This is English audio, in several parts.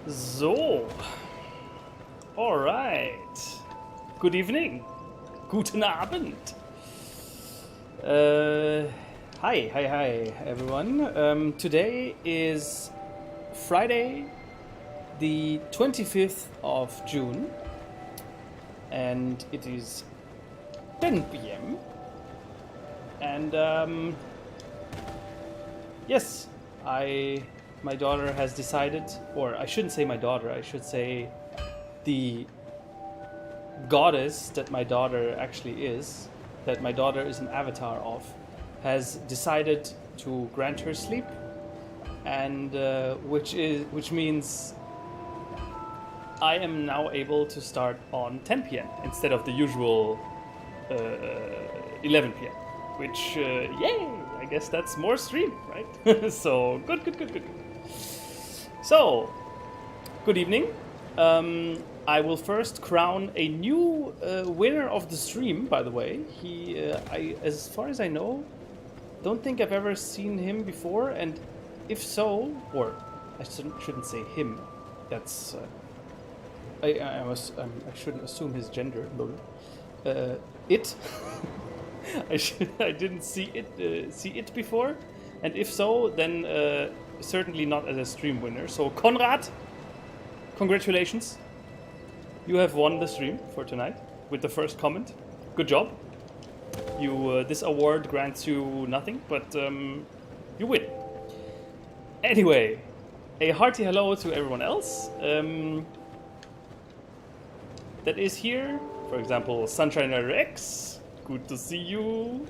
So, alright. Good evening. Guten Abend. Hi everyone. Today is Friday, the 25th of June, and it is 10 p.m. And yes, my daughter has decided, or I shouldn't say my daughter, I should say the goddess that my daughter actually is, that my daughter is an avatar of, has decided to grant her sleep, and which means I am now able to start on 10 p.m. instead of the usual 11 p.m. Which, yay! I guess that's more stream, right? So good. So, good evening. I will first crown a new winner of the stream. By the way, as far as I know, don't think I've ever seen him before, and if so, or I shouldn't say him. That's I shouldn't assume his gender. It. I didn't see it before, and if so, then certainly not as a stream winner. So Konrad, congratulations, you have won the stream for tonight with the first comment. Good job. You this award grants you nothing, but you win. Anyway, a hearty hello to everyone else that is here. For example, Sunshiner Rex. Good to see you.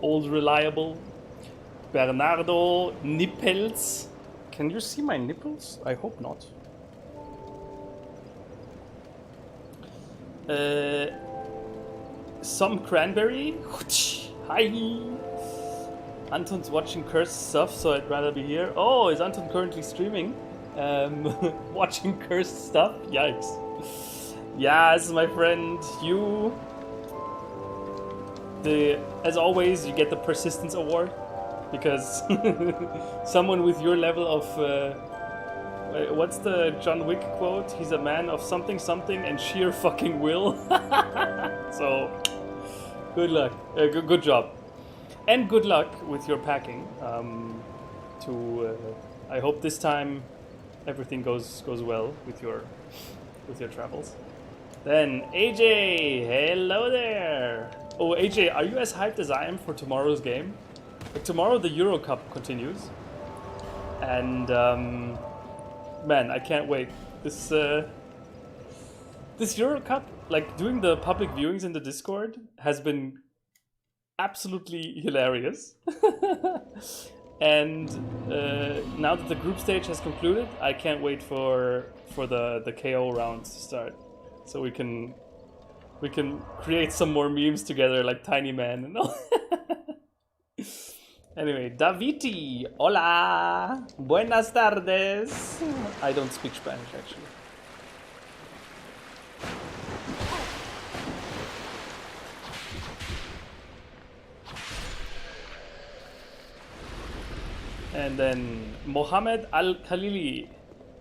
Old Reliable. Bernardo Nippels. Can you see my nipples? I hope not. Some Cranberry. Hi. Anton's watching cursed stuff, so I'd rather be here. Oh, is Anton currently streaming? Watching cursed stuff? Yikes. Yes, my friend. You. As always, you get the persistence award, because someone with your level of what's the John Wick quote? He's a man of something and sheer fucking will. So good luck, good job, and good luck with your packing. I hope this time everything goes well with your travels. Then AJ, hello there. Oh, AJ, are you as hyped as I am for tomorrow's game? Like, tomorrow the Euro Cup continues, and man, I can't wait. This Euro Cup, like doing the public viewings in the Discord, has been absolutely hilarious. And now that the group stage has concluded, I can't wait for the KO rounds to start, so we can create some more memes together, like Tiny Man and all. Anyway, Daviti, hola, buenas tardes. I don't speak Spanish, actually. And then Mohammed Al-Khalili.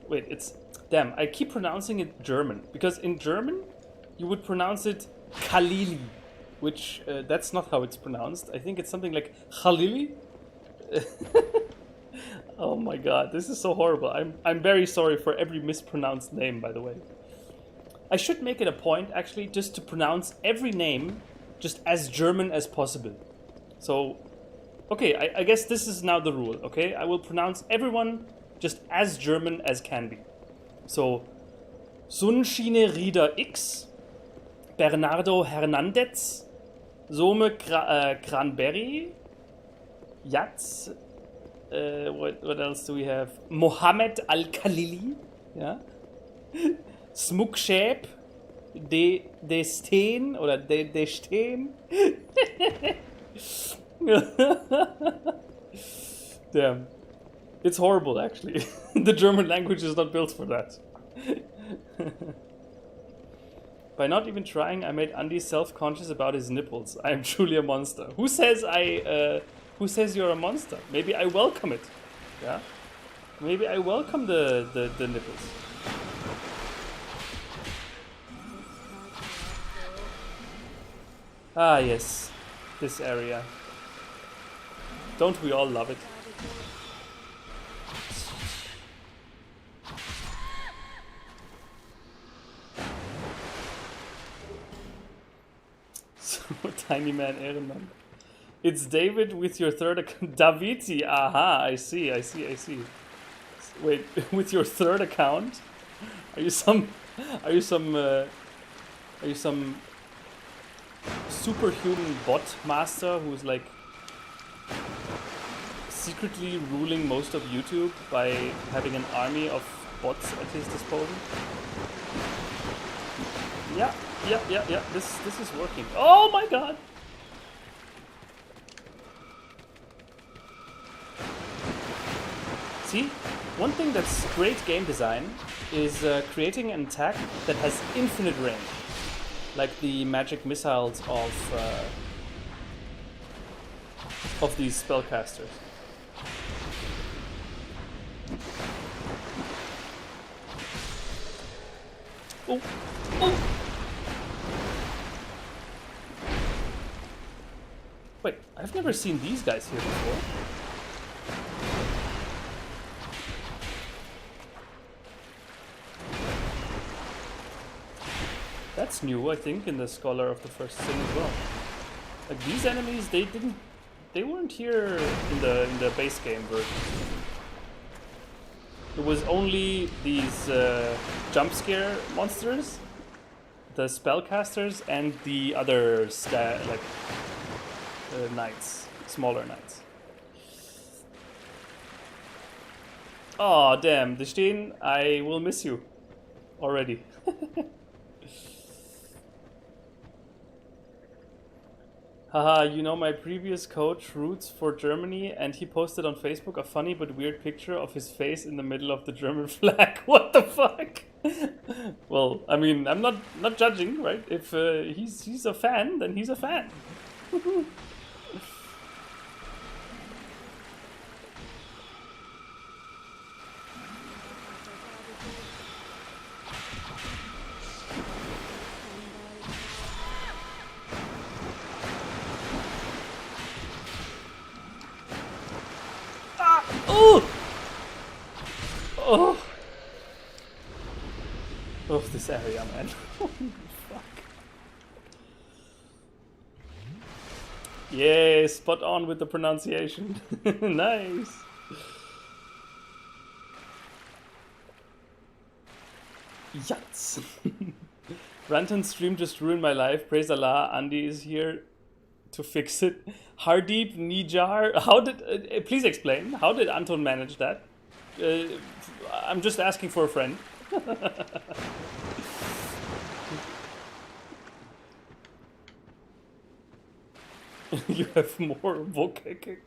Wait, it's... Damn, I keep pronouncing it German, because in German you would pronounce it Khalili, which that's not how it's pronounced. I think it's something like Khalili. Oh my god, this is so horrible. I'm very sorry for every mispronounced name, by the way. I should make it a point, actually, just to pronounce every name just as German as possible. So, okay, I guess this is now the rule, okay? I will pronounce everyone just as German as can be. So, Sunschiene Rieder X, Bernardo Hernandez, Some Cranberry, Yats, what else do we have? Mohammed Al-Khalili, yeah? Smukshep, De Steen, oder De Steen. Damn. It's horrible, actually. The German language is not built for that. By not even trying, I made Andy self-conscious about his nipples. I am truly a monster. Who says you're a monster? Maybe I welcome it. Yeah. Maybe I welcome the nipples. Ah, yes. This area. Don't we all love it? So, Tiny Man Ehrenmann. It's David with your third account. Daviti, aha, I see. Wait, with your third account? Are you some superhuman bot master who's like secretly ruling most of YouTube by having an army of bots at his disposal? Yeah. This is working. Oh my god! See, one thing that's great game design is creating an attack that has infinite range, like the magic missiles of these spellcasters. Oh! Wait, I've never seen these guys here before. That's new, I think, in the Scholar of the First Sin as well. Like these enemies, they weren't here in the base game version. It was only these jump scare monsters, the spellcasters, and the other knights, smaller knights. Oh damn, Destine, I will miss you already. Haha, you know my previous coach roots for Germany and he posted on Facebook a funny but weird picture of his face in the middle of the German flag. What the fuck? Well, I mean, I'm not judging, right? If he's a fan, then he's a fan. Oh, this area, man. Holy fuck. Yeah, spot on with the pronunciation. Nice. Yats. Rantan's stream just ruined my life. Praise Allah, Andy is here to fix it. Hardeep Nijar, how did... please explain, how did Anton manage that? I'm just asking for a friend. You have more vocalic.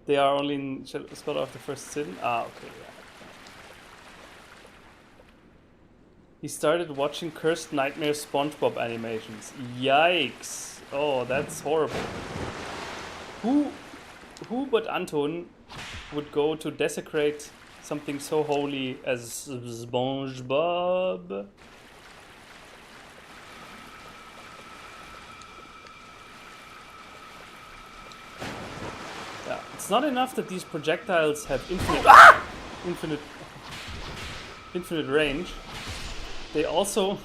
They are only in Scholar of the First Sin? Ah, okay, yeah. He started watching Cursed Nightmare SpongeBob animations. Yikes. Oh, that's horrible. Who but Anton would go to desecrate something so holy as SpongeBob? Yeah, it's not enough that these projectiles have infinite range. They also...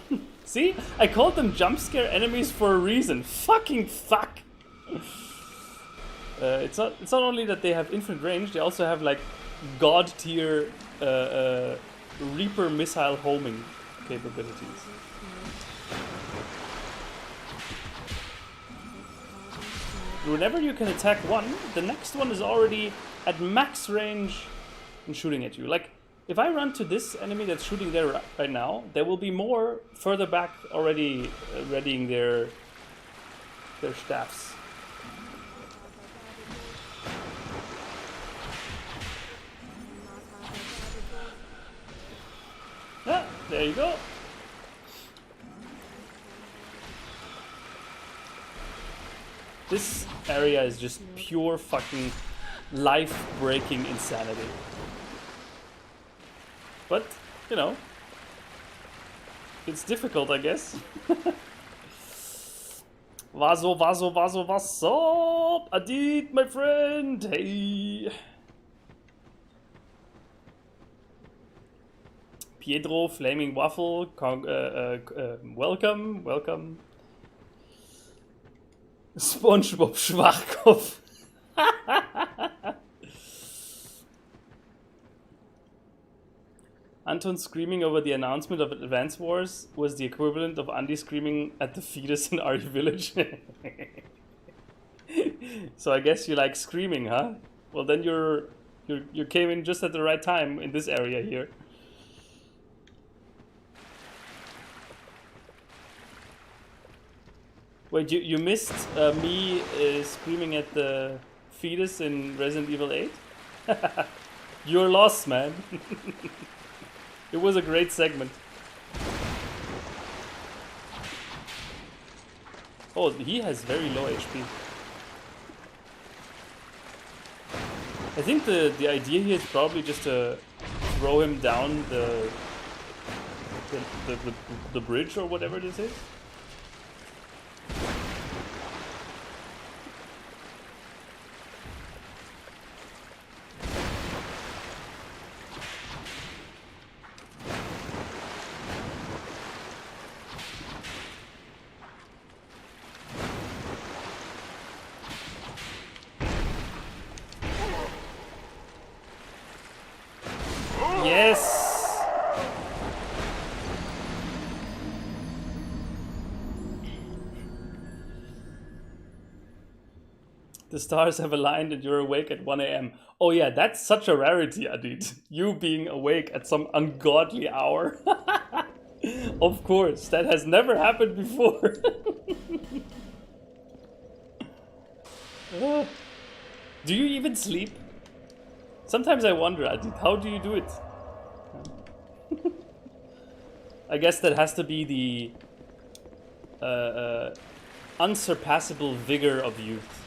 See? I called them jump scare enemies for a reason. Fucking fuck! It's not only that they have infinite range, they also have like god tier Reaper missile homing capabilities. Whenever you can attack one, the next one is already at max range and shooting at you. Like, if I run to this enemy that's shooting there right now, there will be more further back already readying their staffs. Yeah, there you go. This area is just pure fucking life-breaking insanity. But, you know, it's difficult, I guess. Vaso, what's up? Adit, my friend, hey. Pietro, Flaming Waffle, welcome. SpongeBob Schwachkopf. Anton screaming over the announcement of Advance Wars was the equivalent of Andy screaming at the fetus in Ari Village. So I guess you like screaming, huh? Well, then you came in just at the right time in this area here. Wait, you missed me screaming at the fetus in Resident Evil 8? You're lost, man. It was a great segment. Oh, he has very low HP. I think the idea here is probably just to throw him down the bridge or whatever this is. The stars have aligned and you're awake at 1 a.m. Oh yeah, that's such a rarity, Adit. You being awake at some ungodly hour. Of course, that has never happened before. Do you even sleep? Sometimes I wonder, Adit, how do you do it? I guess that has to be the unsurpassable vigor of youth.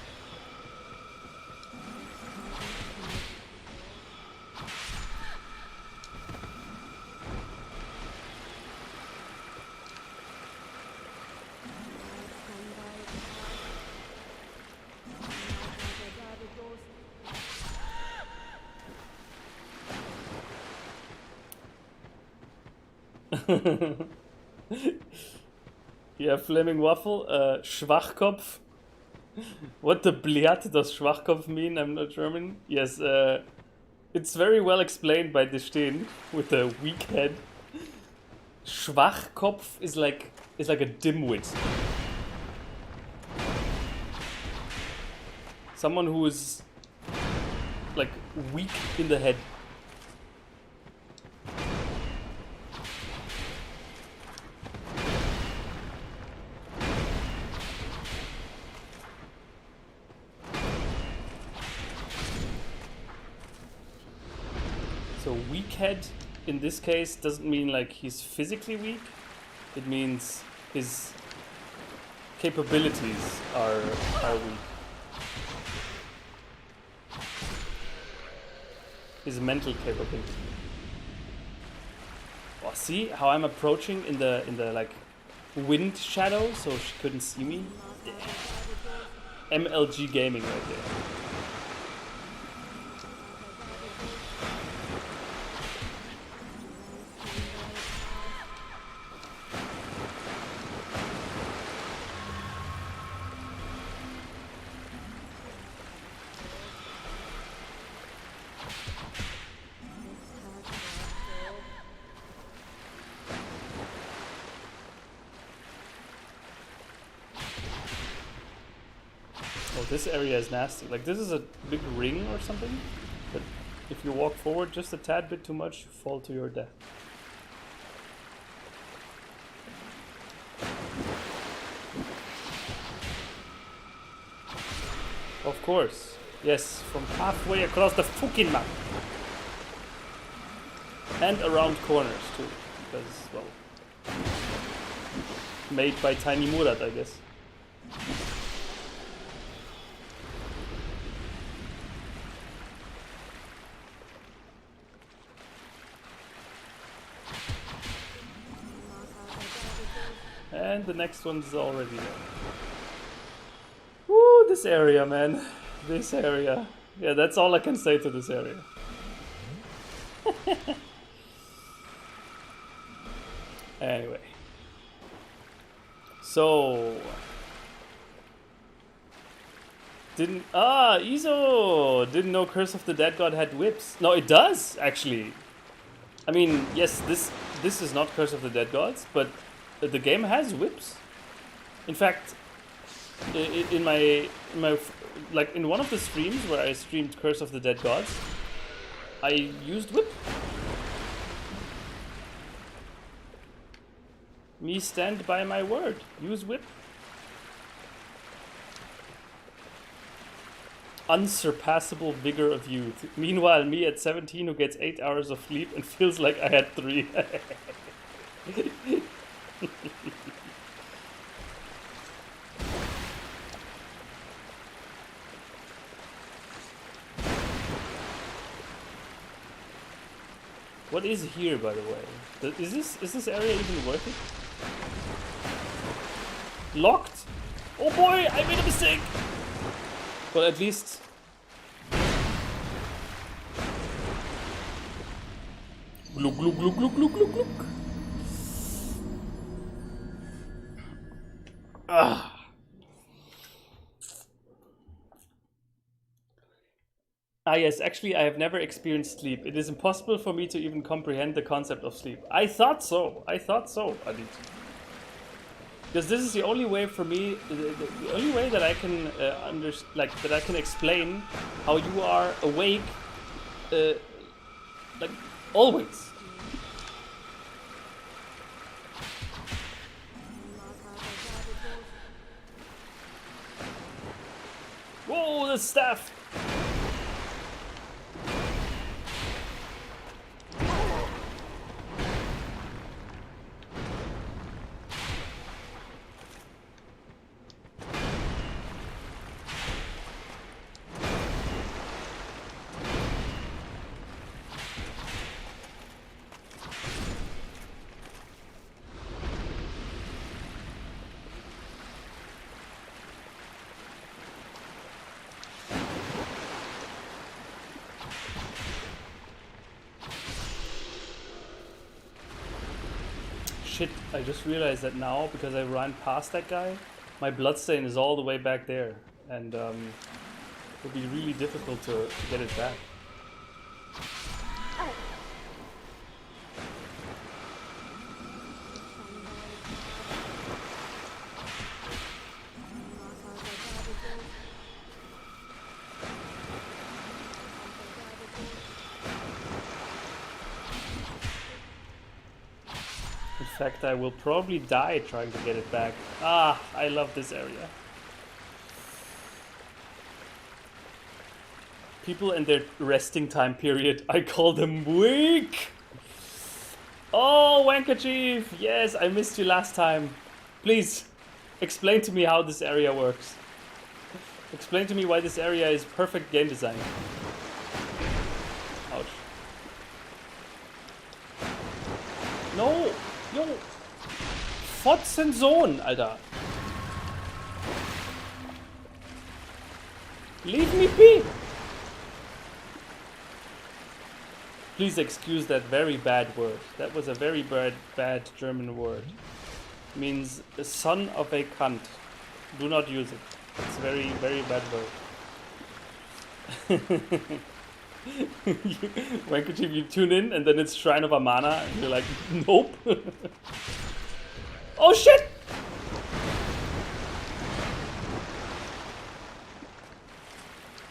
Yeah, Flaming Waffle, Schwachkopf. What the Bliat does Schwachkopf mean? I'm not German. Yes, it's very well explained by Destehen with a weak head. Schwachkopf is like a dimwit. Someone who is like weak in the head. So weak head in this case doesn't mean like he's physically weak. It means his capabilities are weak. His mental capability. Oh, see how I'm approaching in the like wind shadow, so she couldn't see me. Yeah. MLG gaming right there. This area is nasty. Like, this is a big ring or something, but if you walk forward just a tad bit too much, you fall to your death. Of course. Yes, from halfway across the fucking map. And around corners, too. Because, well, made by Tiny Murat, I guess. and the next one's already there. Woo, this area, man. This area. Yeah, that's all I can say to this area. Anyway. So... Iso! Didn't know Curse of the Dead God had whips. No, it does, actually. I mean, yes, this is not Curse of the Dead Gods, but the game has whips. In fact, in my like in one of the streams where I streamed Curse of the Dead Gods, I used whip. Me stand by my word. Use whip. Unsurpassable vigor of youth. Meanwhile, me at 17 who gets 8 hours of sleep and feels like I had 3. What is here, by the way? Is this area even worth it? Locked? Oh boy, I made a mistake! Well, at least... Glug, glug, glug, glug, glug, glug, glug. Ah. Yes, actually I have never experienced sleep. It is impossible for me to even comprehend the concept of sleep. I thought so, Adit. Because this is the only way for me, the only way that I can that I can explain how you are awake, like always. Whoa, the staff! Shit, I just realized that now, because I ran past that guy, my bloodstain is all the way back there, and it'll be really difficult to get it back. In fact, I will probably die trying to get it back. Ah, I love this area. People and their resting time period, I call them weak! Oh, Wankerchief! Yes, I missed you last time. Please, explain to me how this area works. Explain to me why this area is perfect game design. Ouch. No! Jo! Fotzensohn, Alter! Leave me be! Please excuse that very bad word. That was a very bad German word. It means the son of a cunt. Do not use it. It's a very, very bad word. Wankerchief, you tune in and then it's Shrine of Amana and you're like, nope. Oh shit!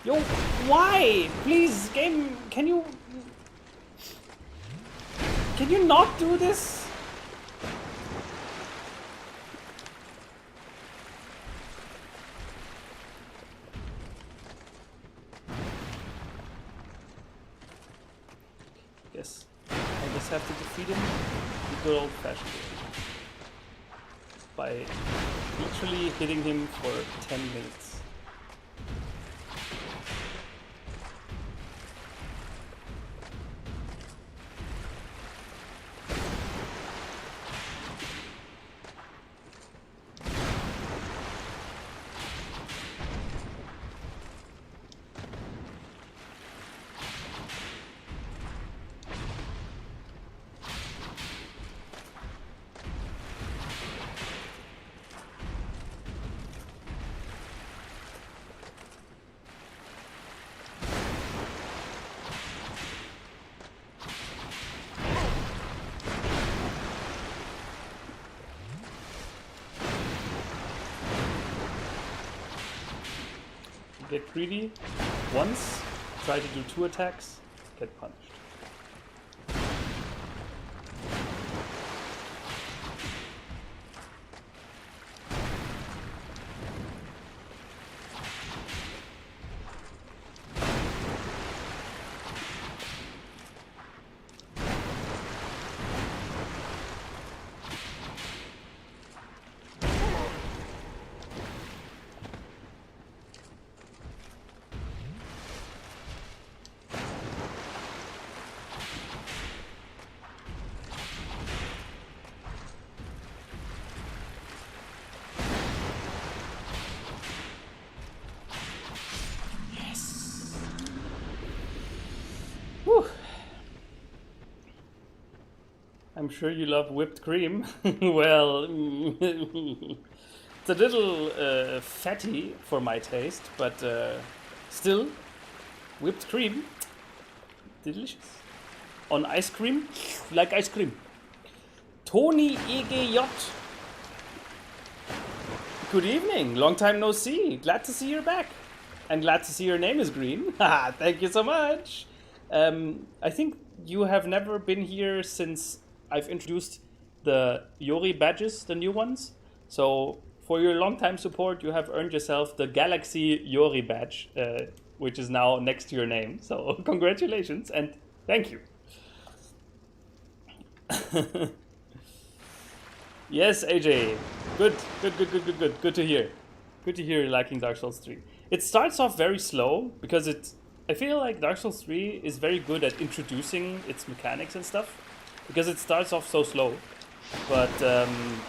Yo, why? Please, game, can you not do this? Yes, I just have to defeat him the good old-fashioned way. By literally hitting him for 10 minutes. get greedy once, try to do 2 attacks, get punished. I'm sure you love whipped cream. Well, it's a little fatty for my taste, but still, whipped cream, delicious. On ice cream, like ice cream. Tony EGJ. Good evening, long time no see. Glad to see you're back. And glad to see your name is green. Thank you so much. I think you have never been here since I've introduced the Yori badges, the new ones. So for your long-time support, you have earned yourself the Galaxy Yori badge, which is now next to your name. So congratulations and thank you. Yes, AJ. Good to hear. Good to hear you're liking Dark Souls 3. It starts off very slow because I feel like Dark Souls 3 is very good at introducing its mechanics and stuff. Because it starts off so slow, but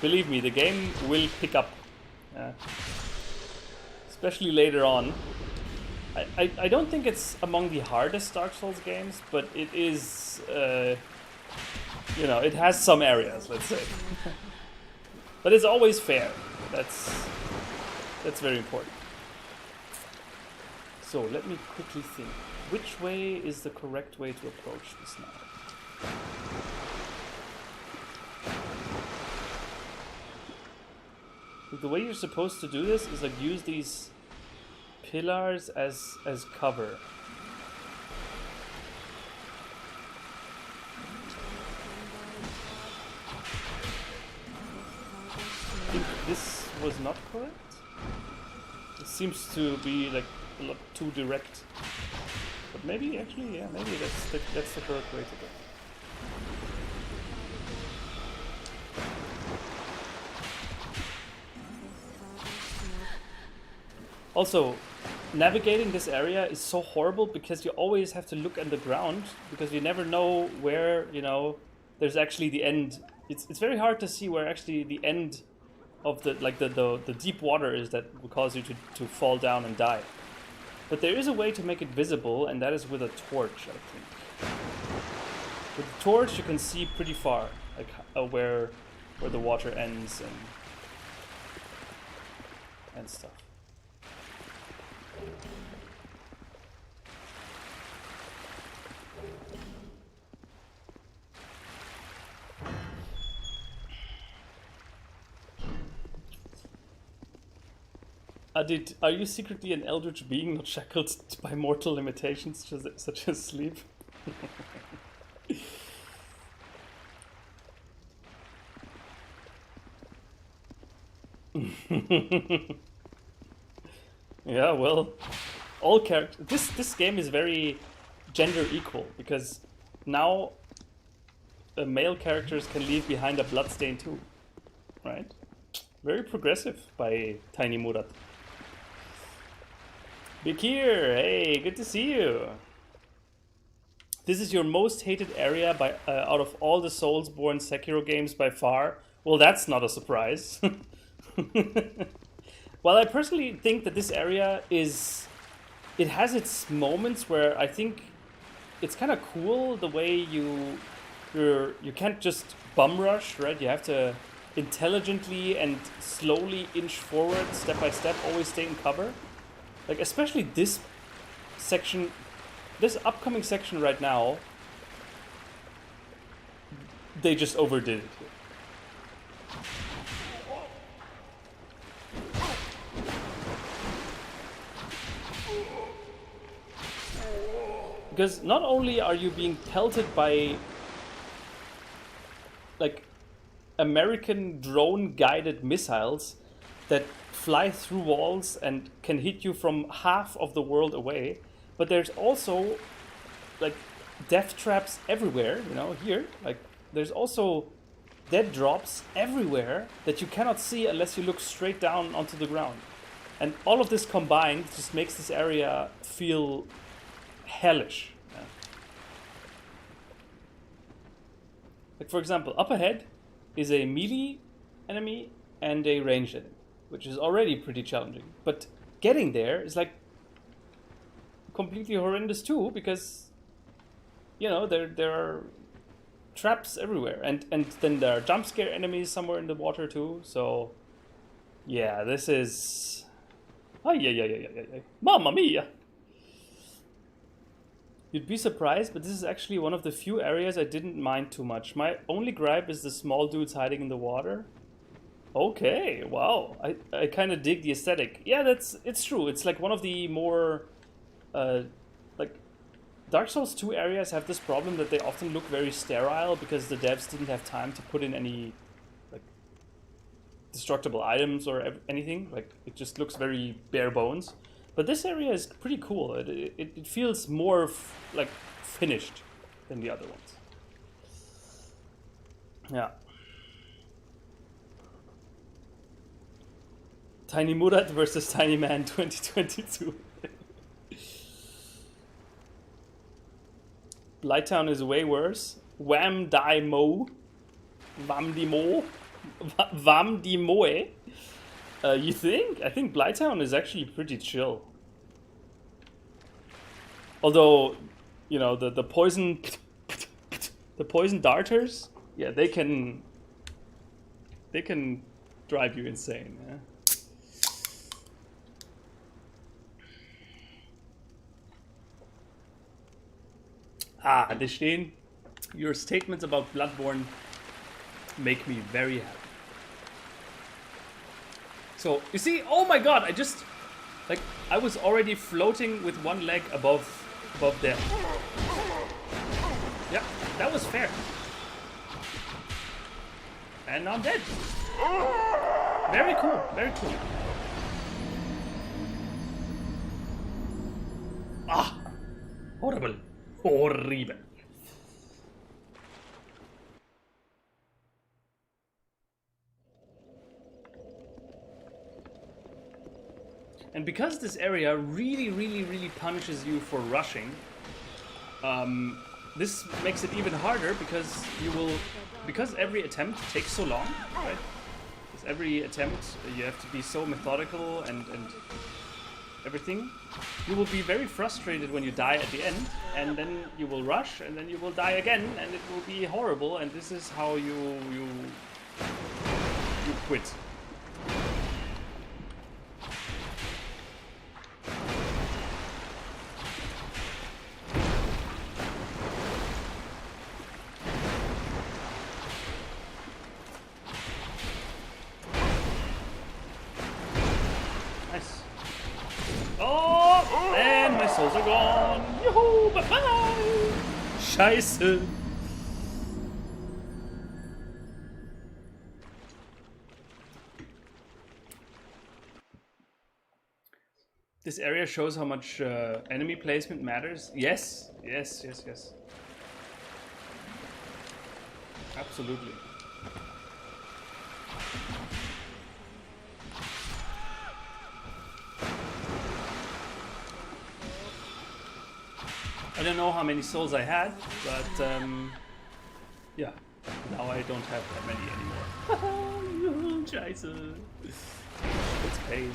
believe me, the game will pick up, especially later on. I don't think it's among the hardest Dark Souls games, but it is, you know, it has some areas, let's say. But it's always fair. That's very important. So let me quickly think. Which way is the correct way to approach this now? The way you're supposed to do this is like use these pillars as cover. I think this was not correct. It seems to be like a lot too direct. But maybe actually, yeah, maybe that's the correct way to go. Also, navigating this area is so horrible because you always have to look at the ground because you never know where, you know, there's actually the end. It's very hard to see where actually the end of the deep water is that will cause you to fall down and die. But there is a way to make it visible, and that is with a torch, I think. With the torch you can see pretty far, like where the water ends and stuff. Adit, are you secretly an eldritch being not shackled by mortal limitations such as sleep? Yeah, well, all characters. This game is very gender equal because now male characters can leave behind a bloodstain too, right? Very progressive by Tiny Murat. Bekir, hey, good to see you. This is your most hated area by out of all the Soulsborne Sekiro games by far. Well, that's not a surprise. Well, I personally think that this area it has its moments where I think it's kind of cool the way you can't just bum rush, right? You have to intelligently and slowly inch forward, step by step, always stay in cover. Like, especially this section, this upcoming section right now, they just overdid it. because not only are you being pelted by like American drone guided missiles that fly through walls and can hit you from half of the world away, but there's also like death traps everywhere, you know, here. Like there's also dead drops everywhere that you cannot see unless you look straight down onto the ground. And all of this combined just makes this area feel hellish. Yeah. Like for example, up ahead is a melee enemy and a ranged enemy, which is already pretty challenging. But getting there is like completely horrendous too, because you know there are traps everywhere, and then there are jump scare enemies somewhere in the water too. So yeah, this is Mamma mia! You'd be surprised, but this is actually one of the few areas I didn't mind too much. My only gripe is the small dudes hiding in the water. Okay, wow. I kind of dig the aesthetic. Yeah, it's true. It's like one of the more like Dark Souls 2 areas have this problem that they often look very sterile because the devs didn't have time to put in any like destructible items or anything. Like it just looks very bare bones. But this area is pretty cool. It feels more like finished than the other ones. Yeah. Tiny Murat versus Tiny Man 2022. Blighttown is way worse. Wham die mo. Vam di mo. Vam di moe. You think? I think Blighttown is actually pretty chill. Although, you know, the poison darters, yeah, they can drive you insane. Yeah? Ah, they stehen. Your statements about Bloodborne make me very happy. So, you see, oh my god, I was already floating with one leg above there. Yeah, that was fair. And I'm dead. Very cool, very cool. Ah, horrible. Horrible. And because this area really punishes you for rushing, this makes it even harder because every attempt takes so long, right? Because every attempt you have to be so methodical and everything. You will be very frustrated when you die at the end, and then you will rush, and then you will die again, and it will be horrible. And this is how you quit. Scheiße. This area shows how much enemy placement matters. Yes. Absolutely. I don't know how many souls I had, but yeah, now I don't have that many anymore. Scheiße. It's pain.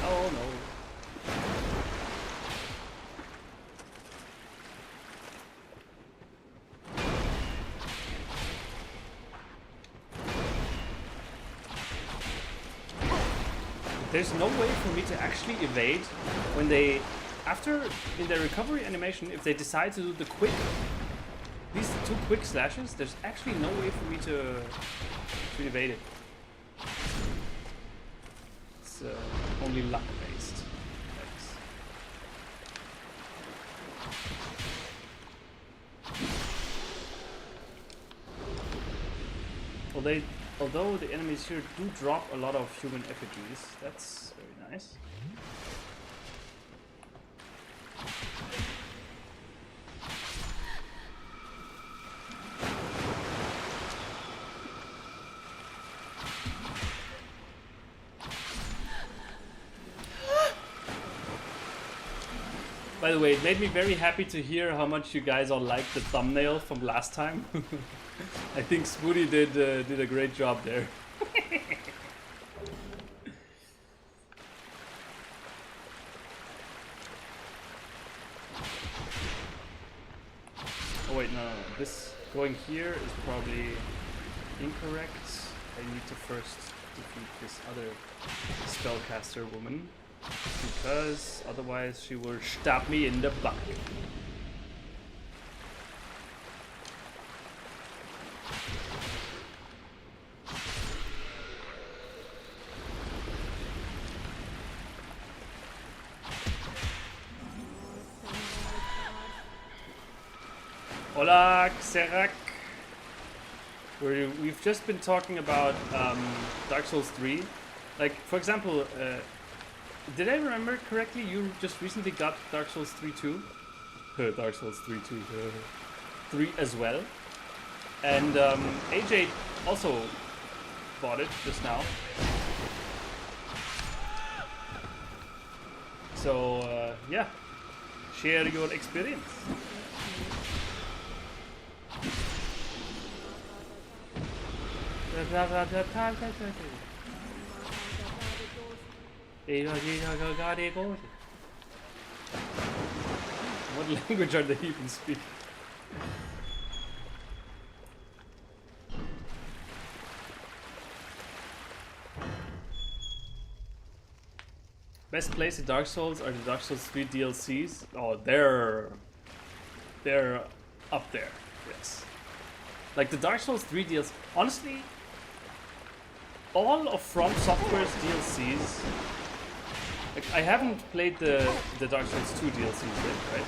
Oh no. There's no way for me to actually evade when they, after in their recovery animation, if they decide to do these two quick slashes, there's actually no way for me to evade it. It's only luck based. Thanks. Although the enemies here do drop a lot of human effigies, that's very nice. By the way, it made me very happy to hear how much you guys all liked the thumbnail from last time. I think Spoody did a great job there. Oh wait, no. This going here is probably incorrect. I need to first defeat this other spellcaster woman, because otherwise she will stab me in the back. Hola, Xerac. We've just been talking about Dark Souls 3. Like, for example, did I remember correctly? You just recently got Dark Souls 3 too? Dark Souls 3 too. 3 as well. And AJ also bought it just now. So, yeah. Share your experience. What language are they even speaking? Best place in Dark Souls are the Dark Souls 3 DLCs. Oh, they're up there. Yes. Like the Dark Souls 3 DLCs. Honestly, all of From Software's DLCs. Like, I haven't played the Dark Souls 2 DLCs yet, right?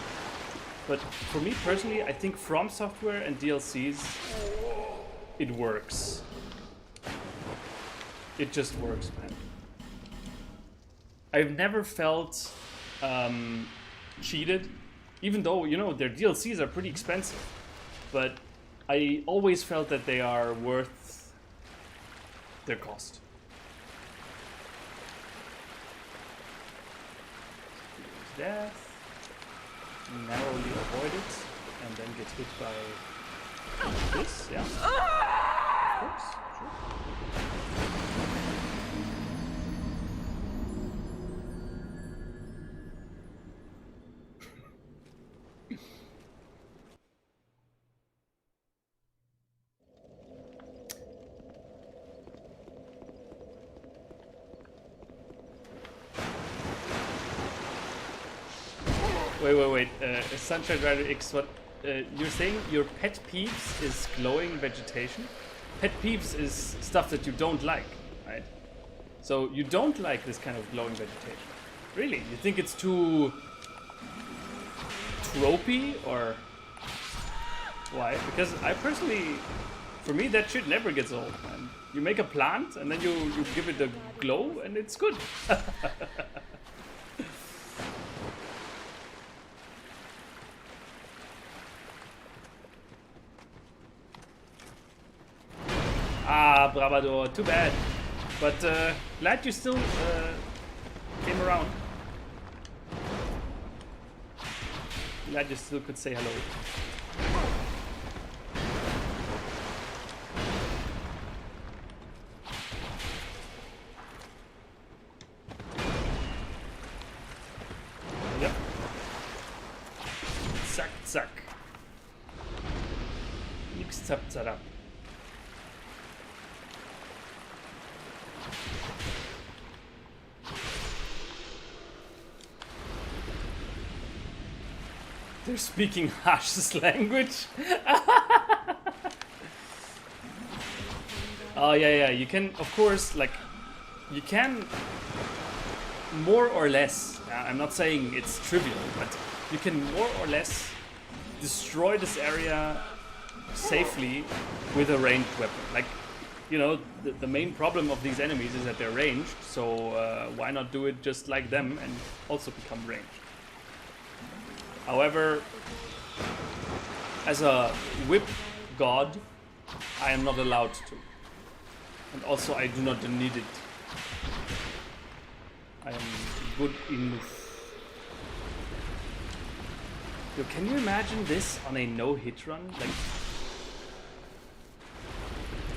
But for me personally, I think From Software and DLCs, it works. It just works, man. I've never felt cheated, even though, you know, their DLCs are pretty expensive. But I always felt that they are worth their cost. Death. Narrowly avoid it, and then get hit by this, yeah. Of course, sure. Wait. Sunshine Rider X, what? You're saying your pet peeves is glowing vegetation? Pet peeves is stuff that you don't like, right? So you don't like this kind of glowing vegetation. Really? You think it's too tropey, or why? Because I personally, for me, that shit never gets old, man. You make a plant and then you give it a glow and it's good. Ah, Bravador, too bad. But glad you still came around. Glad you still could say hello. Yep. Zack. Nix zap zarab. They're speaking Hash's language. Oh yeah. You can, of course, like, you can more or less. I'm not saying it's trivial, but you can more or less destroy this area safely with a ranged weapon. Like, you know, the main problem of these enemies is that they're ranged, so why not do it just like them and also become ranged? However, as a whip god, I am not allowed to. And also I do not need it. I am good enough. Yo, can you imagine this on a no-hit run? Like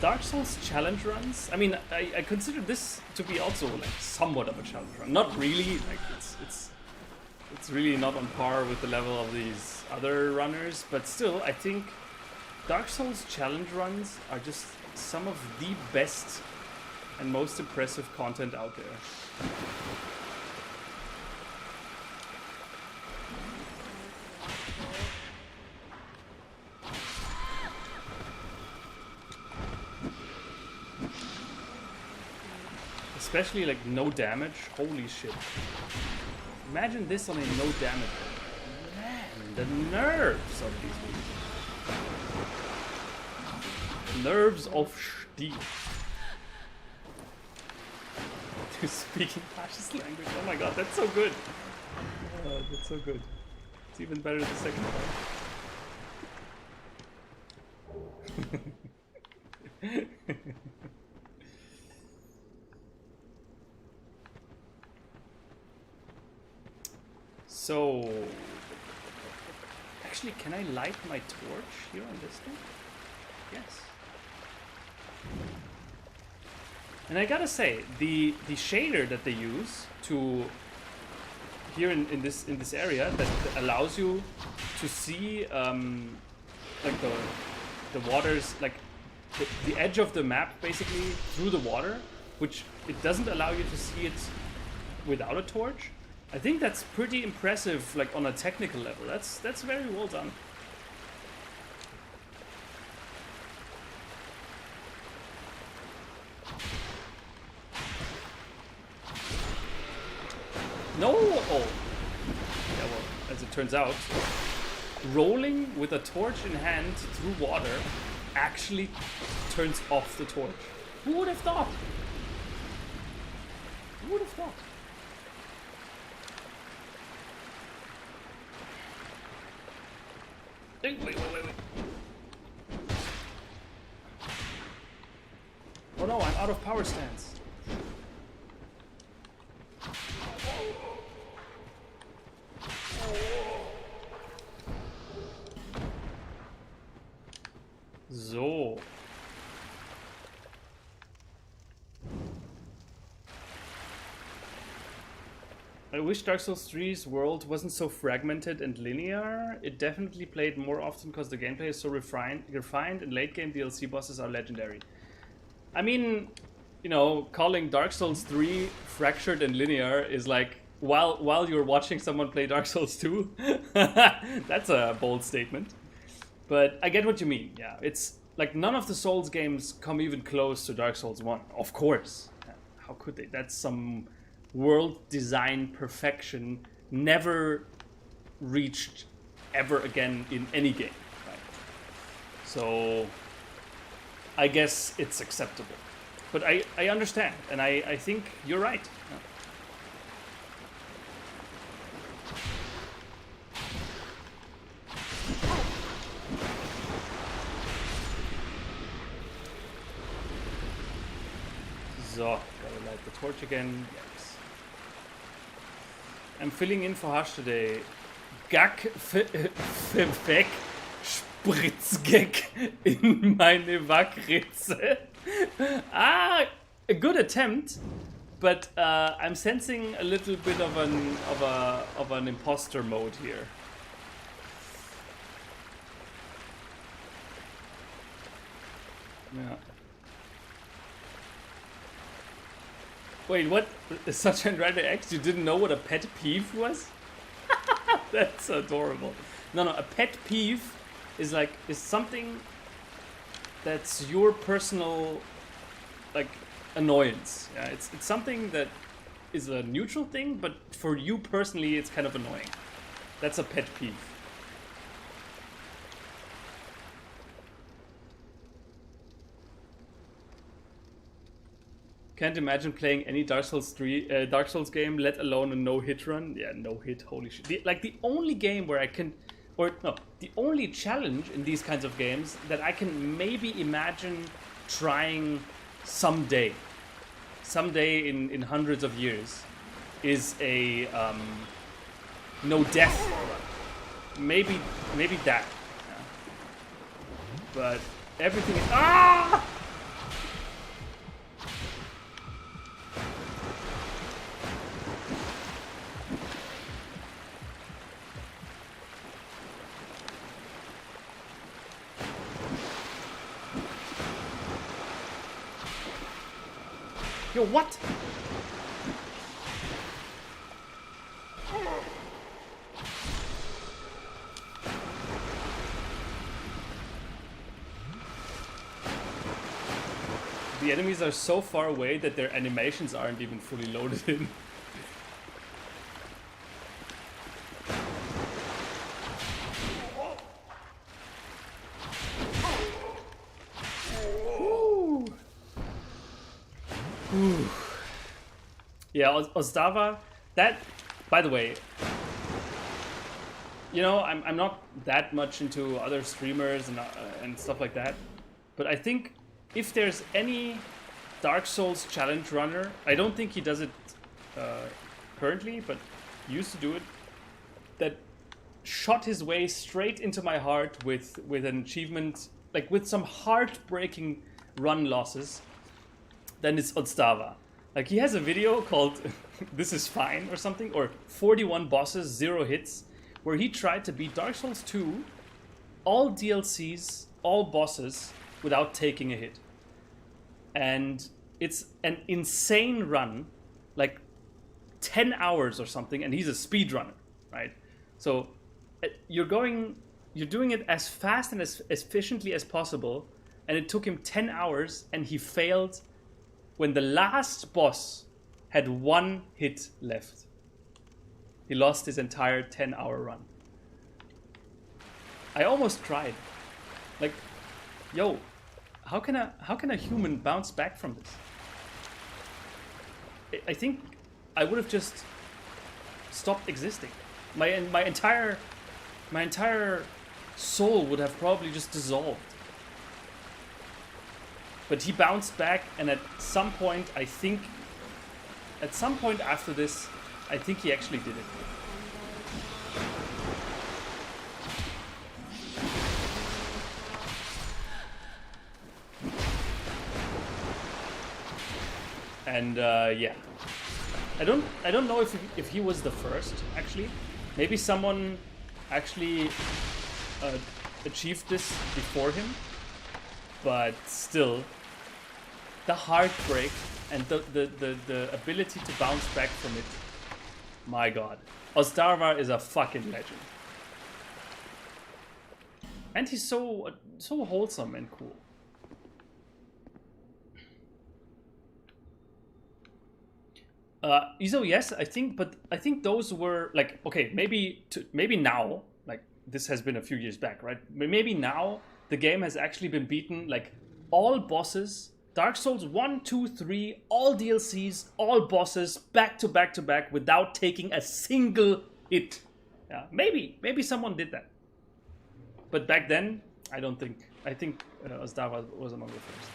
Dark Souls challenge runs? I mean, I consider this to be also like somewhat of a challenge run. Not really, like it's really not on par with the level of these other runners, but still, I think Dark Souls challenge runs are just some of the best and most impressive content out there. Especially like no damage, holy shit. Imagine this on a no damage. Man, the nerves of these people. Nerves of steel. To speaking fascist language, oh my god, that's so good. That's so good. It's even better the second part. So, actually, can I light my torch here on this thing? Yes. And I gotta say, the shader that they use to here in this area that allows you to see like the waters, like the edge of the map basically through the water, which it doesn't allow you to see it without a torch. I think that's pretty impressive, like on a technical level. That's very well done. No! Oh! Yeah, well, as it turns out, rolling with a torch in hand through water actually turns off the torch. Who would have thought? Who would have thought? Wait. Oh no, I'm out of power stance. So. I wish Dark Souls 3's world wasn't so fragmented and linear. It definitely played more often because the gameplay is so refined and late game DLC bosses are legendary. I mean, you know, calling Dark Souls 3 fractured and linear is like while you're watching someone play Dark Souls 2. That's a bold statement. But I get what you mean. Yeah, it's like none of the Souls games come even close to Dark Souls 1. Of course. How could they? That's some world design perfection never reached ever again in any game, right? So I guess it's acceptable, but I understand, and I think you're right. So, gotta light the torch again. Yes. I'm filling in for Hash today. Gack weg, Spritzgag in meine Wackritze. Ah, a good attempt, but I'm sensing a little bit of an imposter mode here. Yeah. Wait, what? Such and Rider X, you didn't know what a pet peeve was? That's adorable. No, a pet peeve is something that's your personal like annoyance. Yeah, it's something that is a neutral thing, but for you personally, it's kind of annoying. That's a pet peeve. Can't imagine playing any Dark Souls 3, Dark Souls game, let alone a no-hit run. Yeah, no-hit, holy shit. The only game where I can, or no, the only challenge in these kinds of games that I can maybe imagine trying someday in hundreds of years, is a no-death run. Maybe that. Yeah. But everything is... Ah! Yo, what? The enemies are so far away that their animations aren't even fully loaded in. Yeah, Ozdava, that, by the way, you know, I'm not that much into other streamers and stuff like that, but I think if there's any Dark Souls challenge runner, I don't think he does it currently, but used to do it, that shot his way straight into my heart with an achievement, like with some heartbreaking run losses, then it's Ozdava. Like, he has a video called This Is Fine or something, or 41 bosses, 0 hits, where he tried to beat Dark Souls 2, all DLCs, all bosses, without taking a hit. And it's an insane run, like 10 hours or something, and he's a speedrunner, right? So you're doing it as fast and as efficiently as possible, and it took him 10 hours, and he failed when the last boss had 1 hit left. He lost his entire 10-hour run. I almost cried. Like, yo, how can a human bounce back from this? I think I would have just stopped existing. My entire soul would have probably just dissolved. But he bounced back, and at some point after this, I think he actually did it. And yeah, I don't know if he was the first, actually. Maybe someone actually achieved this before him. But still, the heartbreak and the ability to bounce back from it, my god. Ozdava is a fucking legend. And he's so wholesome and cool. Izo, yes, I think those were like, okay, maybe now, like, this has been a few years back, right? Maybe now the game has actually been beaten, like, all bosses, Dark Souls 1, 2, 3, all DLCs, all bosses, back to back to back, without taking a single hit. Yeah, maybe someone did that. But back then, I don't think. I think Ozdava was among the first.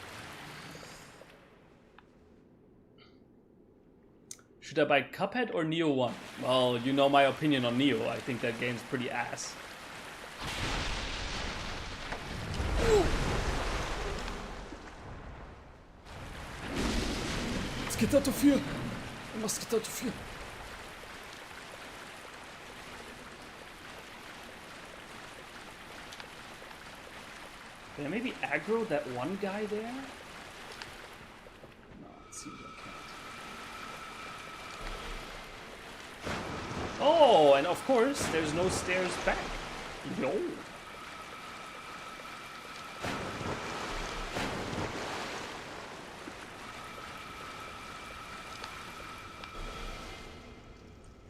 Should I buy Cuphead or Neo 1? Well, you know my opinion on Neo. I think that game's pretty ass. Es geht da zu viel. Was geht da zu viel? Can I maybe aggro that one guy there? No, it seems I can't. Oh, and of course, there's no stairs back. Yo.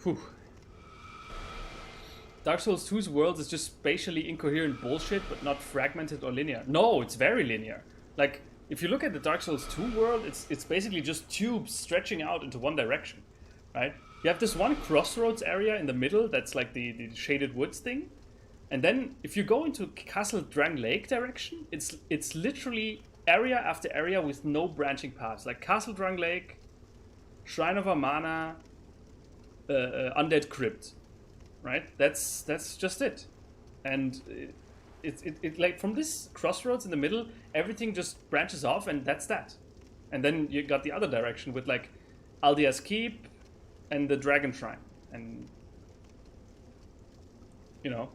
Whew. Dark Souls 2's world is just spatially incoherent bullshit, but not fragmented or linear. No, it's very linear. Like, if you look at the Dark Souls 2 world, it's basically just tubes stretching out into one direction, right? You have this one crossroads area in the middle that's like the shaded woods thing. And then if you go into Castle Drangleic direction, it's literally area after area with no branching paths. Like Castle Drangleic, Shrine of Amana, Undead Crypt, right? That's just it. And it like from this crossroads in the middle, everything just branches off, and that's that. And then you got the other direction with like Aldia's Keep and the Dragon Shrine, and you know.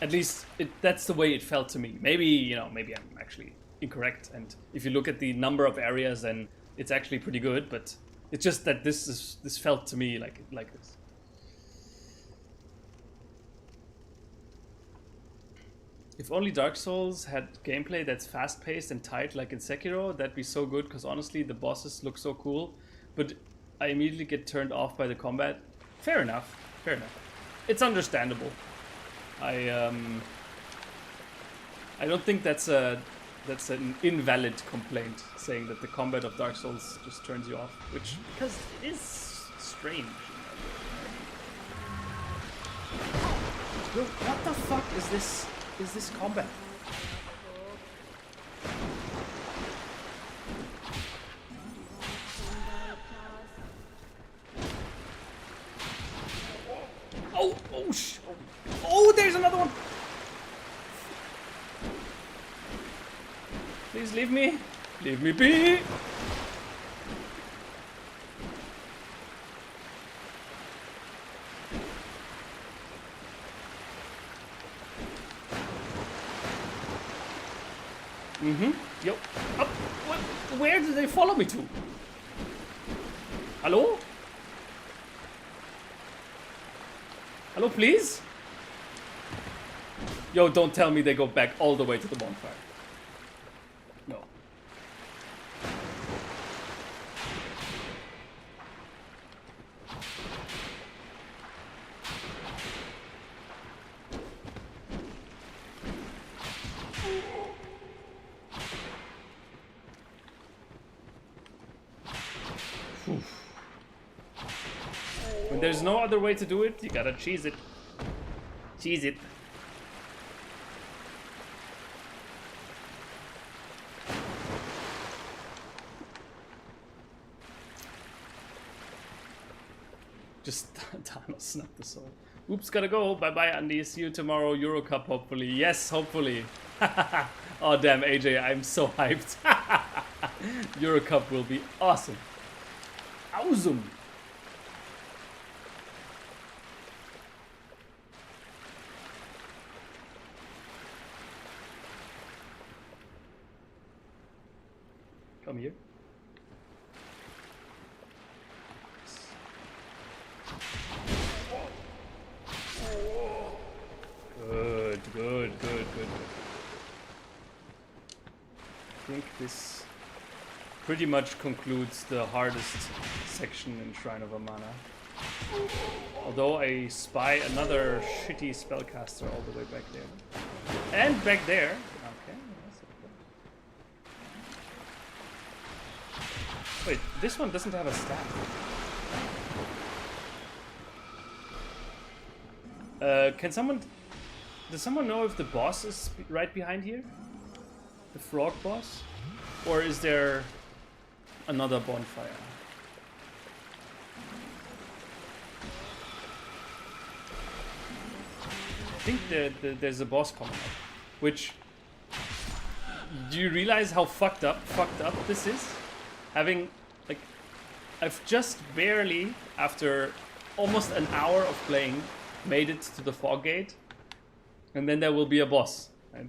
At least that's the way it felt to me. Maybe maybe I'm actually incorrect. And if you look at the number of areas, then it's actually pretty good. But it's just that this felt to me like this. If only Dark Souls had gameplay that's fast-paced and tight like in Sekiro, that'd be so good. Because honestly, the bosses look so cool. But I immediately get turned off by the combat. Fair enough. Fair enough. It's understandable. I don't think that's an invalid complaint, saying that the combat of Dark Souls just turns you off, which because it is strange. Yo, what the fuck is this? Is this combat? Oh, there's another one! Please leave me. Leave me be! Yo. Up. What? Where did they follow me to? Hello? Hello, please? Yo, don't tell me they go back all the way to the bonfire. No. When there's no other way to do it, you gotta cheese it. Cheese it. Just Thanos snuck the soul. Oops, gotta go. Bye-bye, Andy. See you tomorrow. Eurocup, hopefully. Yes, hopefully. Oh, damn, AJ. I'm so hyped. Eurocup will be awesome. Awesome. Come here. Good. I think this pretty much concludes the hardest section in Shrine of Amana. Although I spy another shitty spellcaster all the way back there. And back there. Okay. Wait, this one doesn't have a staff. Does someone know if the boss is right behind here? The frog boss? Or is there another bonfire? I think there's a boss coming up. Which, do you realize how fucked up this is? Having, like, I've just barely, after almost an hour of playing, made it to the fog gate, and then there will be a boss. Right?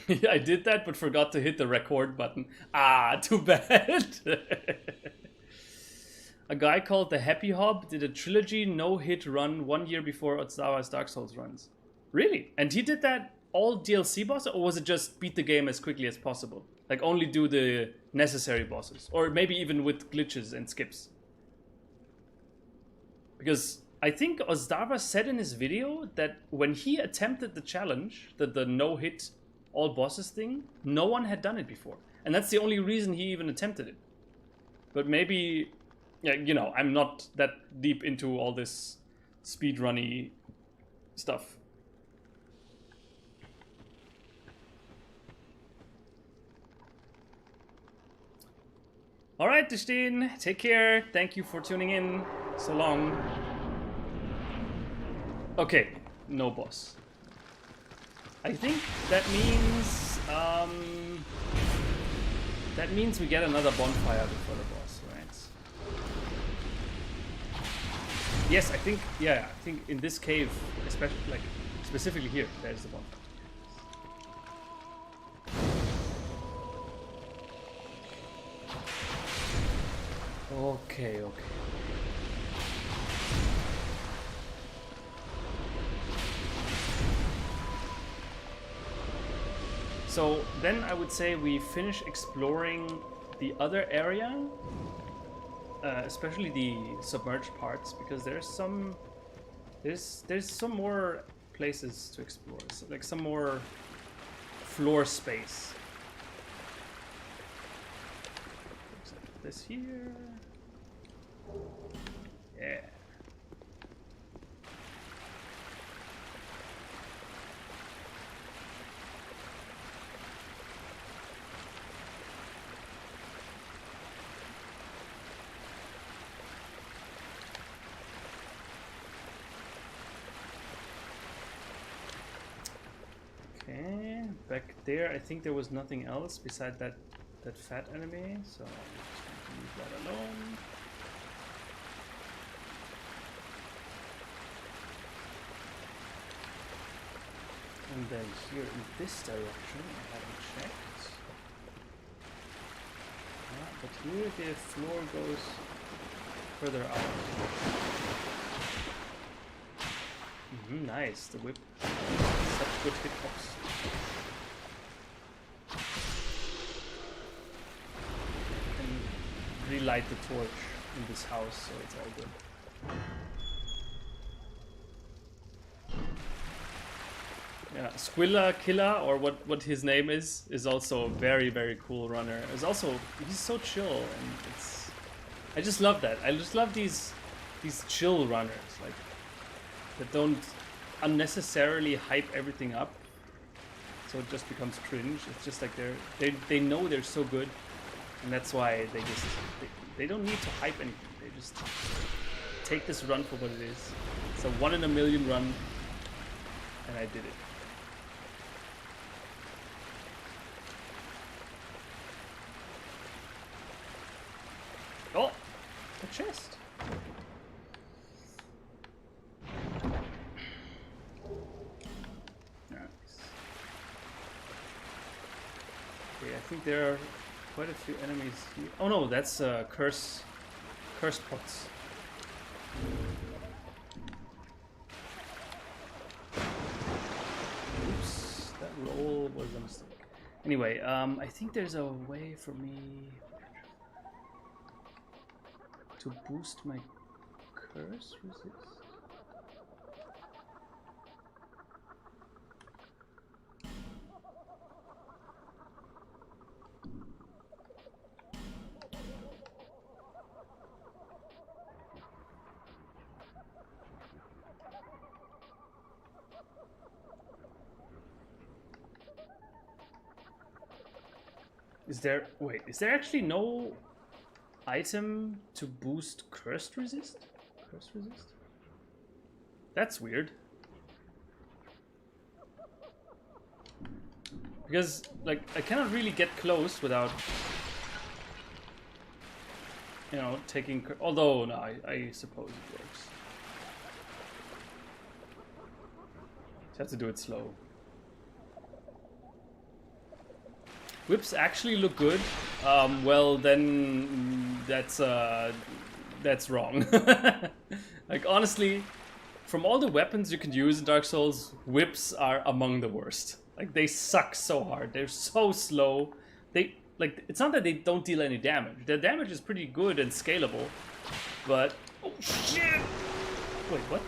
Yeah, I did that, but forgot to hit the record button. Ah, too bad. A guy called the Happy Hob did a trilogy no-hit run 1 year before Otsuzawa's Dark Souls runs. Really? And he did that all DLC boss, or was it just beat the game as quickly as possible? Like only do the necessary bosses, or maybe even with glitches and skips. Because I think Ozdava said in his video that when he attempted the challenge, the no-hit all bosses thing, no one had done it before. And that's the only reason he even attempted it. But maybe, yeah, you know, I'm not that deep into all this speedrunny stuff. Alright, Dustin, take care. Thank you for tuning in. So long. Okay, no boss. I think that means we get another bonfire before the boss, right? Yes, I think, yeah, I think in this cave, especially, like, specifically here, there's the bonfire. Okay, okay. So then I would say we finish exploring the other area, especially the submerged parts, because there's some more places to explore, so like some more floor space. This here, yeah. Okay, back there, I think there was nothing else beside that fat enemy, so I'm just going to leave that alone. And then here in this direction, I haven't checked. But here the floor goes further out. Nice, the whip. Such good hitbox. And relight the torch in this house, so it's all good. Yeah, Squilla Killer, or what his name is also a very, very cool runner. He's so chill, and I just love that. I just love these chill runners, like that don't unnecessarily hype everything up, so it just becomes cringe. It's just like they know they're so good, and that's why they don't need to hype anything. They just take this run for what it is. It's a 1 in a million run, and I did it. Oh, a chest. Nice. Okay, I think there are quite a few enemies here. Oh no, that's cursed pots. Oops, that roll was a mistake. Anyway, I think there's a way for me to boost my curse resist. Is there actually no item to boost cursed resist? Curse resist? That's weird. Because, like, I cannot really get close without, you know, taking... Although, no, I suppose it works. Just have to do it slow. Whips actually look good. Well, then that's wrong. Like, honestly, from all the weapons you can use in Dark Souls, whips are among the worst. Like, they suck so hard. They're so slow. like, it's not that they don't deal any damage. Their damage is pretty good and scalable, but oh shit! Wait, what?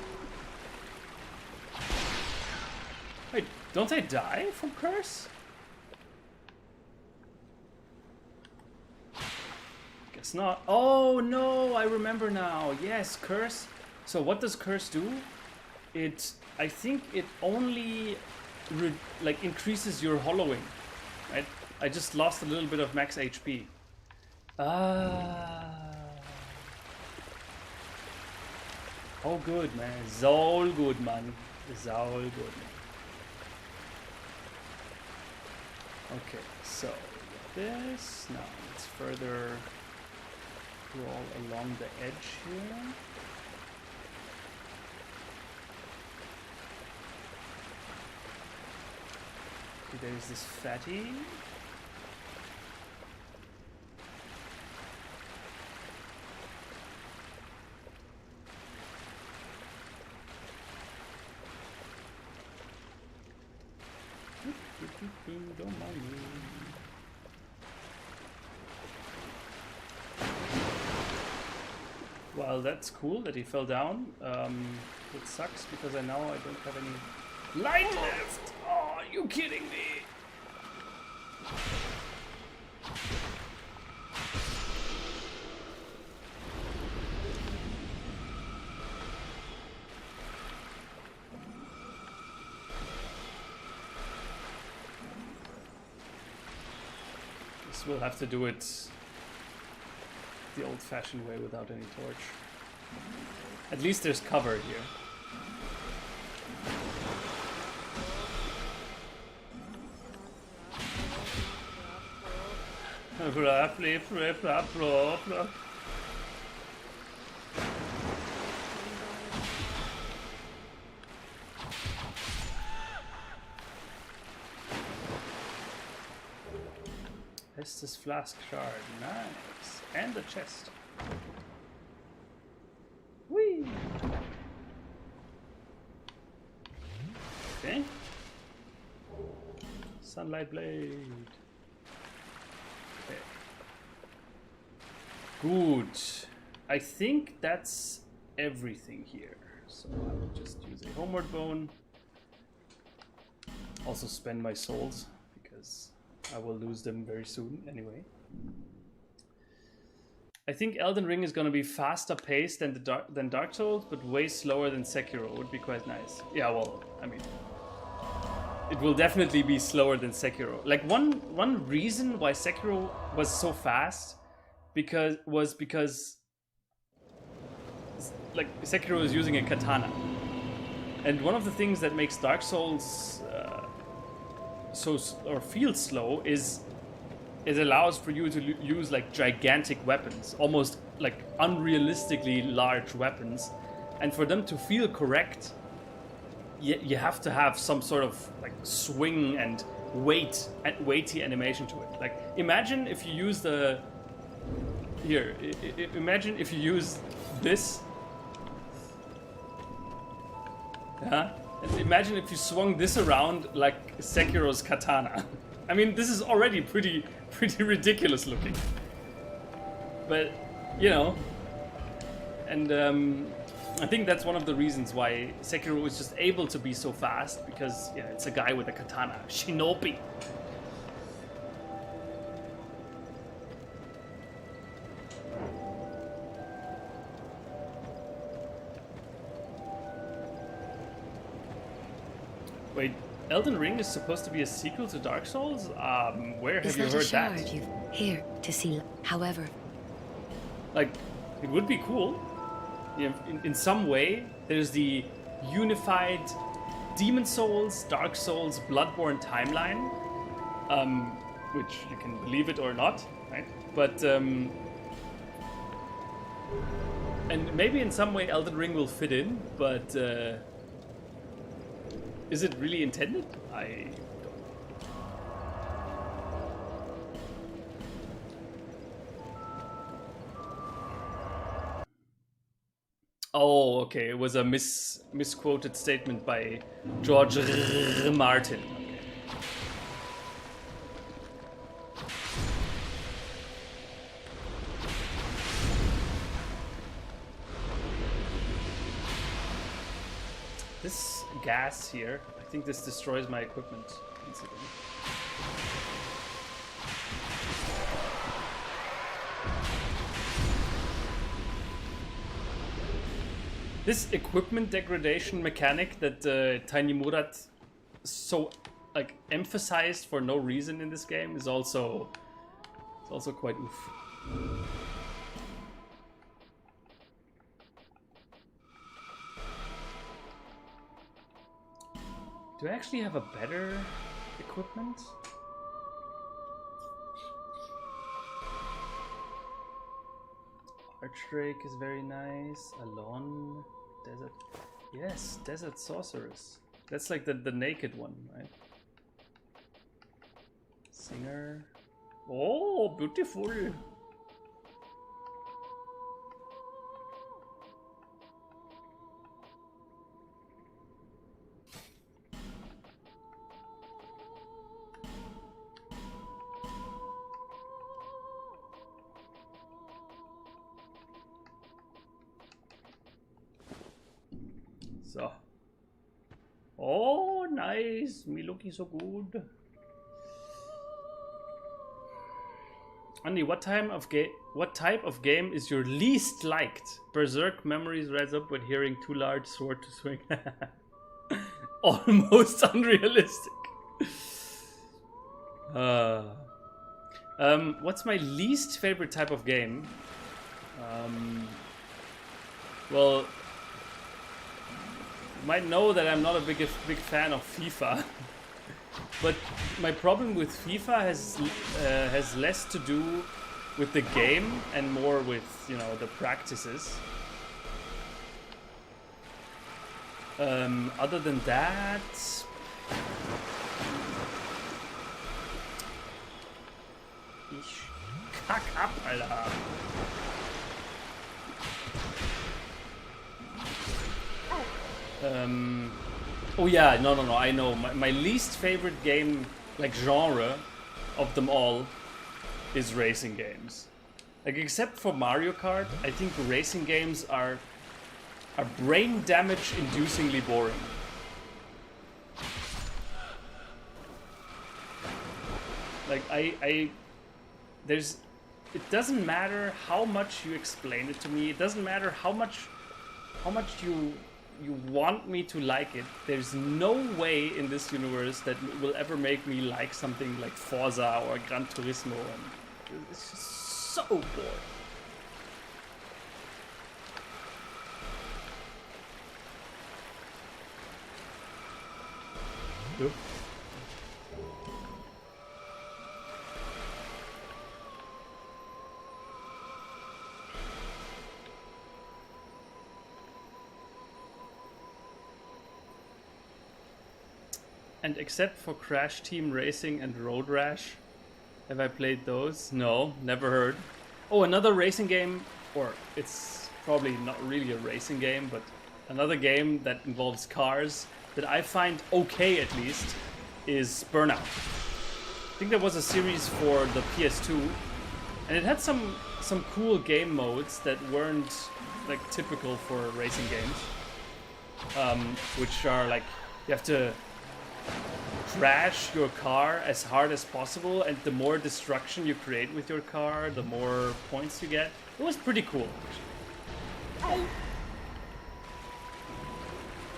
Wait, don't I die from curse? Guess not. Oh no, I remember now. Yes, curse. So what does curse do? I think it only like increases your hollowing, right? I just lost a little bit of max HP. Oh good, man. It's all good, man. It's all good, man. Okay, so this. Now let's further crawl along the edge here. There's this fatty. Don't mind me. Well, that's cool that he fell down. It sucks because now I don't have any light left. Oh, are you kidding me? Guess we'll have to do it the old-fashioned way without any torch. At least there's cover here. Estus flask shard, nice, and a chest. Whee! Okay. Sunlight blade. Okay. Good. I think that's everything here. So I will just use a homeward bone. Also spend my souls because I will lose them very soon anyway. I think Elden Ring is going to be faster paced than Dark Souls, but way slower than Sekiro. Would be quite nice. Yeah, well, I mean, it will definitely be slower than Sekiro. Like one reason why Sekiro was so fast was because like Sekiro is using a katana, and one of the things that makes Dark Souls feel slow is it allows for you to use like gigantic weapons, almost like unrealistically large weapons, and for them to feel correct, you have to have some sort of like swing and weighty animation to it. Like imagine if you use the imagine if you use this. Yeah. Imagine if you swung this around like Sekiro's katana. I mean, this is already pretty ridiculous looking. But, you know, and I think that's one of the reasons why Sekiro is just able to be so fast, because yeah, it's a guy with a katana, shinobi. Wait, Elden Ring is supposed to be a sequel to Dark Souls? Where have you heard that? Here to see. However, like, it would be cool. You know, in some way, there's the unified Demon Souls, Dark Souls, Bloodborne timeline, which you can believe it or not, right? But and maybe in some way Elden Ring will fit in, but. Is it really intended? I don't know. Oh, okay. It was a misquoted statement by George R. Martin. This gas here, I think this destroys my equipment instantly. This equipment degradation mechanic that Tiny Murat so like emphasized for no reason in this game is also quite oof. Do I actually have a better equipment? Archdrake is very nice. Alon, Desert. Yes, Desert Sorceress. That's like the naked one, right? Singer. Oh, beautiful. So. Oh, nice. Me looking so good. Andy, what type of game is your least liked? Berserk memories rise up when hearing too large sword to swing. Almost unrealistic. What's my least favorite type of game? Well, you might know that I'm not a big fan of FIFA. But my problem with FIFA has less to do with the game and more with, you know, the practices. Other than that, ich kack ab, Alter. Oh yeah, no, I know. My least favorite game, like genre, of them all, is racing games. Like, except for Mario Kart, I think racing games are brain damage inducingly boring. Like, it doesn't matter how much you explain it to me. It doesn't matter how much you want me to like it. There's no way in this universe that will ever make me like something like Forza or Gran Turismo. And it's just so boring. Yep. And except for Crash Team Racing and Road Rash, have I played those? No, never heard. Oh, another racing game, or it's probably not really a racing game, but another game that involves cars that I find okay at least is Burnout. I think there was a series for the PS2, and it had some cool game modes that weren't like typical for racing games, which are like you have to crash your car as hard as possible, and the more destruction you create with your car, the more points you get. It was pretty cool.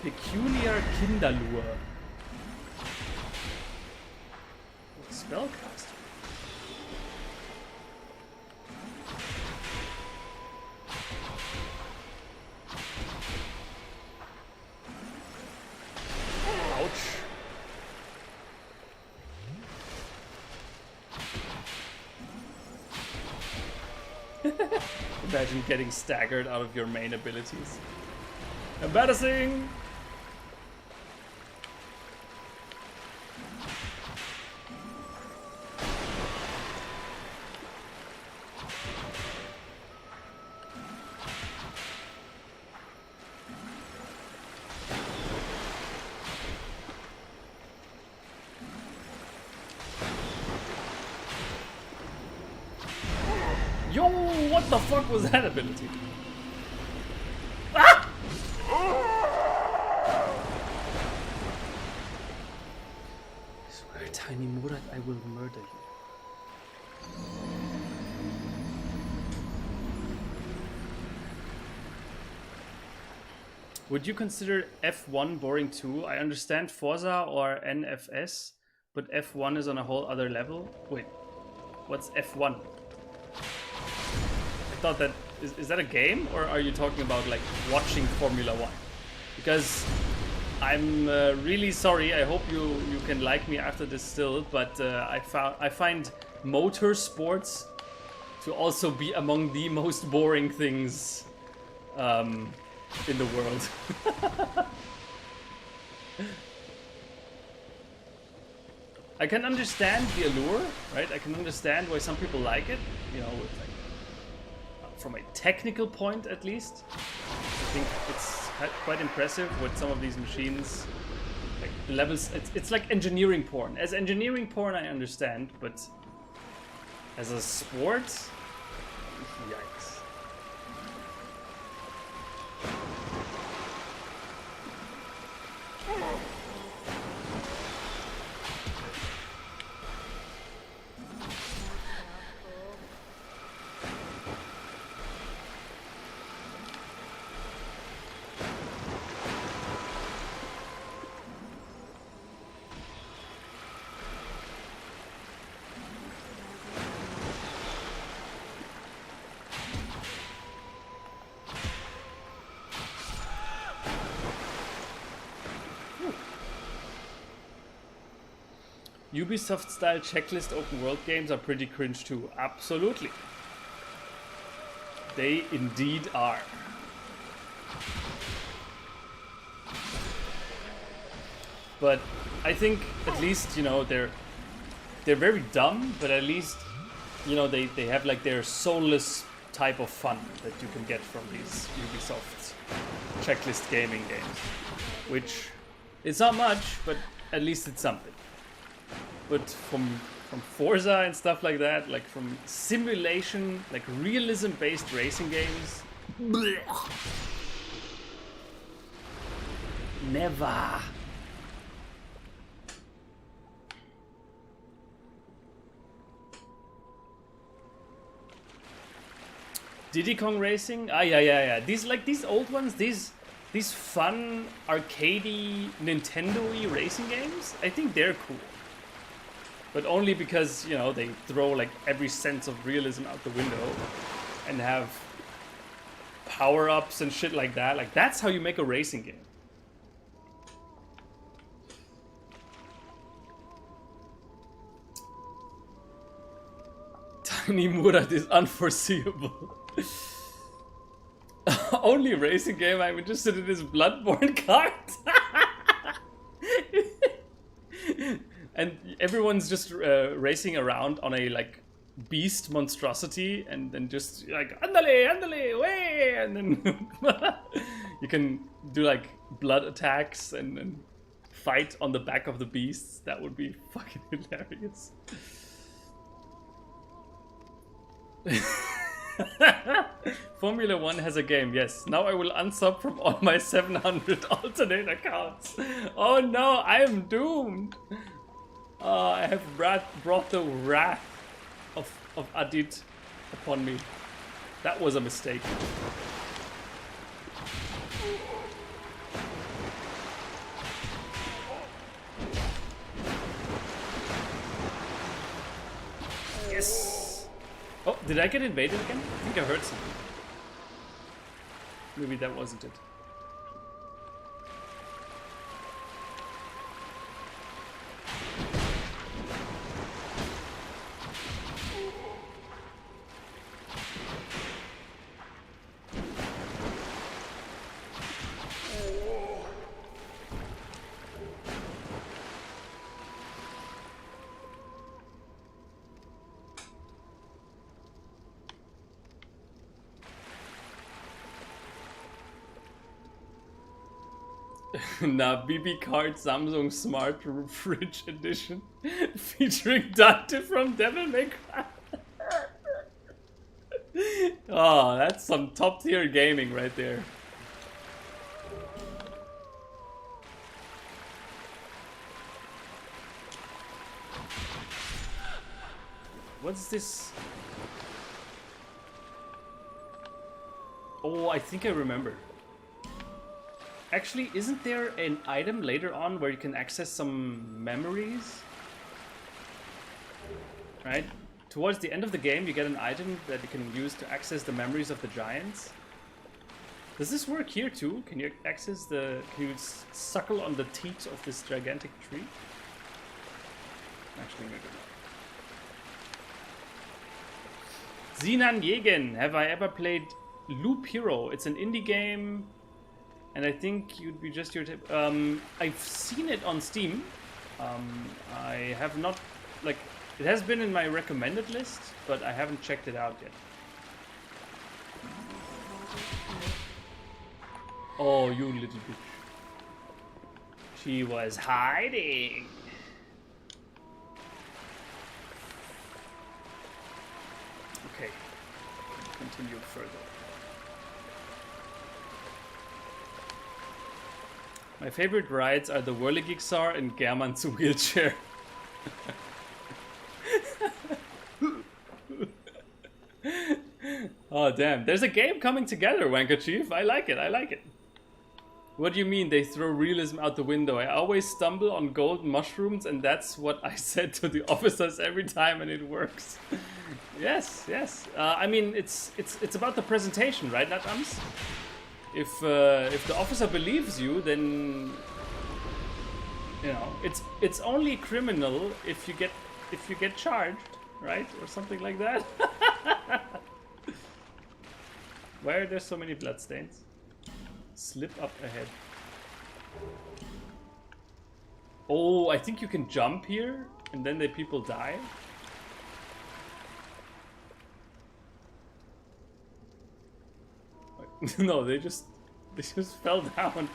Peculiar Kinderlure. Spellcaster. Ouch. Imagine getting staggered out of your main abilities. Embarrassing! Yo, what the fuck was that ability? Ah! Tiny Murat, I will murder you. Would you consider F1 boring too? I understand Forza or NFS, but F1 is on a whole other level. Wait, what's F1? I thought that is that a game, or are you talking about like watching Formula 1? Because I'm really sorry. I hope you can like me after this still, but I find motorsports to also be among the most boring things in the world. I can understand the allure, right? I can understand why some people like it, you know, like, from a technical point at least. I think it's quite impressive with some of these machines. Like the levels, it's like engineering porn. As engineering porn, I understand, but as a sport, yikes. Ubisoft-style checklist open world games are pretty cringe too. Absolutely. They indeed are. But I think at least, you know, they're very dumb, but at least, you know, they have like their soulless type of fun that you can get from these Ubisoft checklist gaming games. Which is not much, but at least it's something. But from Forza and stuff like that, like from simulation, like realism-based racing games, blech. Never. Diddy Kong Racing? Ah, yeah. These old ones, these fun arcadey Nintendo-y racing games, I think they're cool. But only because, you know, they throw like every sense of realism out the window and have power-ups and shit like that. Like, that's how you make a racing game. Tiny Murat is unforeseeable. Only racing game I'm interested in is Bloodborne card. And everyone's just racing around on a like beast monstrosity, and then just like andale, way, and then you can do like blood attacks and fight on the back of the beasts. That would be fucking hilarious. Formula 1 has a game, yes. Now I will unsub from all my 700 alternate accounts. Oh no, I am doomed. I have brought the wrath of Adit upon me. That was a mistake. Yes! Oh, did I get invaded again? I think I heard something. Maybe that wasn't it. Nah, BB Card Samsung Smart Fridge Edition featuring Dante from Devil May Cry. Oh, that's some top tier gaming right there. What's this? Oh, I think I remember. Actually, isn't there an item later on where you can access some memories? Right? Towards the end of the game, you get an item that you can use to access the memories of the giants. Does this work here too? Can you access the... Can you suckle on the teat of this gigantic tree? Actually, maybe not. Sinan Yegen. Have I ever played Loop Hero? It's an indie game, and I think you'd be just your type. I've seen it on Steam. I have not, like, it has been in my recommended list, but I haven't checked it out yet. Oh, you little bitch. She was hiding. Okay, continue further. My favorite rides are the Whirligig-Sar and German's wheelchair. Oh damn, there's a game coming together, Wanker Chief. I like it, I like it. What do you mean they throw realism out the window? I always stumble on golden mushrooms, and that's what I said to the officers every time, and it works. Yes, yes. I mean, it's about the presentation, right, Natams? If the officer believes you, then you know it's only criminal if you get charged, right, or something like that. Why are there so many bloodstains? Slip up ahead. Oh, I think you can jump here, and then the people die. No, they just fell down.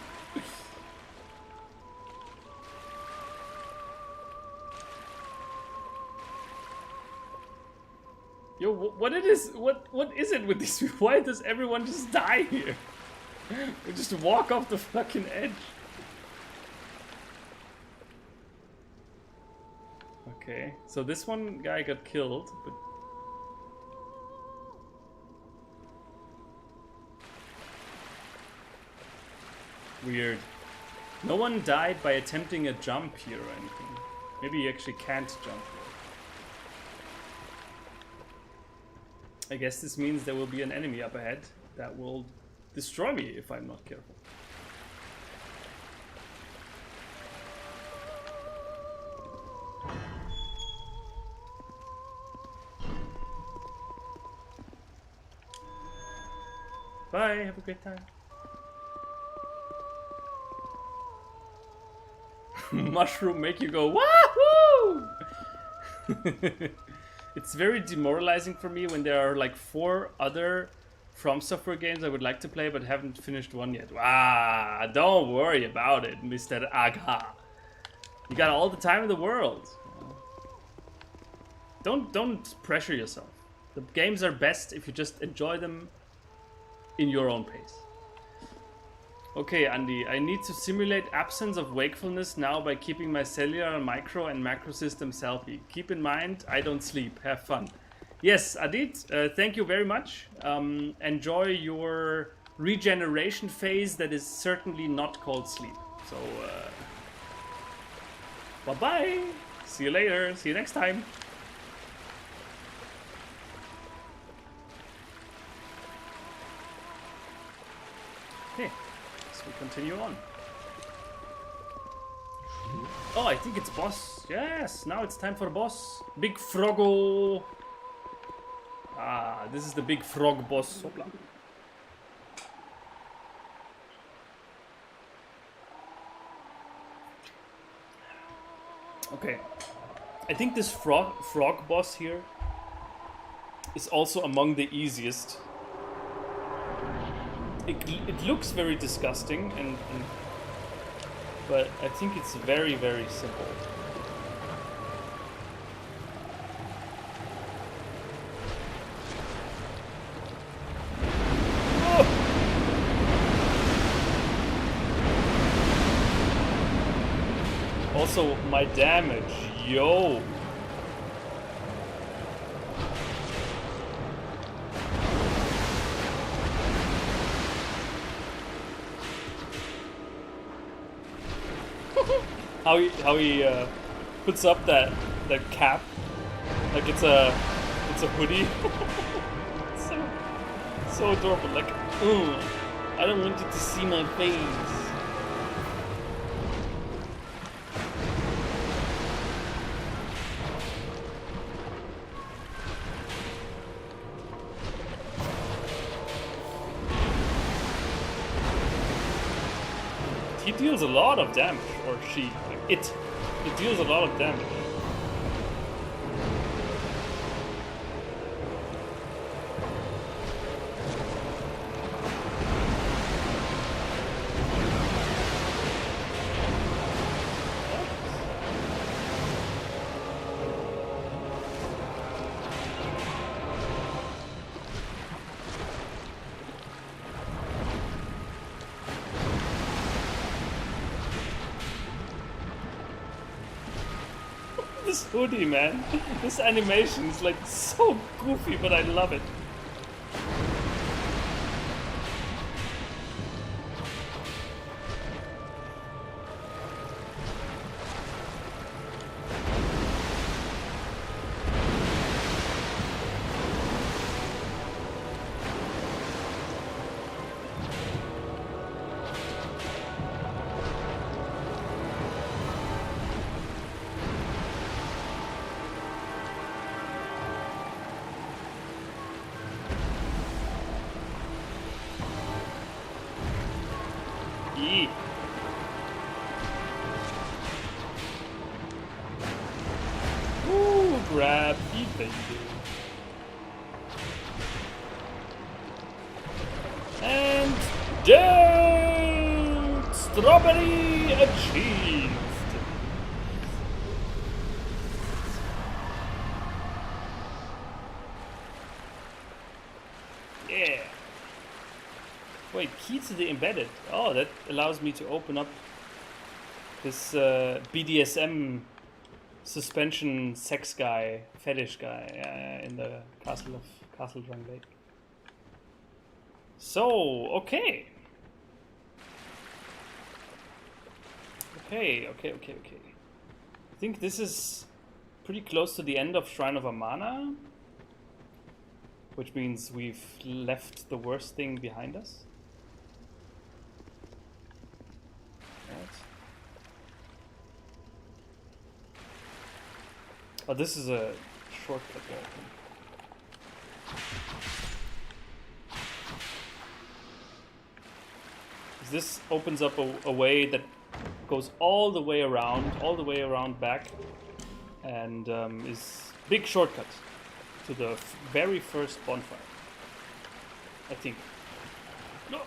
Yo, what is it with these people? Why does everyone just die here? We just walk off the fucking edge. Okay, so this one guy got killed, but weird. No one died by attempting a jump here or anything. Maybe you actually can't jump here. I guess this means there will be an enemy up ahead that will destroy me if I'm not careful. Bye, have a great time. Mushroom make you go wahoo! It's very demoralizing for me when there are like 4 other From Software games I would like to play but haven't finished one yet. Ah, don't worry about it, Mr. Aga. You got all the time in the world. Don't pressure yourself. The games are best if you just enjoy them in your own pace. Okay, Andy, I need to simulate absence of wakefulness now by keeping my cellular, micro, and macro systems healthy. Keep in mind, I don't sleep. Have fun. Yes, Adit, thank you very much. Enjoy your regeneration phase that is certainly not called sleep. So, bye-bye. See you later. See you next time. Okay. We continue on. Oh, I think it's boss. Yes, now it's time for boss. Big Froggo. Ah, this is the big frog boss. Hopla. Okay. I think this frog boss here is also among the easiest. It looks very disgusting, but I think it's very, very simple. Oh! Also, my damage, yo! how he puts up that cap like it's a hoodie. So adorable. Like, I don't want you to see my face. He deals a lot of damage, or she. Like it deals a lot of damage. This hoodie, man. This animation is like so goofy, but I love it. Ooh, grab feet, baby. And down! Strawberry achieved! Yeah! Wait, key to the embedded. Oh, that allows me to open up this BDSM suspension sex guy, fetish guy in the Castle Drangleic. So, okay. Okay. I think this is pretty close to the end of Shrine of Amana, which means we've left the worst thing behind us. Right. Oh, this is a shortcut there, I think. This opens up a way that goes all the way around back, and is big shortcut to the very first bonfire, I think. No.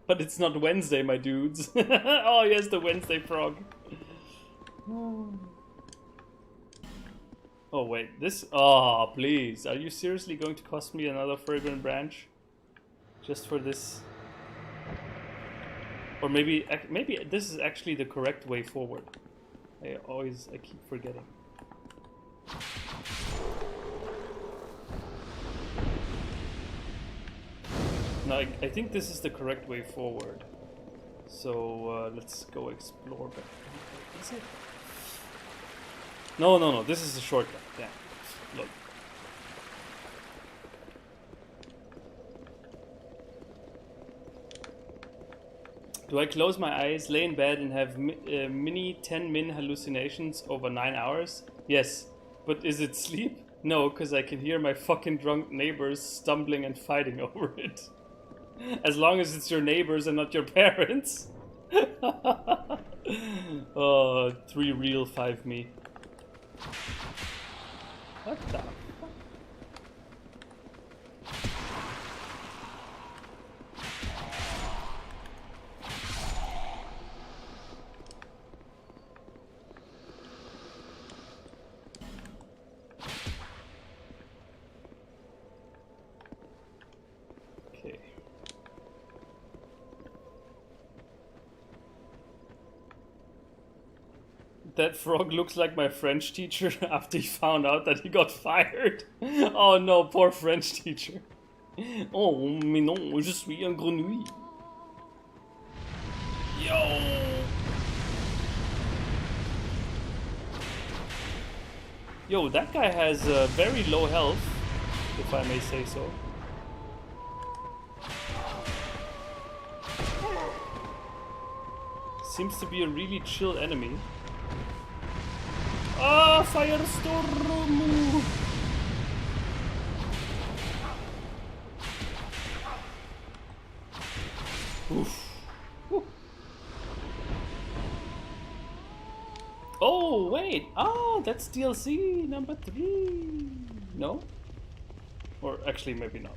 But it's not Wednesday, my dudes. Oh, yes, the Wednesday frog. Oh, wait, this... Oh, please. Are you seriously going to cost me another fragrant branch? Just for this? Or maybe this is actually the correct way forward. I keep forgetting. No, I think this is the correct way forward. So let's go explore back. Is it? No. This is a shortcut. Yeah. Look. Do I close my eyes, lay in bed, and have mini 10-min hallucinations over 9 hours? Yes. But is it sleep? No, because I can hear my fucking drunk neighbors stumbling and fighting over it. As long as it's your neighbors and not your parents. Oh, 3 real, 5 me. What the fuck? Okay. That frog looks like my French teacher after he found out that he got fired. Oh no, poor French teacher. Oh, mais non, je suis un grenouille. Yo! Yo, that guy has very low health, if I may say so. Seems to be a really chill enemy. Ah, firestorm! Oof. Woo. Oh, wait. Oh, that's DLC number 3. No? Or actually, maybe not.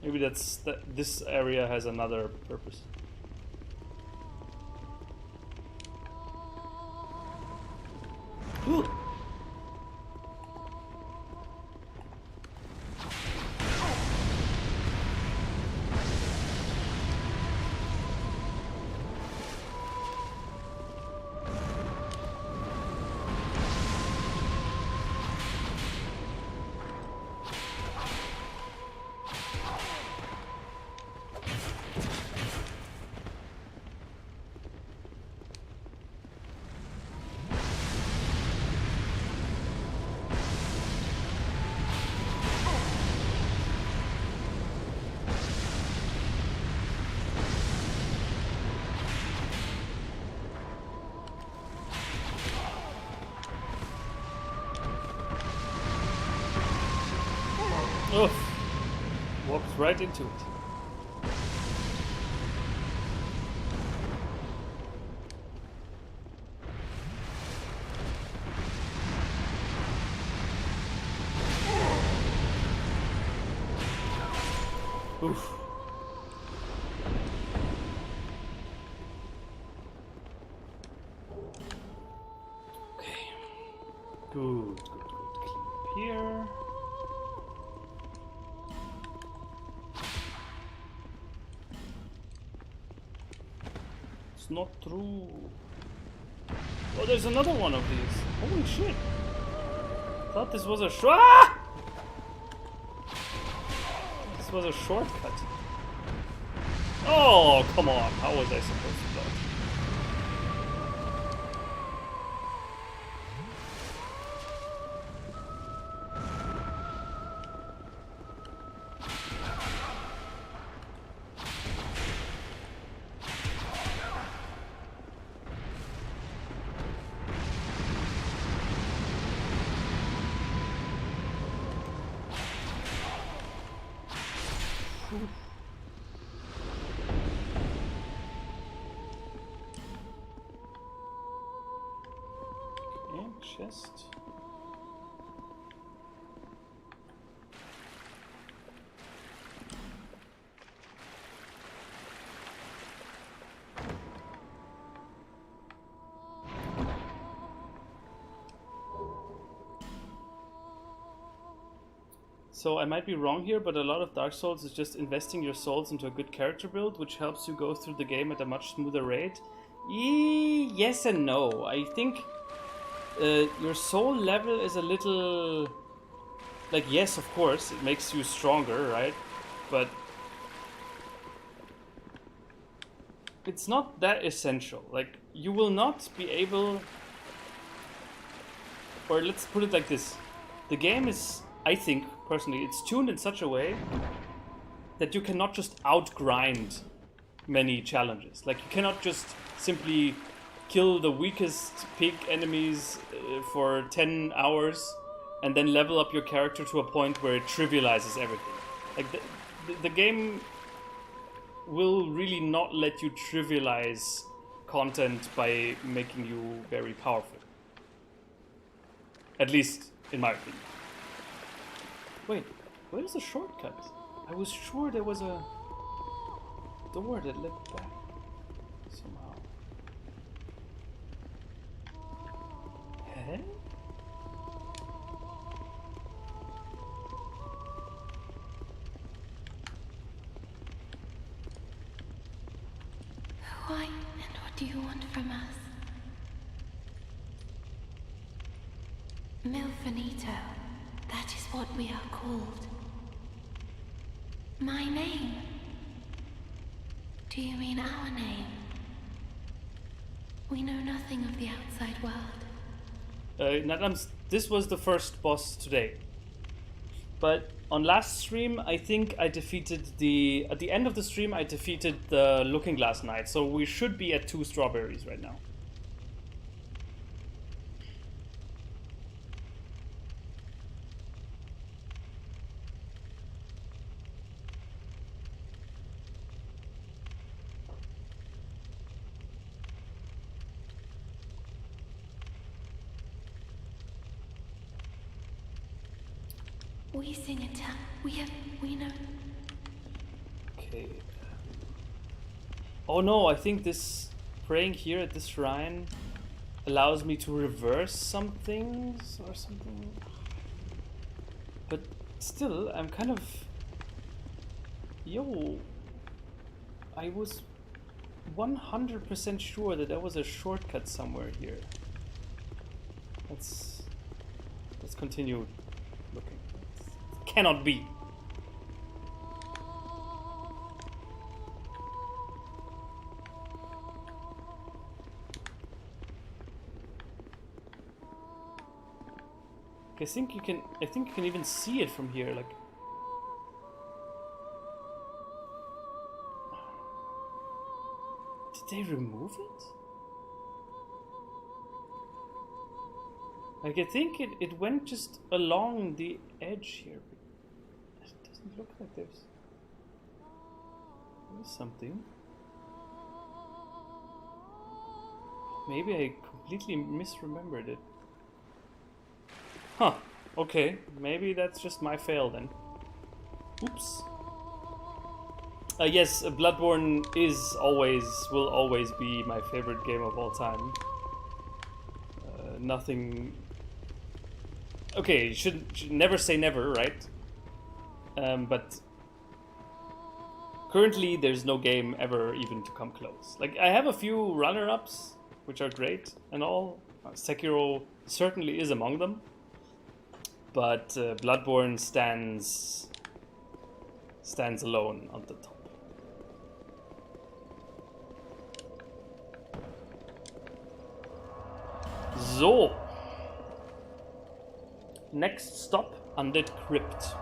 Maybe this area has another purpose. Ooh. Oof. Walked right into it. Oof. Okay. Good. Clean here. It's not true. Oh, there's another one of these. Holy shit. Thought this was a This was a shortcut. Oh, come on. How was I supposed to dodge? Chest. So I might be wrong here, but a lot of Dark Souls is just investing your souls into a good character build, which helps you go through the game at a much smoother rate. Yes and no. I think your soul level is a little... Like, yes, of course, it makes you stronger, right? But it's not that essential. Like, you will not be able... Or let's put it like this. The game is, I think, personally, it's tuned in such a way that you cannot just outgrind many challenges. Like, you cannot just simply kill the weakest pig enemies for 10 hours and then level up your character to a point where it trivializes everything. Like, the game will really not let you trivialize content by making you very powerful. At least, in my opinion. Wait, where's the shortcut? I was sure there was a door that led back somehow. Huh? Why and what do you want from us? Milfinito, that is what we are called. My name? Do you mean our name? We know nothing of the outside world. Nadams, this was the first boss today. But on last stream, I think I defeated the... At the end of the stream, I defeated the Looking Glass Knight. So we should be at 2 strawberries right now. We sing a tune. We know. Okay. Oh no, I think this praying here at this shrine allows me to reverse some things or something. But still, I'm kind of... Yo, I was 100% sure that there was a shortcut somewhere here. Let's continue looking. Cannot be. I think you can even see it from here, like. Did they remove it? Like, I think it went just along the edge here. But it doesn't look like there's something. Maybe I completely misremembered it. Huh. Okay. Maybe that's just my fail then. Oops. Yes, Bloodborne will always be my favorite game of all time. Nothing... Okay, should never say never, right? But currently there's no game ever even to come close. Like, I have a few runner-ups, which are great and all. Sekiro certainly is among them. But Bloodborne stands alone on the top. So, next stop, Undead Crypt.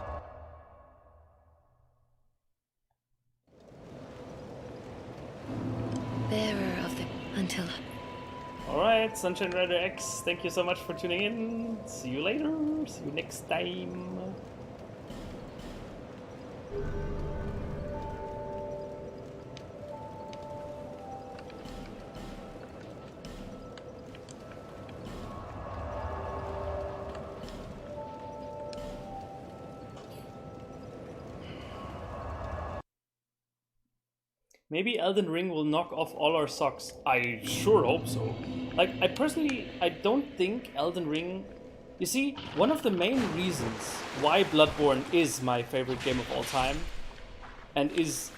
Bearer of the... until... Alright, Sunshine Rider X, thank you so much for tuning in. See you later. See you next time. Maybe Elden Ring will knock off all our socks. I sure hope so. Like, I don't think Elden Ring... You see, one of the main reasons why Bloodborne is my favorite game of all time and is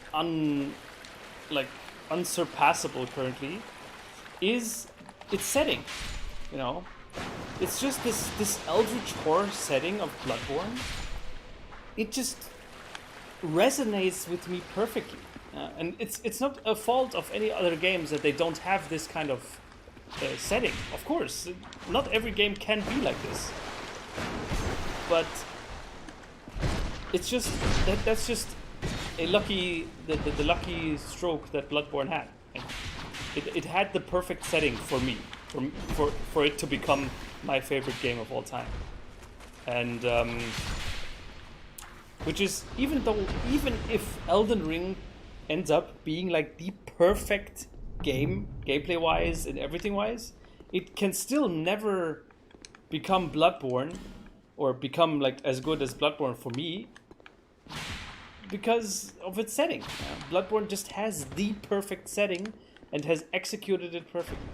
unsurpassable currently is its setting, you know? It's just this Eldritch horror setting of Bloodborne. It just resonates with me perfectly. And it's not a fault of any other games that they don't have this kind of setting. Of course, not every game can be like this. But it's just that's just a lucky the lucky stroke that Bloodborne had. It had the perfect setting for me, for it to become my favorite game of all time. And which is even if Elden Ring ends up being like the perfect game, gameplay wise and everything wise, it can still never become Bloodborne or become like as good as Bloodborne for me because of its setting. Bloodborne just has the perfect setting and has executed it perfectly.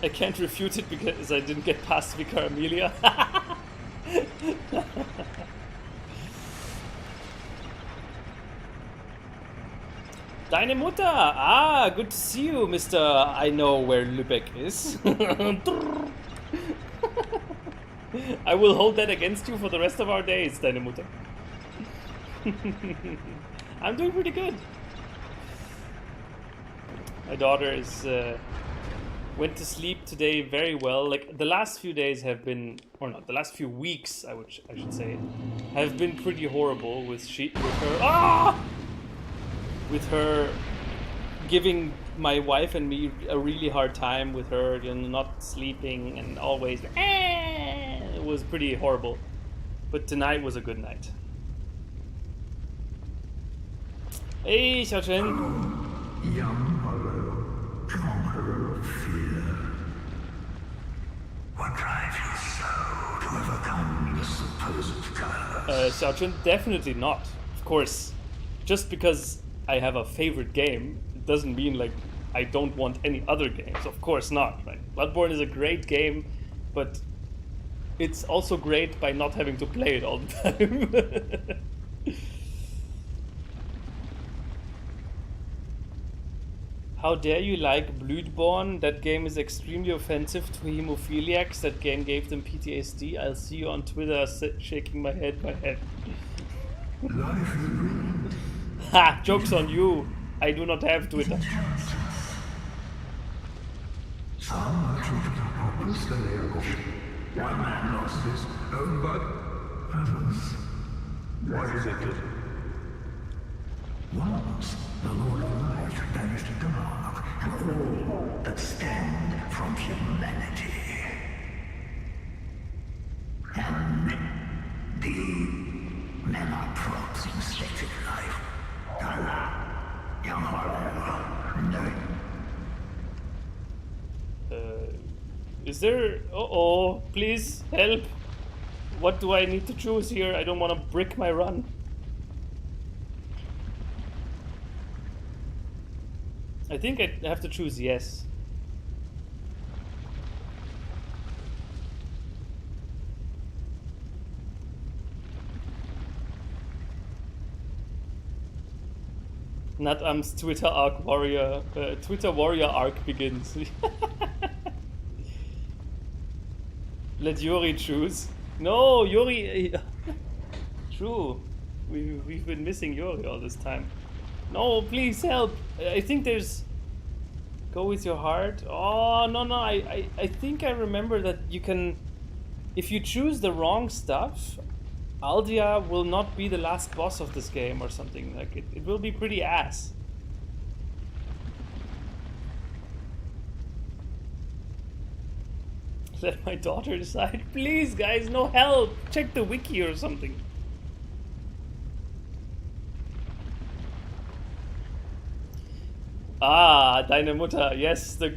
I can't refute it because I didn't get past Vicar Amelia. Deine Mutter! Ah, good to see you, Mr. I know where Lübeck is. I will hold that against you for the rest of our days, Deine Mutter. I'm doing pretty good. My daughter is went to sleep today very well. Like the last few days have been, or not, the last few weeks, I should say, have been pretty horrible with her giving my wife and me a really hard time with her, you know, not sleeping and always. It was pretty horrible. But tonight was a good night. Hey, Xiaochen. Young hollow, conqueror of fear. What drives you so to overcome the supposed curse? Xiaochen, definitely not. Of course, just because I have a favorite game, it doesn't mean like I don't want any other games. Of course not. Right? Bloodborne is a great game, but it's also great by not having to play it all the time. How dare you like Bloodborne? That game is extremely offensive to hemophiliacs. That game gave them PTSD. I'll see you on Twitter shaking my head. Life is ruined. Ha! Joke's on you. I do not have Twitter. Some are treated hopelessly. One man lost his own blood. Others. What is it? Once, the Lord of Light banished the dark and all that stand from humanity. And the men are props in state of life. Young Harlow, no. Is there... Uh-oh, please, help. What do I need to choose here? I don't want to brick my run. I think I have to choose yes. Natam's Twitter warrior arc begins. Let Yuri choose. No, Yuri. True. We've been missing Yuri all this time. No, please help. I think there's... Go with your heart. Oh, no. I think I remember that you can... If you choose the wrong stuff, Aldia will not be the last boss of this game or something. Like, it will be pretty ass. Let my daughter decide. Please, guys, no help. Check the wiki or something. Ah, Deine Mutter. Yes, the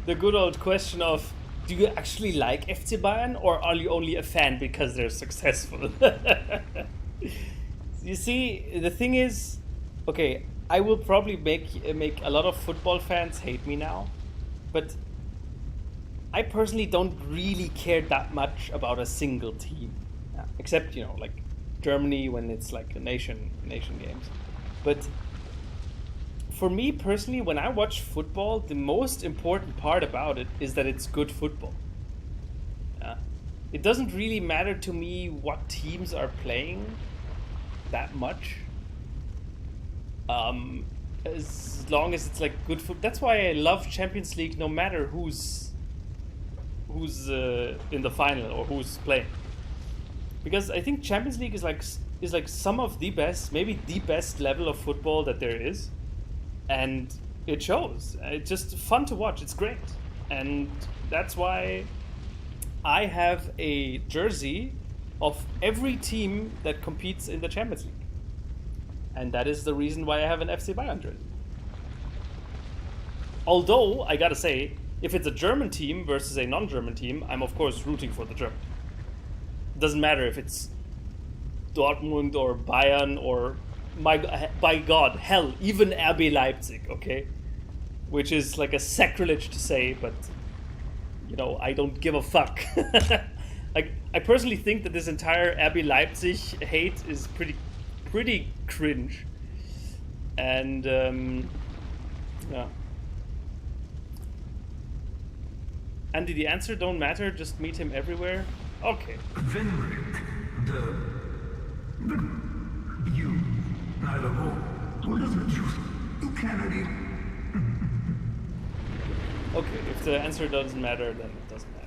the good old question of, do you actually like FC Bayern or are you only a fan because they're successful? You see, the thing is, okay, I will probably make a lot of football fans hate me now, but I personally don't really care that much about a single team, except, you know, like Germany when it's like a nation games. But for me personally, when I watch football, the most important part about it is that it's good football. It doesn't really matter to me what teams are playing that much. As long as it's like good football. That's why I love Champions League no matter who's in the final or who's playing. Because I think Champions League is like some of the best, maybe the best level of football that there is. And it shows. It's just fun to watch. It's great. And that's why I have a jersey of every team that competes in the Champions League. And that is the reason why I have an FC Bayern jersey. Although, I gotta say, if it's a German team versus a non-German team, I'm of course rooting for the German. It doesn't matter if it's Dortmund or Bayern or... by God, hell, even RB Leipzig, okay? Which is like a sacrilege to say, but, you know, I don't give a fuck. Like, I personally think that this entire RB Leipzig hate is pretty cringe. And yeah. Andy, the answer don't matter. Just meet him everywhere. Okay. Venric, you, neither more. What is it you cannot even... Okay, if the answer doesn't matter, then it doesn't matter.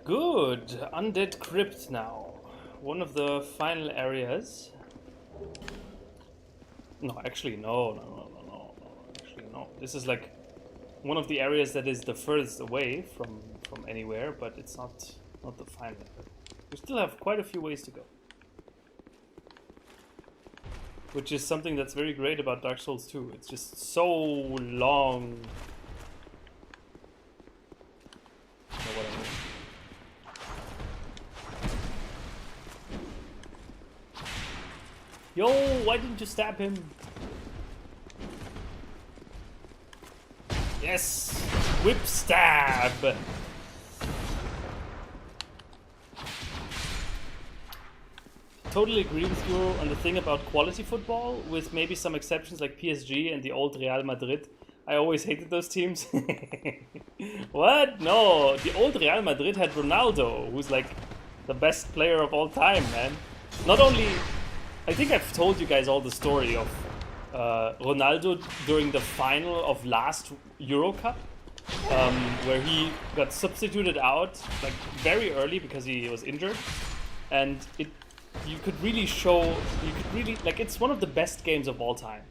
Good. Undead Crypt now. One of the final areas. No, actually, no. Actually, no. This is like one of the areas that is the furthest away from anywhere, but it's not the final area. We still have quite a few ways to go. Which is something that's very great about Dark Souls 2. It's just so long. You know what I mean? Yo, why didn't you stab him? Yes! Whip stab! Totally agree with you on the thing about quality football, with maybe some exceptions like PSG and the old Real Madrid. I always hated those teams. What? No, the old Real Madrid had Ronaldo, who's like the best player of all time, man. Not only... I think I've told you guys all the story of Ronaldo during the final of last Euro Cup, where he got substituted out like very early because he was injured, and you could really like, it's one of the best games of all time,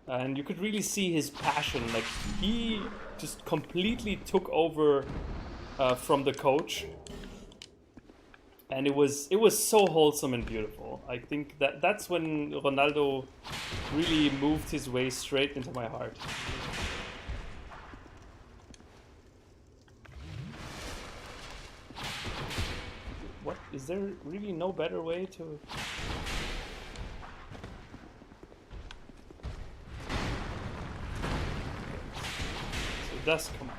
and you could really see his passion. Like, he just completely took over from the coach. And it was so wholesome and beautiful. I think that's when Ronaldo really moved his way straight into my heart. What? Is there really no better way to... So it does come out.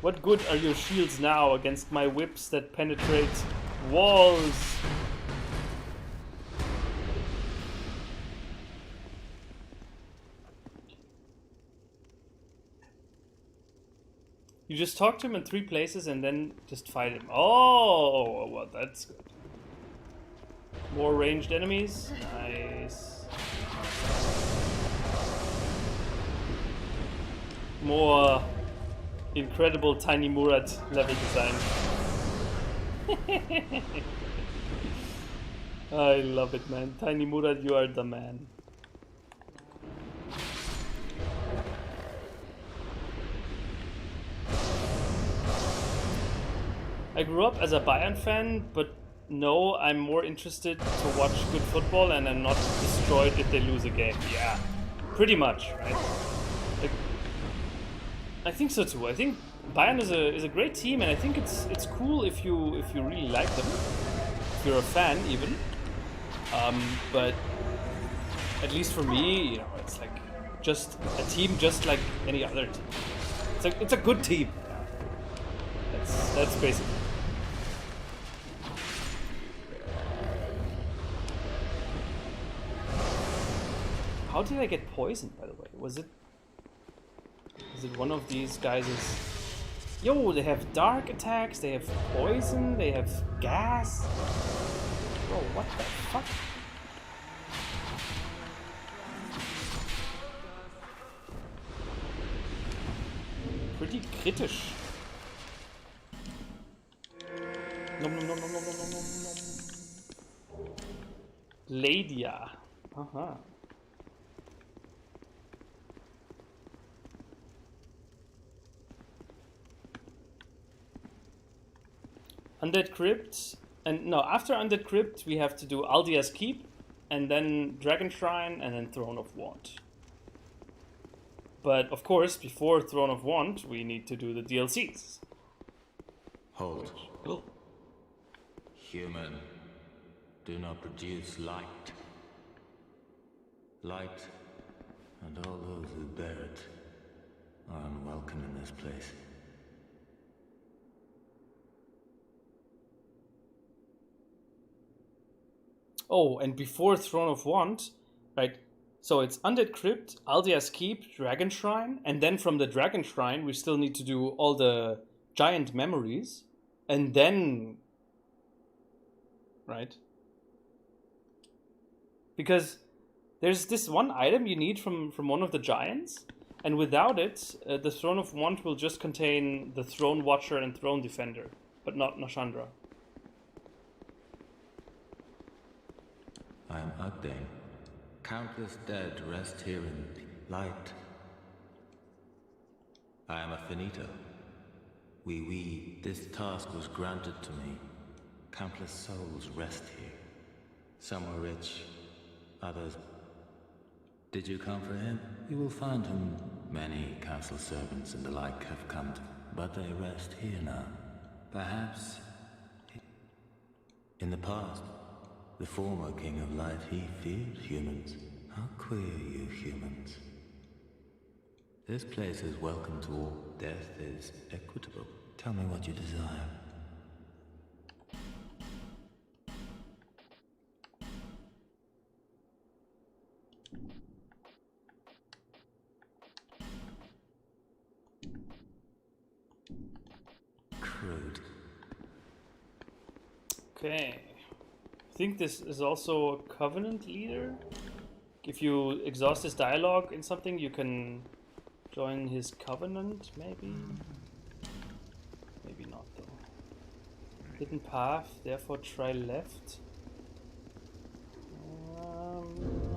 What good are your shields now against my whips that penetrate walls? You just talk to him in 3 places and then just fight him. Oh, well, that's good. More ranged enemies. Nice. More incredible Tiny Murat level design. I love it, man. Tiny Murat, you are the man. I grew up as a Bayern fan, but no, I'm more interested to watch good football and I'm not destroyed if they lose a game. Yeah, pretty much, right? Like, I think so too. I think Bayern is a great team, and I think it's cool if you really like them, if you're a fan even. But at least for me, you know, it's like just a team, just like any other team. It's a good team. That's basically. How did I get poisoned, by the way? Was it one of these guys? Yo, they have dark attacks, they have poison, they have gas. Bro, what the fuck? Pretty kritisch. Nom nom nom nom nom nom nom nom. Ladia. Aha. Undead Crypt, and no, after Undead Crypt we have to do Aldia's Keep, and then Dragon Shrine, and then Throne of Want. But of course, before Throne of Want, we need to do the DLCs. Hold. Human, do not produce light. Light, and all those who bear it, are unwelcome in this place. Oh, and before Throne of Want, right? So it's Undead Crypt, Aldia's Keep, Dragon Shrine, and then from the Dragon Shrine we still need to do all the giant memories, and then, right? Because there's this one item you need from one of the giants, and without it, the Throne of Want will just contain the Throne Watcher and Throne Defender, but not Nashandra. I am Ugdane. Countless dead rest here in light. I am a finito. This task was granted to me. Countless souls rest here. Some were rich, others... Did you come for him? You will find him. Many council servants and the like have come to, but they rest here now. Perhaps... In the past, the former King of Light, he feared humans. How queer you humans. This place is welcome to all. Death is equitable. Tell me what you desire. Crude. Okay. I think this is also a Covenant leader. If you exhaust his dialogue in something, you can join his Covenant, maybe? Maybe not, though. Hidden path, therefore try left.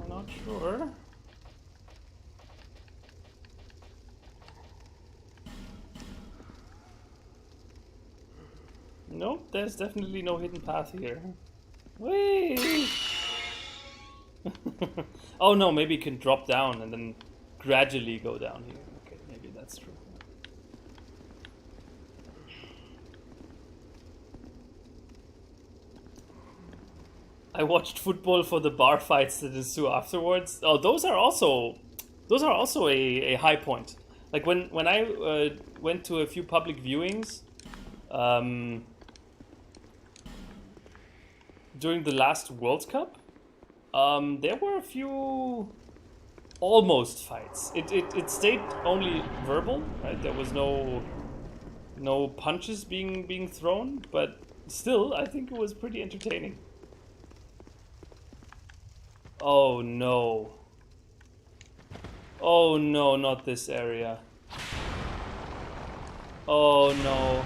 Not sure. Nope, there's definitely no hidden path here. Whee! Oh no, maybe you can drop down and then gradually go down here. Okay, maybe that's true. I watched football for the bar fights that ensue afterwards. Oh, those are also a high point. Like when I went to a few public viewings during the last World Cup, there were a few almost fights. It stayed only verbal, right? There was no punches being thrown, but still, I think it was pretty entertaining. Oh no. Oh no, not this area. Oh no.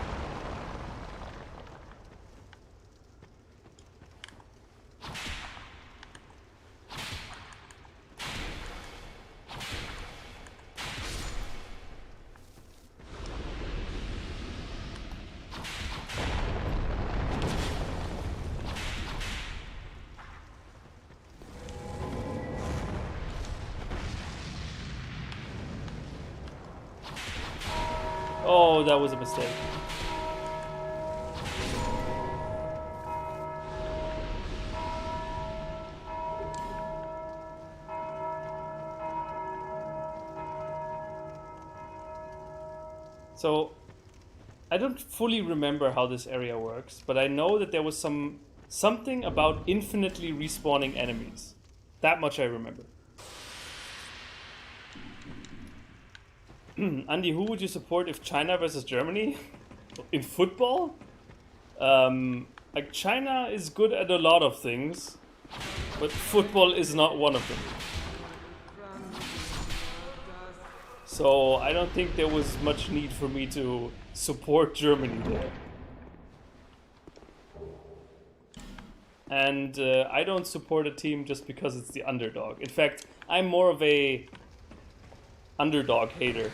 Oh, that was a mistake. So, I don't fully remember how this area works, but I know that there was something about infinitely respawning enemies. That much I remember. Andy, who would you support if China versus Germany? In football? Like, China is good at a lot of things, but football is not one of them. So I don't think there was much need for me to support Germany there. And I don't support a team just because it's the underdog. In fact, I'm more of a underdog hater.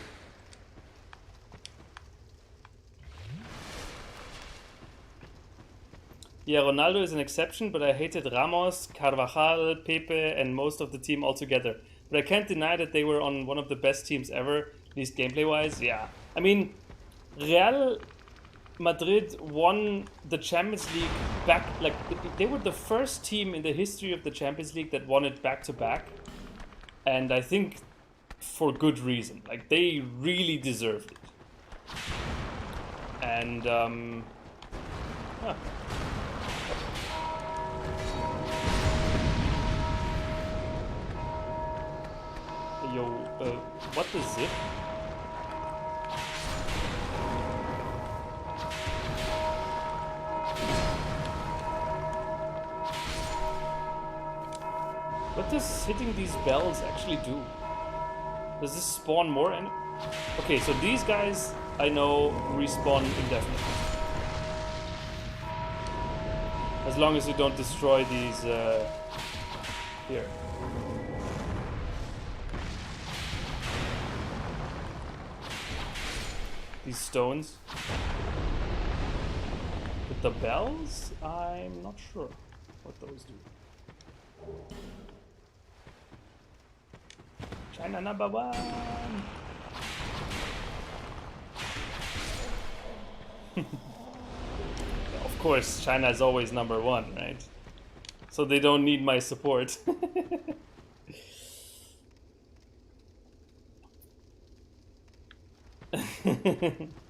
Yeah, Ronaldo is an exception, but I hated Ramos, Carvajal, Pepe, and most of the team altogether. But I can't deny that they were on one of the best teams ever, at least gameplay-wise. Yeah, I mean, Real Madrid won the Champions League back, like, they were the first team in the history of the Champions League that won it back-to-back. And I think for good reason. Like, they really deserved it. And, yeah. Yo, what the zip? What does hitting these bells actually do? Does this spawn more? Okay, so these guys, I know, respawn indefinitely. As long as you don't destroy these, here. These stones. With the bells, I'm not sure what those do. China number 1! Of course, China is always number 1, right? So they don't need my support.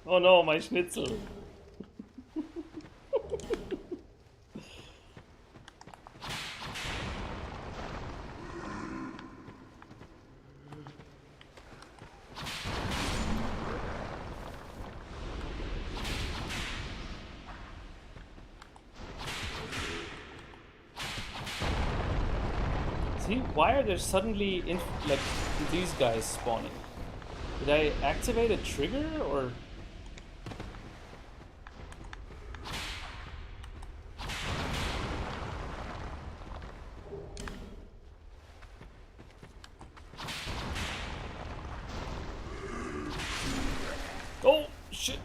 Oh no, my schnitzel. See, why are there suddenly like these guys spawning? Did I activate a trigger or? Oh shit!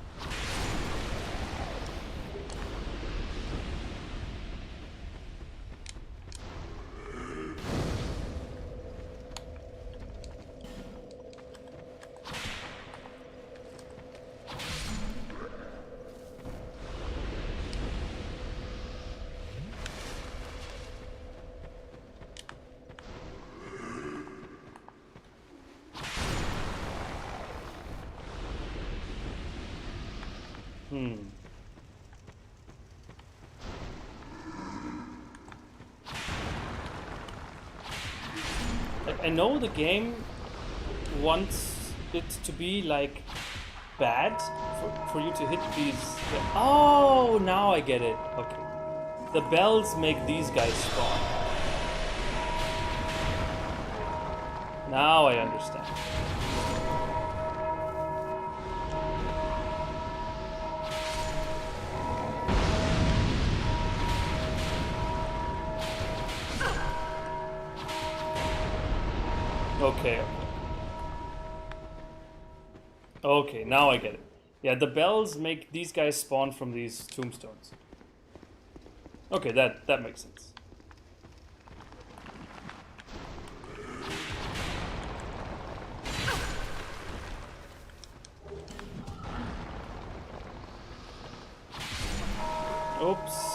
I know the game wants it to be like bad for you to hit these. Oh, now I get it. Okay, the bells make these guys spawn. Now I understand. Okay. Okay, now I get it. Yeah, the bells make these guys spawn from these tombstones. Okay, that makes sense. Oops.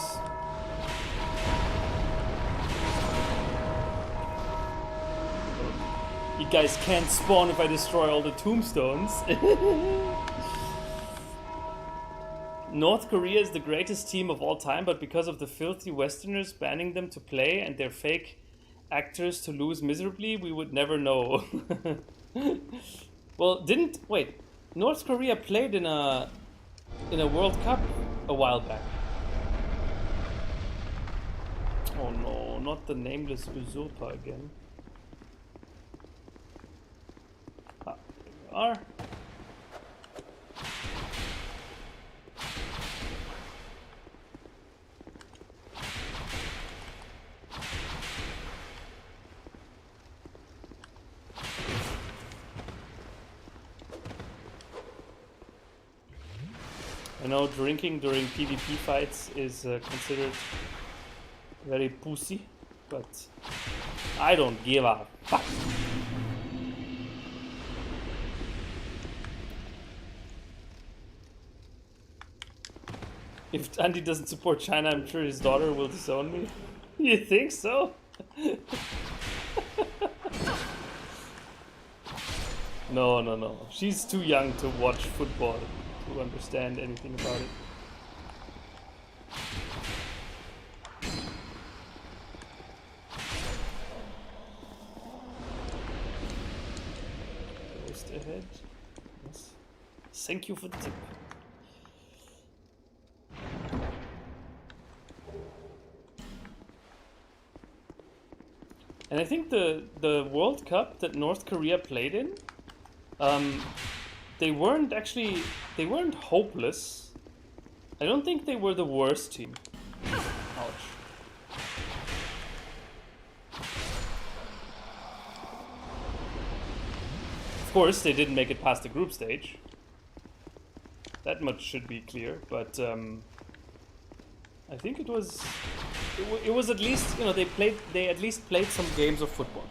You guys can't spawn if I destroy all the tombstones. North Korea is the greatest team of all time, but because of the filthy Westerners banning them to play and their fake actors to lose miserably, we would never know. Well, wait, North Korea played in a World Cup a while back. Oh no, not the nameless usurper again. Are. I know drinking during PvP fights is considered very pussy, but I don't give a fuck. If Andy doesn't support China, I'm sure his daughter will disown me. You think so? No, no, no. She's too young to watch football to understand anything about it. Ghost ahead. Yes. Thank you for the tip. And I think the World Cup that North Korea played in, they weren't hopeless. I don't think they were the worst team. Ouch. Of course, they didn't make it past the group stage. That much should be clear, but I think it was at least, you know, they at least played some games of football.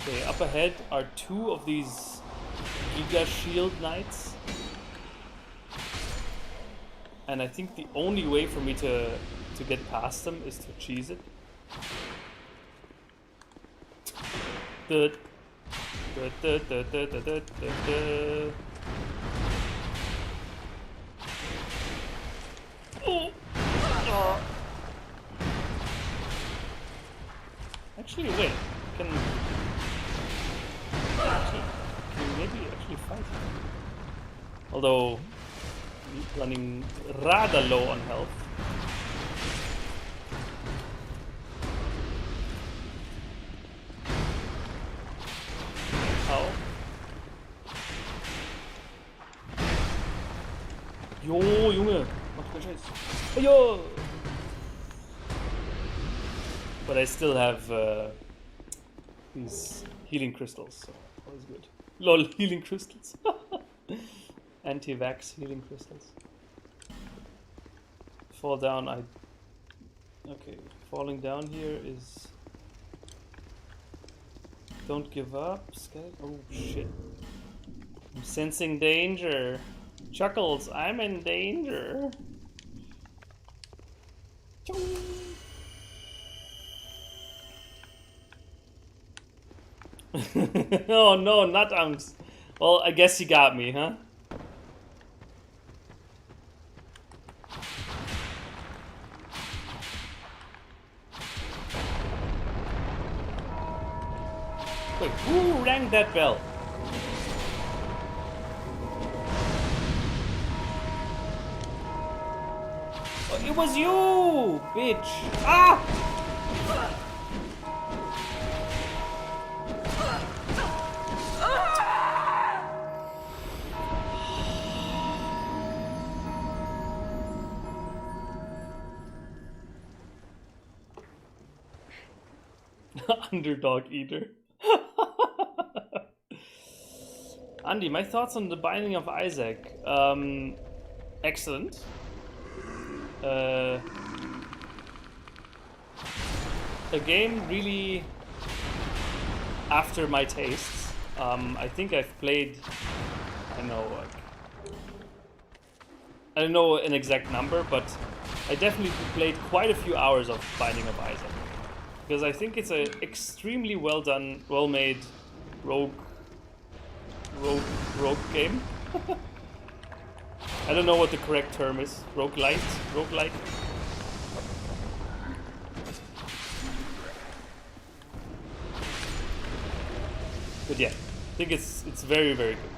Okay, up ahead are two of these Giga Shield Knights. And I think the only way for me to get past them is to cheese it. Oh. Actually, wait. Can we maybe actually fight him? Although running rather low on health. Ow. Jo, Junge, mach keinen Scheiß. Yo. But I still have these healing crystals, so that was good. Lol, healing crystals. Anti-vax healing crystals. Fall down, okay, falling down here is... Don't give up, oh shit. I'm sensing danger. Chuckles, I'm in danger. Oh no, not Angst. Well, I guess he got me, huh? Wait, who rang that bell? Oh, it was you, bitch! Ah! Underdog eater. Andy, my thoughts on the Binding of Isaac. Excellent. A game really after my tastes. I think I've played, I don't know an exact number, but I definitely played quite a few hours of Binding of Isaac. Because I think it's an extremely well done, well made rogue game. I don't know what the correct term is. Roguelite? But yeah, I think it's very, very good.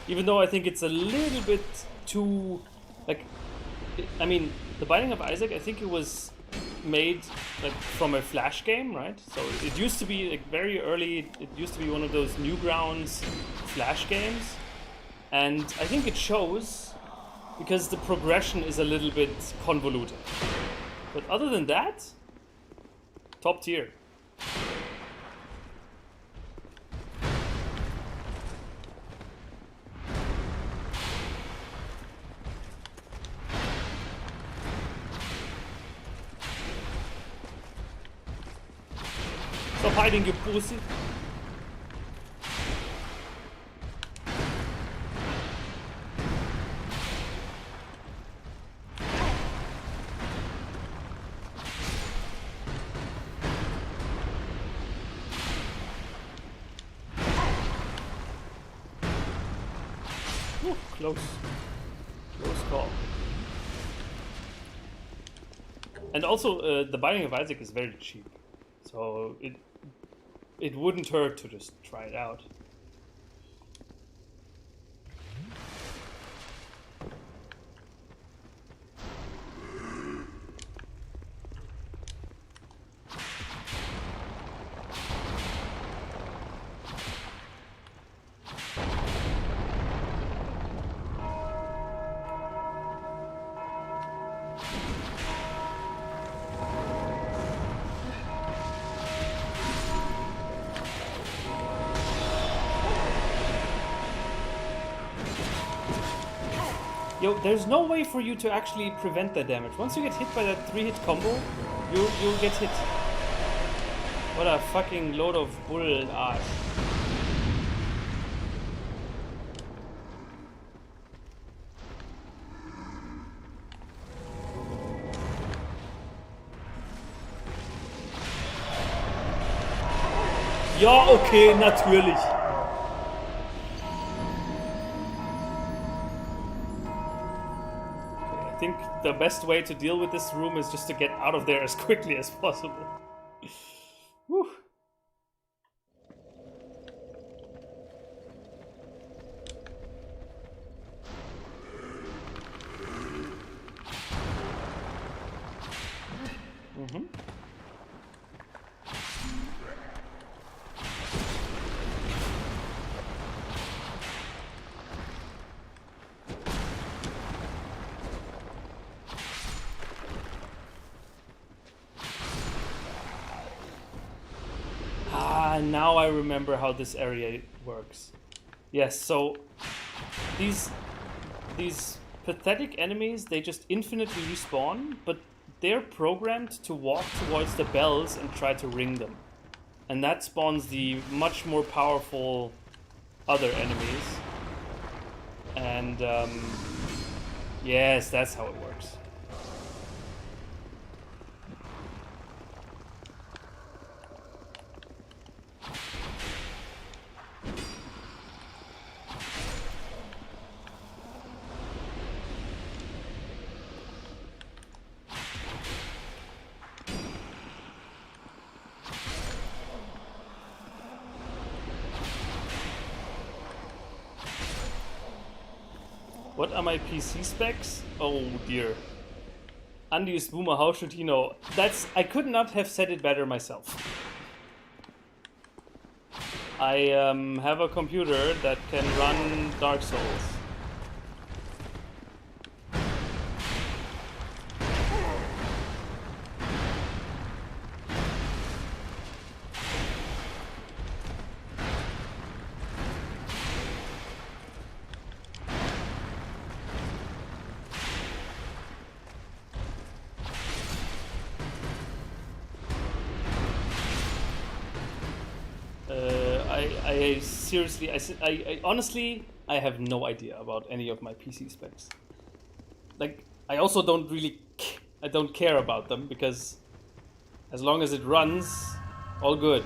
Even though I think it's a little bit too, like, I mean, The Binding of Isaac, I think it was made like from a Flash game, right? So it used to be like very early. It used to be one of those Newgrounds Flash games, and I think it shows because the progression is a little bit convoluted. But other than that, top tier. Stop hiding, you pussy. Ooh, close. Close call. And also, The Binding of Isaac is very cheap. So it wouldn't hurt to just try it out. Yo, there's no way for you to actually prevent that damage. Once you get hit by that 3-hit combo, you'll get hit. What a fucking load of bull ass. Ja, okay, natürlich. I think the best way to deal with this room is just to get out of there as quickly as possible. Whew. Now I remember how this area works. Yes, so these pathetic enemies, they just infinitely respawn, but they're programmed to walk towards the bells and try to ring them. And that spawns the much more powerful other enemies. And yes, that's how it works. What are my PC specs? Oh dear. Unused boomer, how should he know? I could not have said it better myself. I have a computer that can run Dark Souls. I seriously, I honestly, I have no idea about any of my PC specs. Like, I also don't really, I don't care about them because as long as it runs, all good.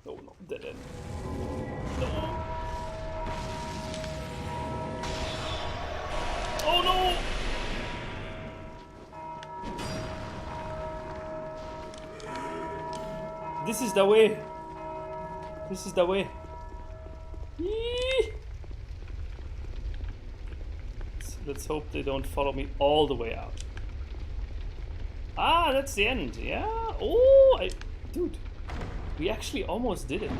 Oh no, dead end. No. Oh no! This is the way. This is the way. Yee! Let's hope they don't follow me all the way out. Ah, that's the end. Yeah. Oh, dude, we actually almost did it.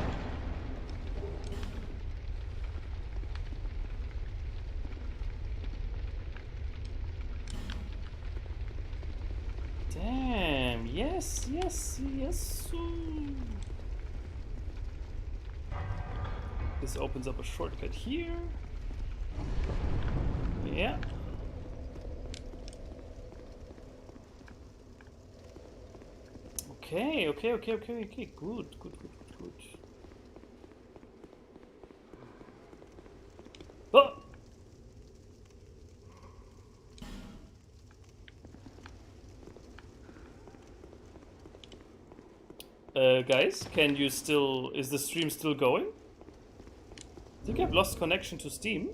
Damn. Yes, yes, yes. This opens up a shortcut here. Yeah. Okay. Good. Oh! Guys, can you still... Is the stream still going? I think I've lost connection to Steam.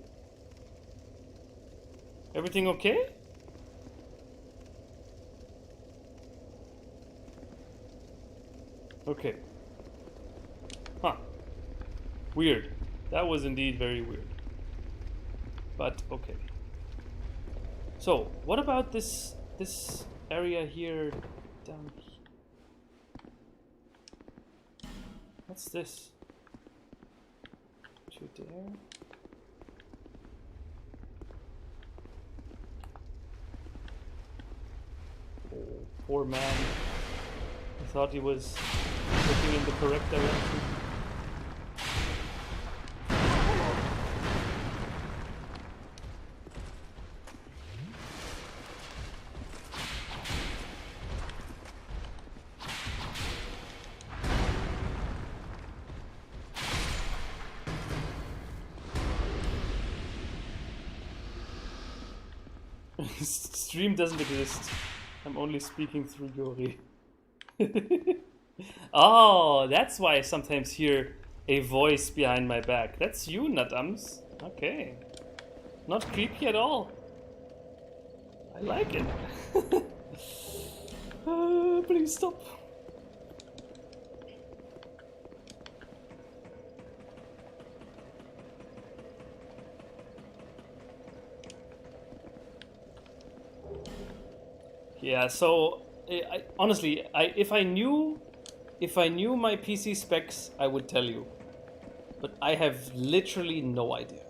Everything okay? Okay. Huh. Weird. That was indeed very weird. But okay. So, what about this area here down here? What's this? To there. Oh, poor man. I thought he was looking in the correct direction. Stream doesn't exist. I'm only speaking through Yori. Oh, that's why I sometimes hear a voice behind my back. That's you, Natams. Okay. Not creepy at all. I like it. Please stop. Yeah, so honestly, if I knew my PC specs, I would tell you. But I have literally no idea.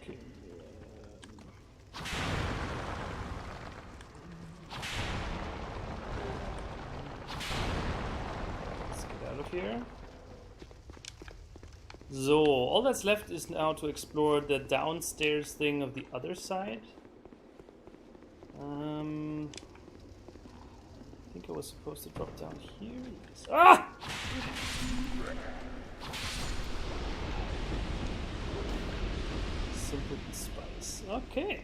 Okay. Let's get out of here. So, all that's left is now to explore the downstairs thing of the other side. I think I was supposed to drop down here. Yes. Ah! Simple spice. Okay.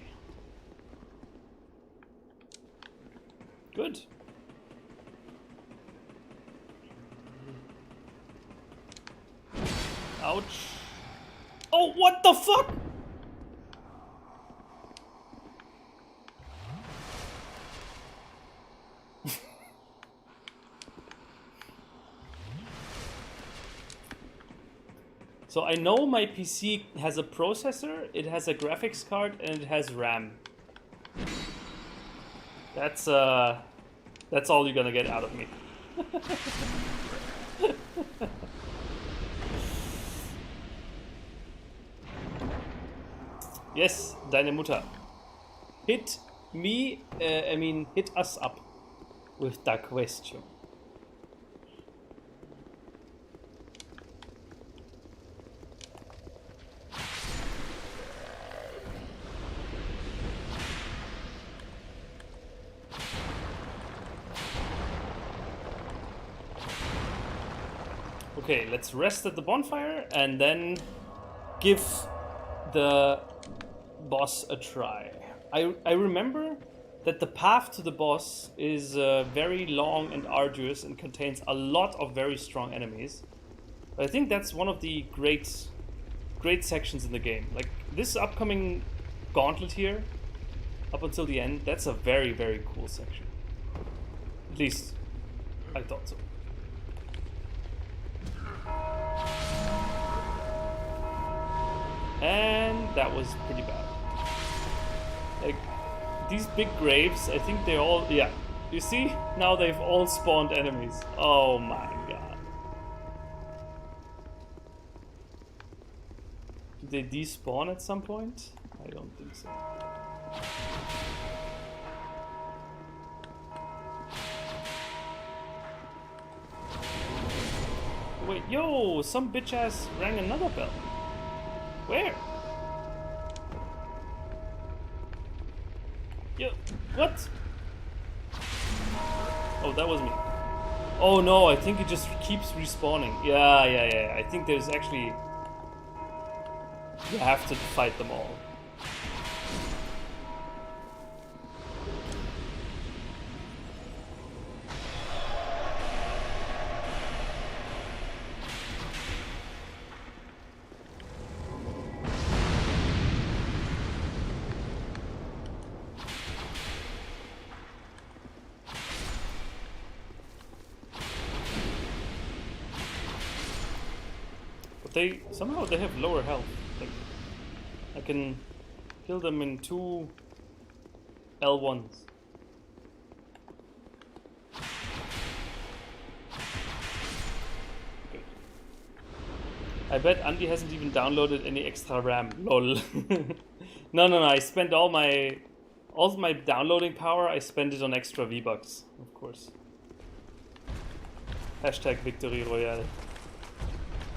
Good. Ouch. Oh, what the fuck? So I know my PC has a processor, it has a graphics card, and it has RAM. That's all you're gonna get out of me. Yes, deine Mutter. Hit me, hit us up with that question. Okay, let's rest at the bonfire and then give the boss a try. I remember that the path to the boss is very long and arduous and contains a lot of very strong enemies. But I think that's one of the great great sections in the game. Like this upcoming gauntlet here, up until the end, that's a very, very cool section. At least, I thought so. And that was pretty bad. Like, these big graves, I think they all... Yeah, you see? Now they've all spawned enemies. Oh my god. Do they despawn at some point? I don't think so. Wait, yo! Some bitch ass rang another bell. Where? Yo, what? Oh, that was me. Oh no, I think it just keeps respawning. Yeah. I think there's actually... You have to fight them all. But somehow they have lower health. Like, I can kill them in 2 L1s. Good. I bet Andy hasn't even downloaded any extra RAM. Lol. No. I spent all my downloading power. I spent it on extra V-Bucks, of course. Hashtag Victory Royale.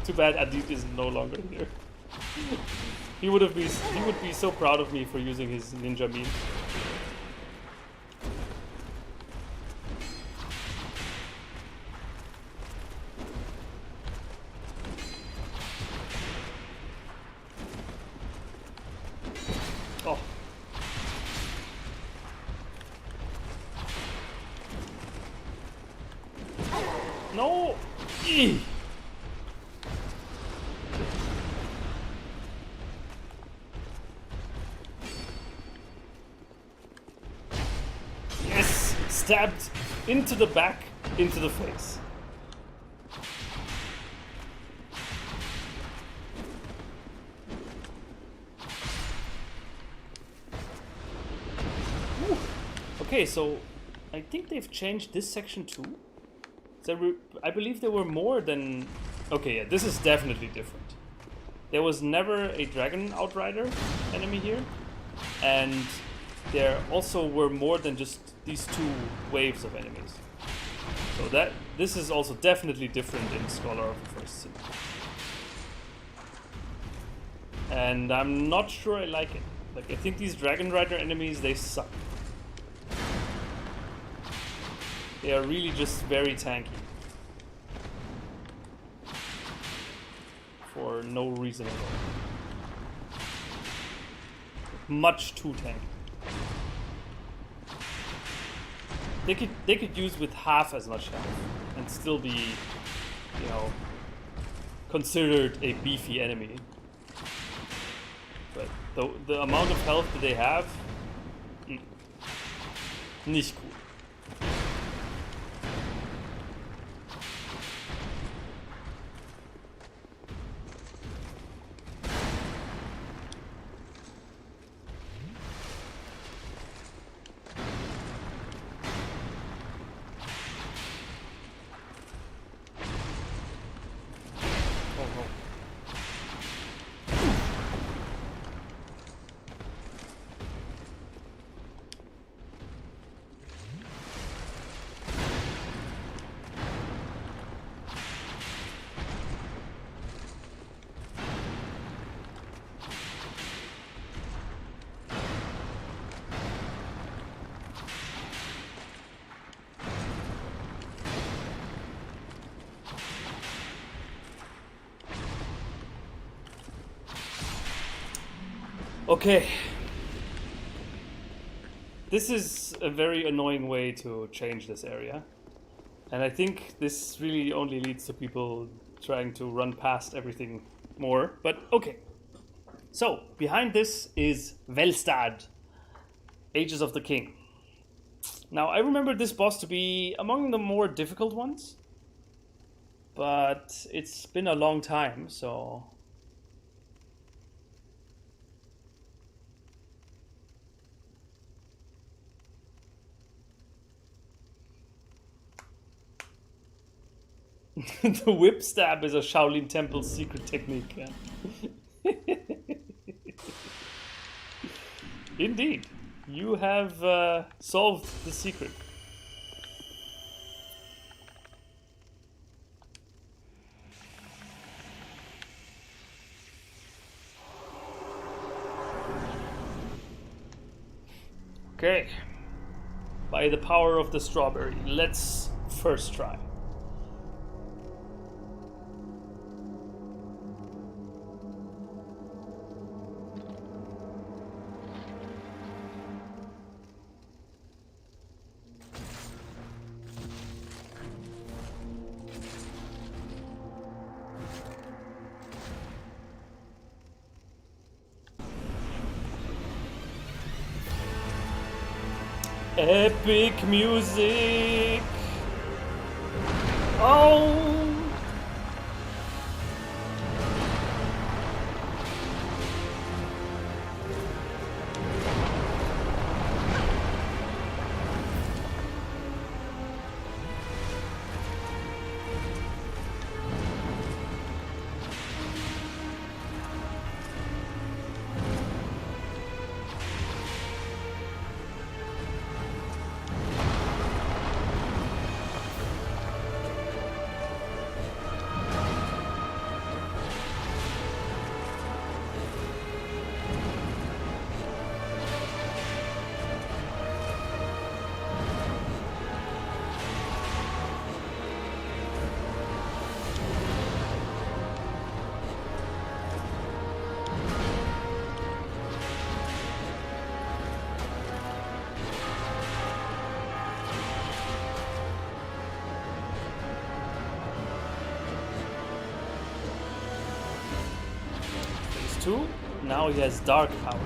Too bad Adit is no longer here. He would be so proud of me for using his ninja meme. Oh. No! Eee! Stabbed into the back, into the face. Whew. Okay, so I think they've changed this section too. I believe there were more than... Okay, yeah, this is definitely different. There was never a dragon outrider enemy here, and there also were more than just these 2 waves of enemies. So this is also definitely different in Scholar of the First Sin. And I'm not sure I like it. Like, I think these Dragon Rider enemies, they suck. They are really just very tanky. For no reason at all. Much too tanky. They could use with half as much health and still be, you know, considered a beefy enemy. But the amount of health that they have, nicht cool. Okay. This is a very annoying way to change this area. And I think this really only leads to people trying to run past everything more. But okay, So, behind this is Velstad, Ages of the King. Now, I remember this boss to be among the more difficult ones, but it's been a long time, so... The whip stab is a Shaolin Temple secret technique. Yeah. Indeed, you have solved the secret. Okay. By the power of the strawberry, let's first try. Epic music! Oh! Phase 2, now he has dark powers.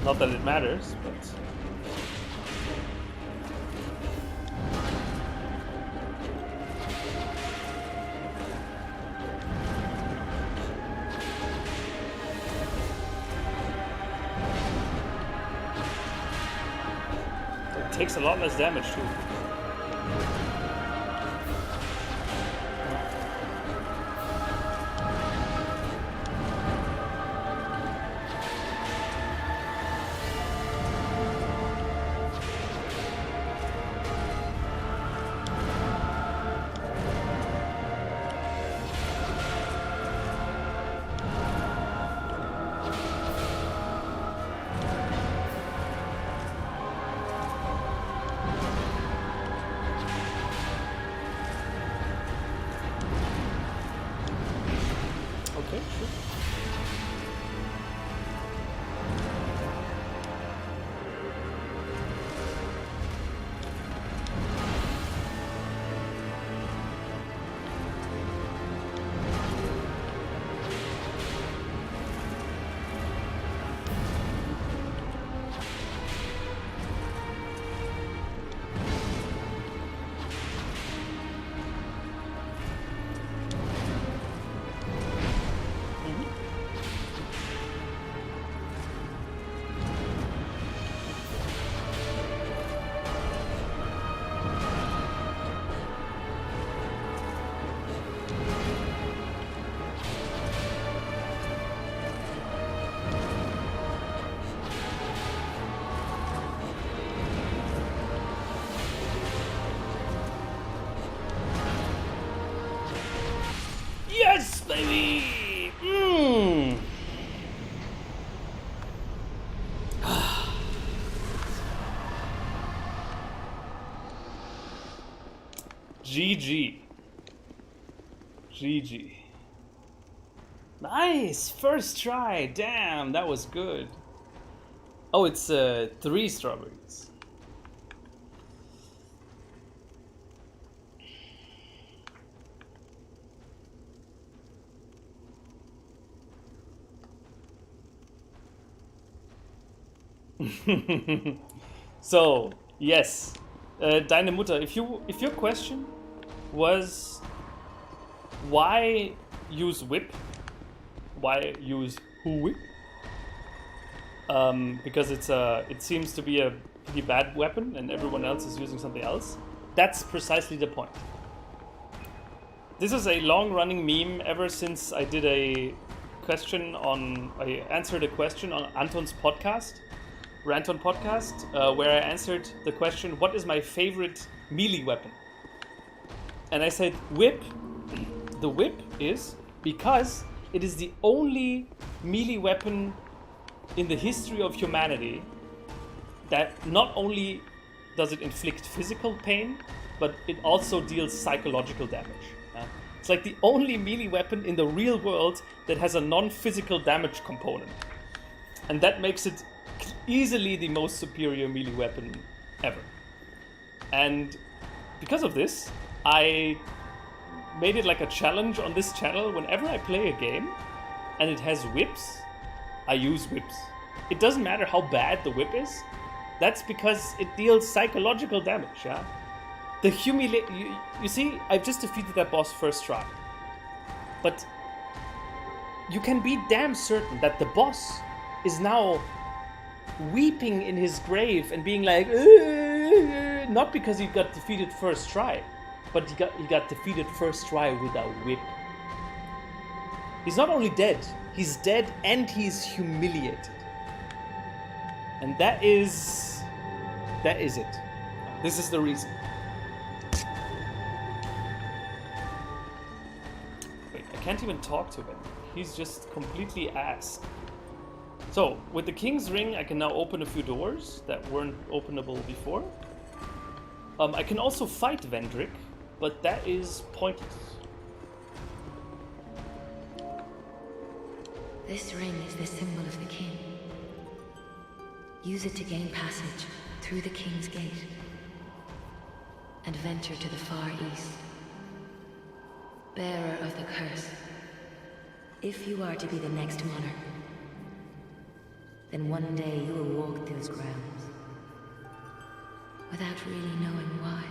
Not that it matters, but... It takes a lot less damage too. Okay, sure. Yes, baby! GG. GG. Nice! First try! Damn, that was good. Oh, it's 3 strawberries. So, yes. Deine Mutter, if your question was why use whip? Why use whip? Because it seems to be a pretty bad weapon and everyone else is using something else. That's precisely the point. This is a long-running meme ever since I did I answered a question on Anton's podcast, Ranton podcast, where I answered the question, what is my favorite melee weapon? And I said whip. The whip is because it is the only melee weapon in the history of humanity that not only does it inflict physical pain, but it also deals psychological damage. It's like the only melee weapon in the real world that has a non-physical damage component. And that makes it easily the most superior melee weapon ever. And because of this, I made it like a challenge on this channel. Whenever I play a game and it has whips, I use whips. It doesn't matter how bad the whip is. That's because it deals psychological damage, yeah? The you see, I've just defeated that boss first try. But you can be damn certain that the boss is now weeping in his grave and being like, not because he got defeated first try, but he got defeated first try with a whip. He's not only dead, he's dead and he's humiliated. And that is it. This is the reason. Wait, I can't even talk to him. He's just completely ass. So, with the King's Ring, I can now open a few doors that weren't openable before. I can also fight Vendrick, but that is pointless. This ring is the symbol of the king. Use it to gain passage through the King's Gate and venture to the far east. Bearer of the curse, if you are to be the next monarch, then one day you will walk those grounds without really knowing why.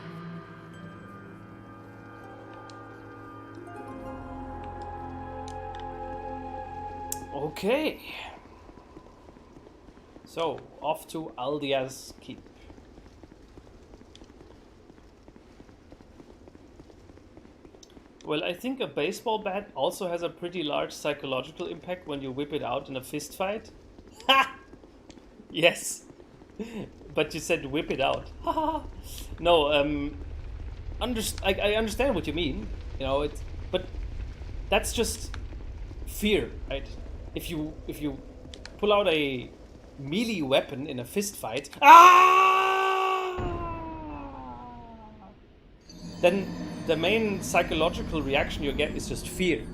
Okay. So, off to Aldia's Keep. Well, I think a baseball bat also has a pretty large psychological impact when you whip it out in a fist fight. Ha! Yes. But you said whip it out. Ha! No, I understand what you mean. You know, but that's just fear, right? If you pull out a melee weapon in a fist fight, then the main psychological reaction you get is just fear.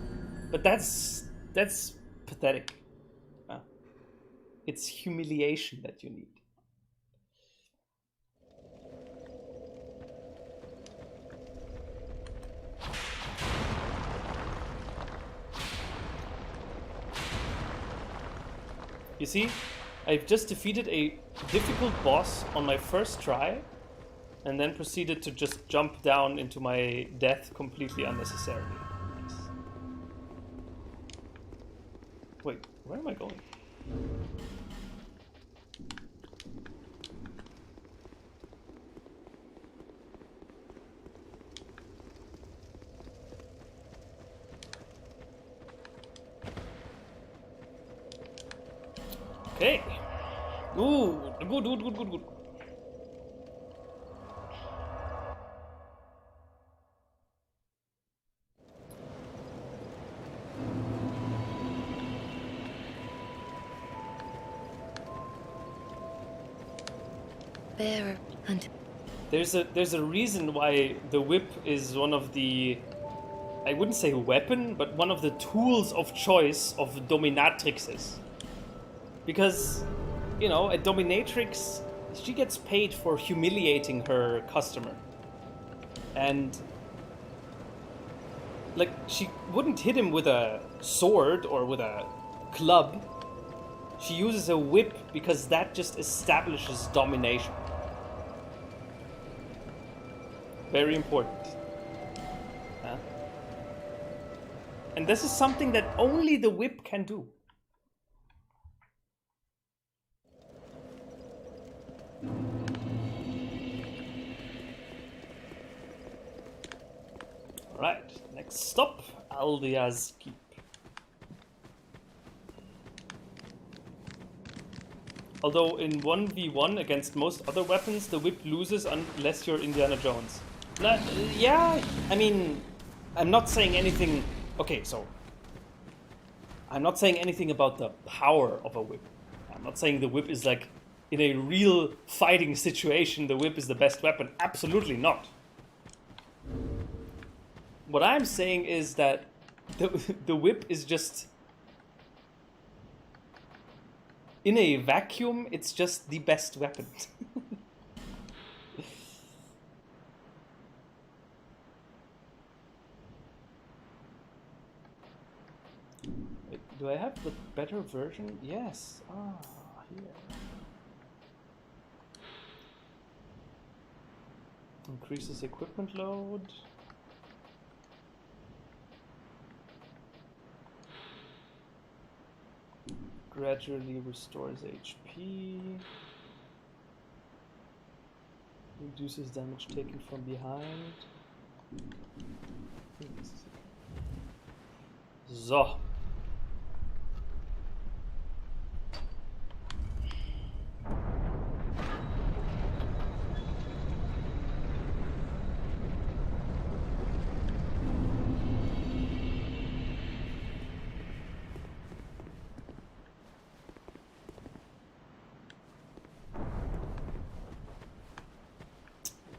But that's pathetic. It's humiliation that you need. You see, I've just defeated a difficult boss on my first try, and then proceeded to just jump down into my death completely unnecessarily. Wait, where am I going? Okay. Ooh, good. Bearer and There's a reason why the whip is one of the, I wouldn't say weapon, but one of the tools of choice of dominatrixes. Because, you know, a dominatrix, she gets paid for humiliating her customer. And, like, she wouldn't hit him with a sword or with a club. She uses a whip because that just establishes domination. Very important. Huh? And this is something that only the whip can do. Alright, next stop, Aldia's Keep. Although in 1v1 against most other weapons, the whip loses unless you're Indiana Jones. Yeah, I mean, I'm not saying anything... Okay, so... I'm not saying anything about the power of a whip. I'm not saying the whip is like, in a real fighting situation, the whip is the best weapon. Absolutely not. What I'm saying is that the whip is just... In a vacuum, it's just the best weapon. Wait, do I have the better version? Yes. Ah, here. Increases equipment load. Gradually restores HP. Reduces damage taken from behind. So.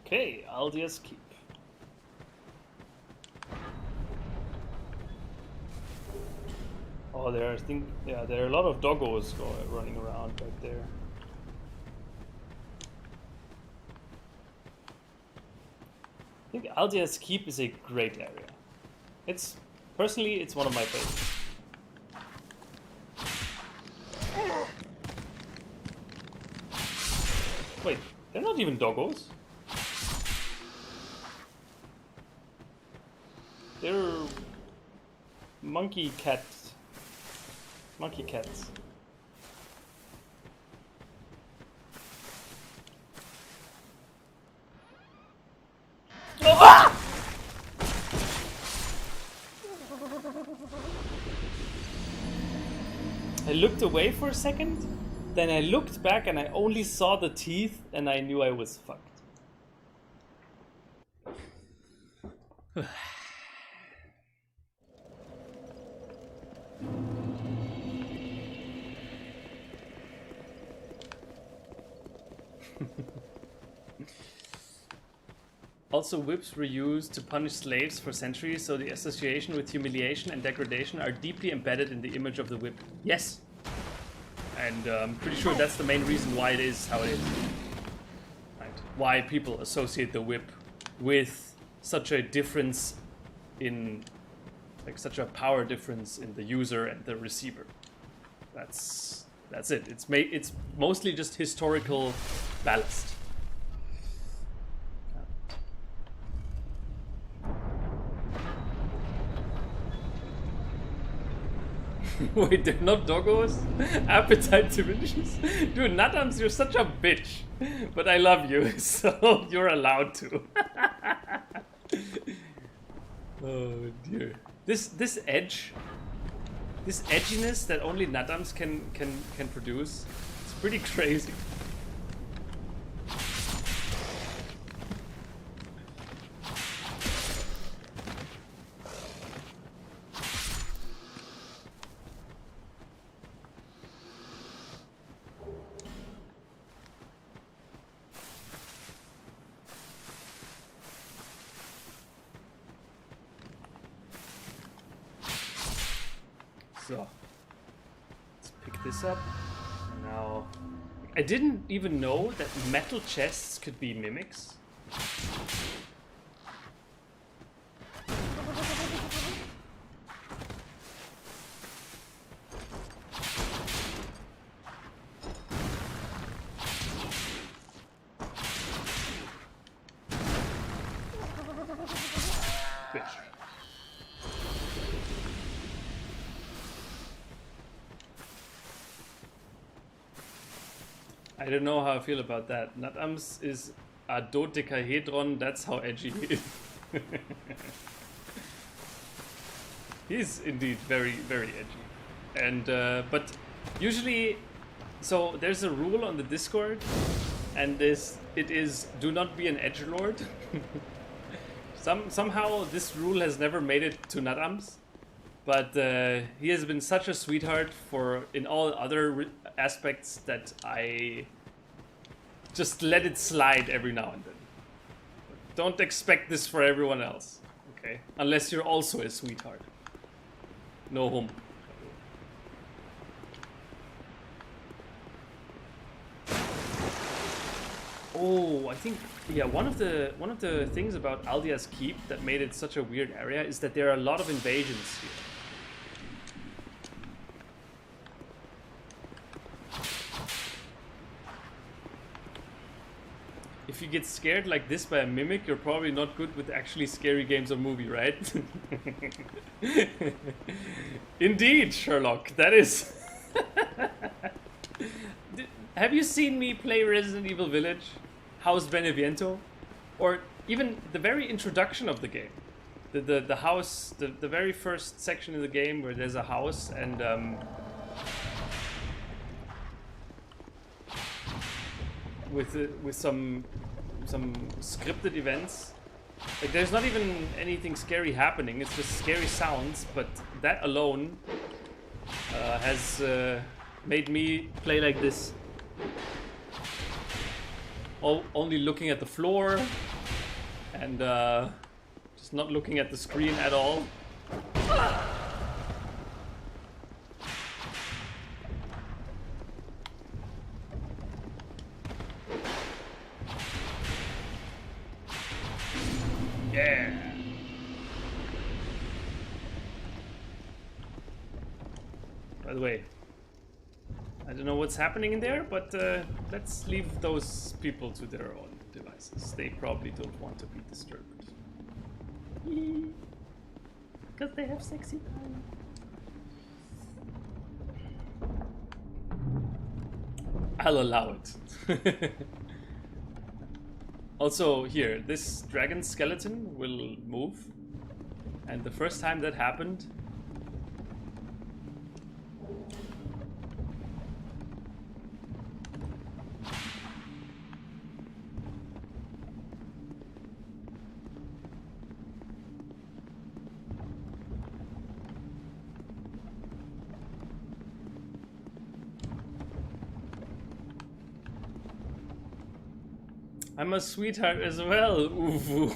Okay, Aldia's Keep. Oh, there are a lot of doggos running around back there. I think Aldia's Keep is a great area. Personally, it's one of my favorites. Wait, they're not even doggos. They're monkey cats. Monkey cats. Oh, ah! I looked away for a second, then I looked back and I only saw the teeth and I knew I was fucked. Also, whips were used to punish slaves for centuries, so the association with humiliation and degradation are deeply embedded in the image of the whip. Yes! And I'm pretty sure that's the main reason why it is how it is. Right. Why people associate the whip with such a difference in... like such a power difference in the user and the receiver. That's it. It's mostly just historical ballast. Wait, they're not doggos? Appetite diminishes? Dude, Natams, you're such a bitch. But I love you, so you're allowed to. Oh dear. This edge, this edginess that only Natams can produce, it's pretty crazy. So, let's pick this up. Now, I didn't even know that metal chests could be mimics. I don't know how I feel about that. Natams is a dodecahedron, that's how edgy he is. He's indeed very, very edgy. And, but usually, so there's a rule on the Discord, and it is do not be an edgelord. Somehow this rule has never made it to Natams, but he has been such a sweetheart in all other aspects that I just let it slide every now and then. Don't expect this for everyone else, okay? Unless you're also a sweetheart. No homo. Oh, I think one of the things about Aldia's Keep that made it such a weird area is that there are a lot of invasions here. If you get scared like this by a mimic, you're probably not good with actually scary games or movie, right? Indeed, Sherlock, that is... Have you seen me play Resident Evil Village? House Beneviento? Or even the very introduction of the game. The house, the very first section of the game where there's a house and... with some scripted events. Like there's not even anything scary happening, it's just scary sounds, but that alone has made me play like this. Only looking at the floor and just not looking at the screen at all. Yeah. By the way, I don't know what's happening in there, but let's leave those people to their own devices. They probably don't want to be disturbed. Because they have sexy time. I'll allow it. Also, here, this dragon skeleton will move. And the first time that happened... I'm a sweetheart as well. Ooh.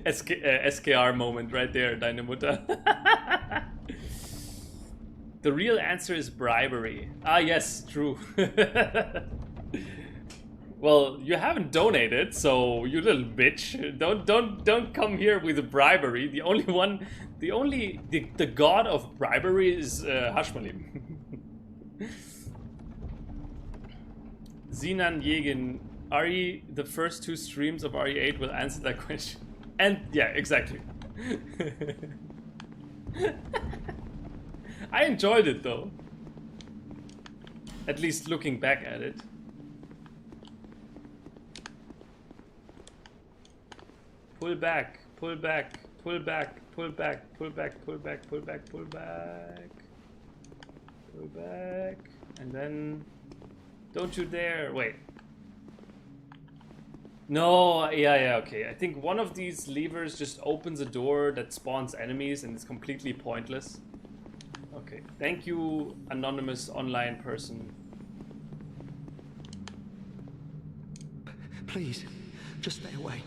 SKR moment right there, Deine Mutter. The real answer is bribery. Ah, yes, true. Well, you haven't donated, so you little bitch. Don't come here with a bribery. The god of bribery is Hashmalim. Zinan Yegin, the first 2 streams of RE8 will answer that question. And yeah, exactly. I enjoyed it though. At least looking back at it. Pull back, pull back, pull back, pull back, pull back, pull back, pull back, pull back. Pull back. And then... Don't you dare, wait. No, yeah, okay. I think one of these levers just opens a door that spawns enemies and it's completely pointless. Okay, thank you, anonymous online person. Please, just stay away.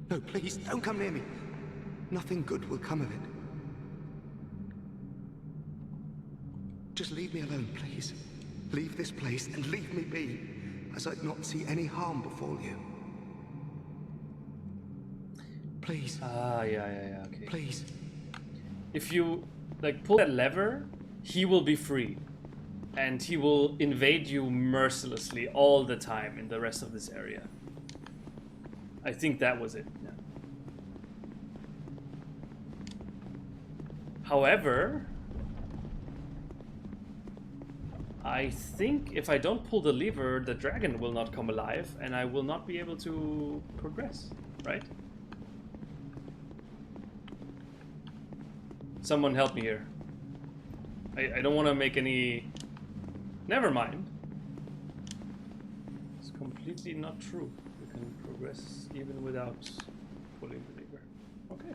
No, please, don't come near me. Nothing good will come of it. Just leave me alone, please. Leave this place and leave me be, as I'd not see any harm befall you. Please. Ah, yeah, okay. Please. If you, like, pull that lever, he will be free. And he will invade you mercilessly all the time in the rest of this area. I think that was it, yeah. However... I think if I don't pull the lever, the dragon will not come alive, and I will not be able to progress, right? Someone help me here. I don't want to make any... Never mind. It's completely not true. You can progress even without pulling the lever. Okay.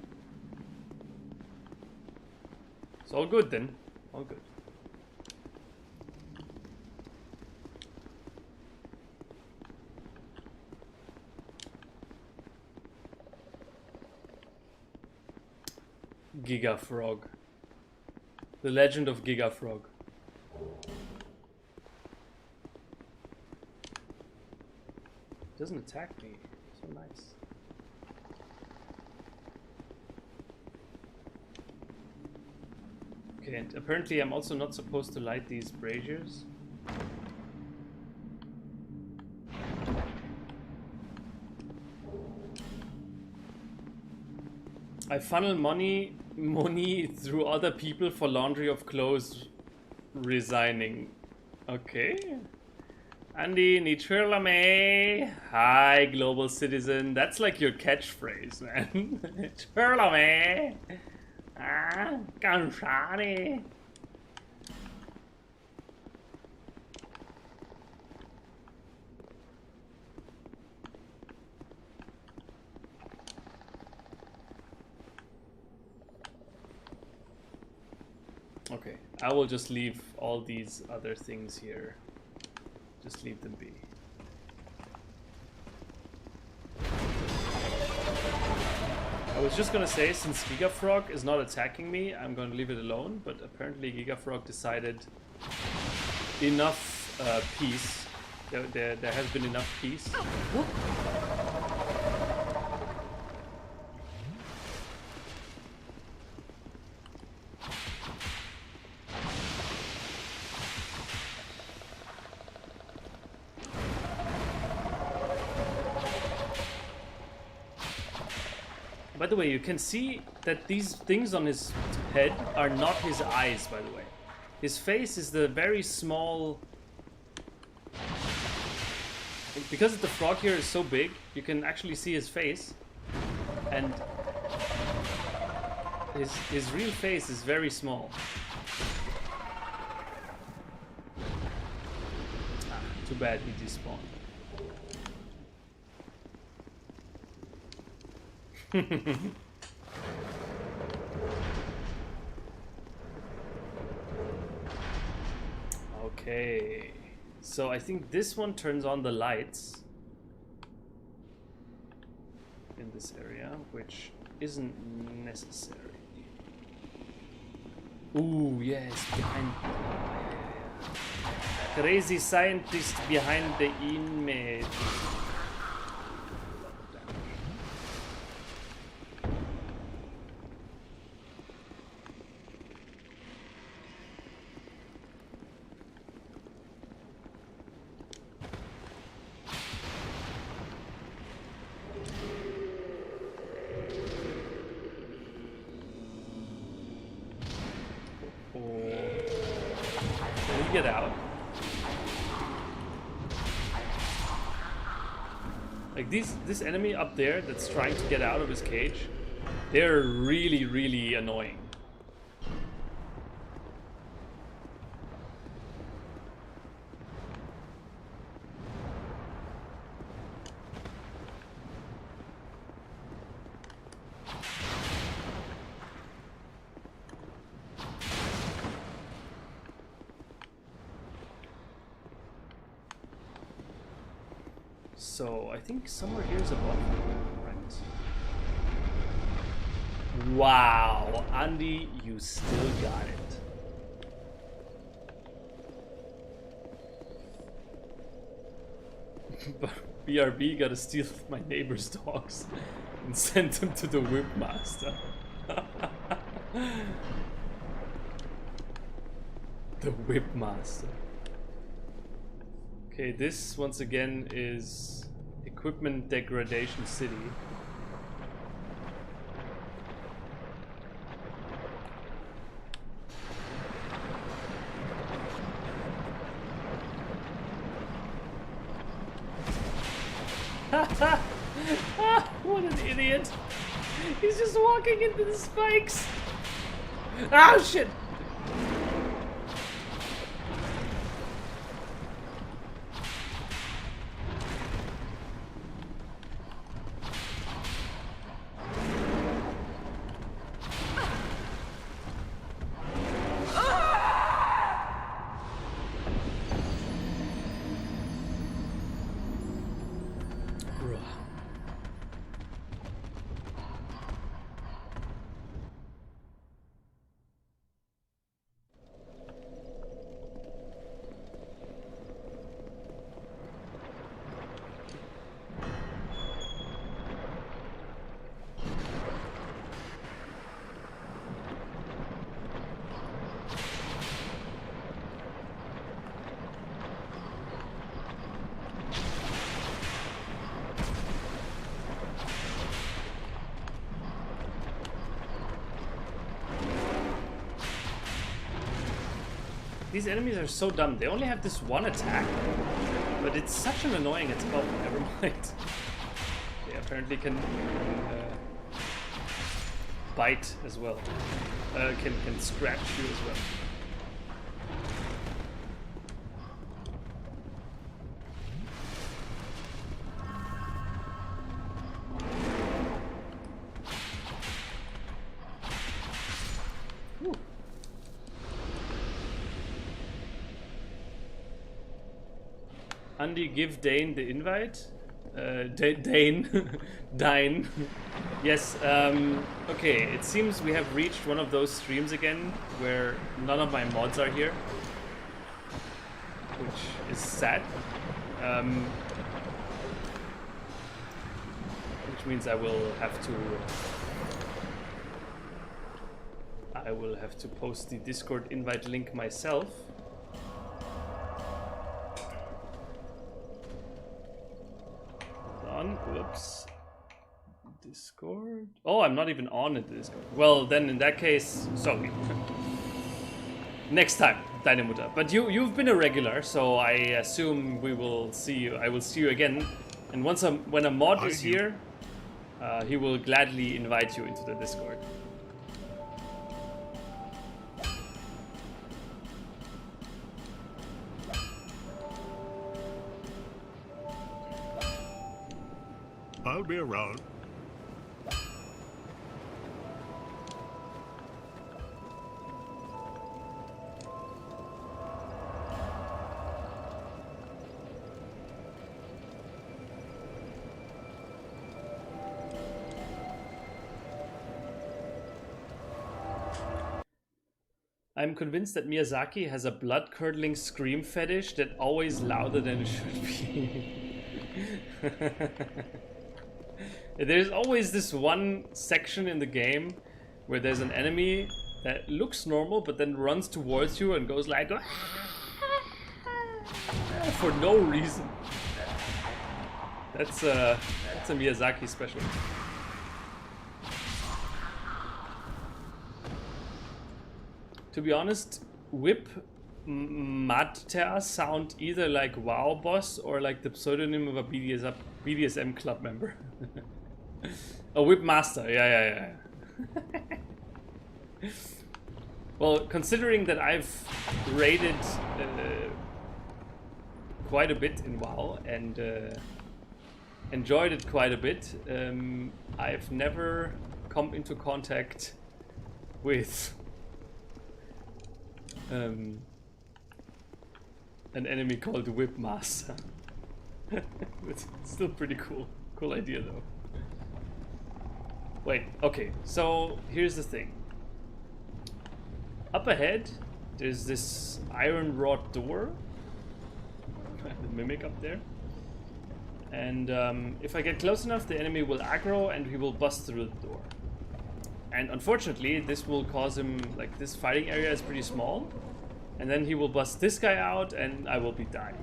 It's all good then. All good. Giga Frog. The Legend of Giga Frog. Doesn't attack me. So nice. Okay, and apparently I'm also not supposed to light these braziers. I funnel money through other people for laundry of clothes, resigning. Okay. Andy, Nichurlame. Hi, global citizen. That's like your catchphrase, man. Nichurlame. Ah, Ganshani. Okay, I will just leave all these other things here. Just leave them be. I was just gonna say, since Gigafrog is not attacking me, I'm gonna leave it alone, but apparently Gigafrog decided enough peace. There has been enough peace. By the way, you can see that these things on his head are not his eyes, by the way. His face is the very small... Because the frog here is so big, you can actually see his face. And his real face is very small. Ah, too bad he despawned. Okay, so I think this one turns on the lights in this area, which isn't necessary. Ooh, yes, behind... Crazy scientist behind the image. Get out. Like this enemy up there that's trying to get out of his cage, they're really, really annoying. So I think somewhere here's a button. Right. Wow, Andy, you still got it. But BRB gotta steal my neighbor's dogs and send them to the whip master. The whip master. Okay, this once again is Equipment Degradation City. What an idiot! He's just walking into the spikes! Ah, shit! These enemies are so dumb. They only have this one attack, but it's such an annoying attack. Oh, never mind. They apparently can bite as well. Can scratch you as well. Andy, give Dane the invite. Dane. Dine. Yes, okay, it seems we have reached one of those streams again where none of my mods are here. Which is sad. Which means I will have to post the Discord invite link myself. Whoops. Discord. Oh, I'm not even on it. Discord. Well, then in that case, sorry. Next time, Dynamutter. But you've been a regular, so I assume we will see you. I will see you again. And when a mod is here, he will gladly invite you into the Discord. I'll be around. I'm convinced that Miyazaki has a blood-curdling scream fetish that always louder than it should be. There's always this one section in the game where there's an enemy that looks normal but then runs towards you and goes like for no reason. That's a Miyazaki special. To be honest, Whip Matter sound either like WoW boss or like the pseudonym of a BDSM club member. A Whip Master, yeah. Well, considering that I've raided quite a bit in WoW and enjoyed it quite a bit, I've never come into contact with an enemy called Whip Master. It's still pretty cool. Cool idea though. Wait, okay, so here's the thing. Up ahead, there's this iron wrought door. The mimic up there. And if I get close enough, the enemy will aggro and he will bust through the door. And unfortunately, this will cause him, like, this fighting area is pretty small. And then he will bust this guy out and I will be dying.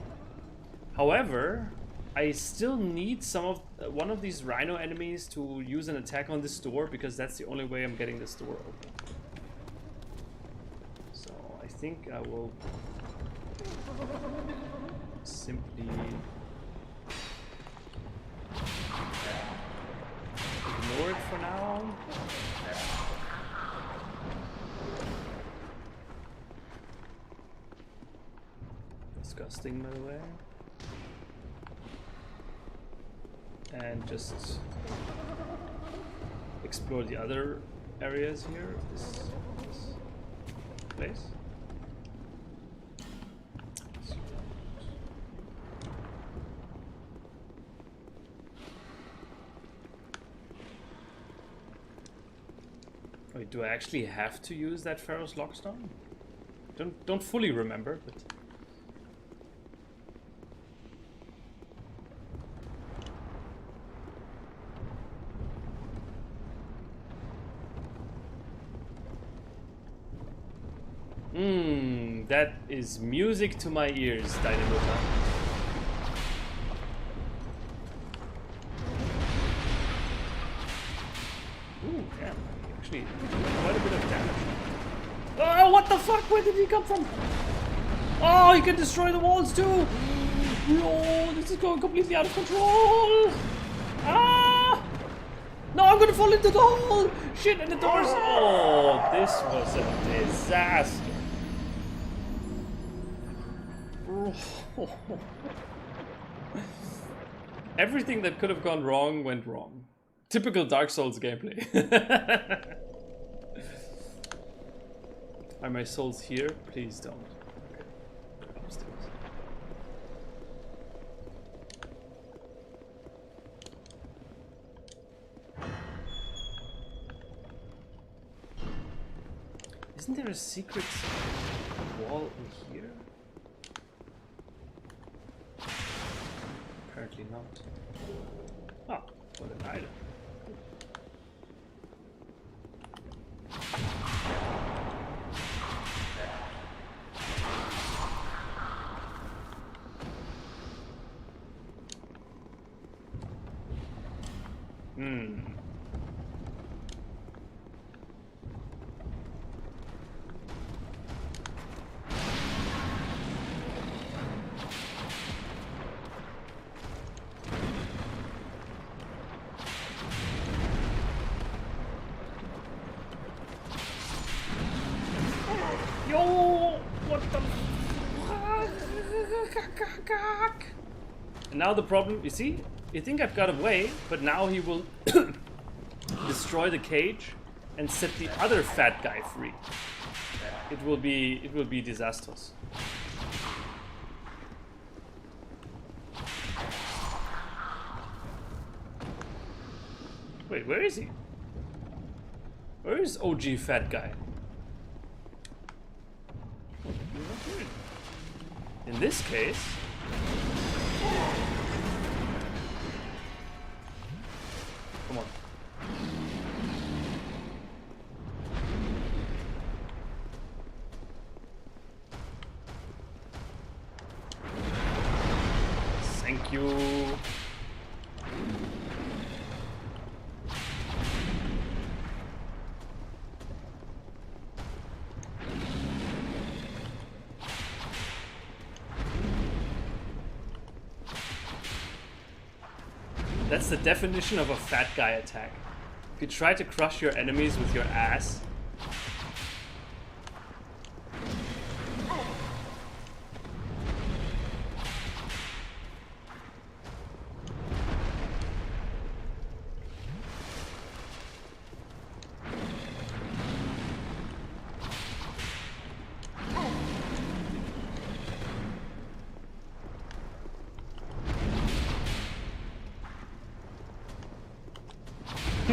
However, I still need one of these rhino enemies to use an attack on this door because that's the only way I'm getting this door open. So I think I will simply Ignore it for now. Disgusting, by the way. And just explore the other areas here. This place. Wait, do I actually have to use that Pharaoh's Lockstone? Don't fully remember, but that is music to my ears, Dynamota. Ooh, damn, actually quite a bit of damage. Oh, what the fuck? Where did he come from? Oh, he can destroy the walls too! No, this is going completely out of control! Ah! No, I'm gonna fall into the hole! Shit, and the doors! Oh, this was a disaster. Everything that could have gone wrong went wrong. Typical Dark Souls gameplay. Are my souls here? Please don't. Okay. Upstairs. Isn't there a secret wall in here? Apparently not. Ah, what an item. Yo, what the fuck? And now the problem, you see, you think I've got away, but now he will destroy the cage and set the other fat guy free. It will be disastrous. Wait, where is he? Where is OG fat guy? In this case, come on. Thank you. That's the definition of a fat guy attack. If you try to crush your enemies with your ass.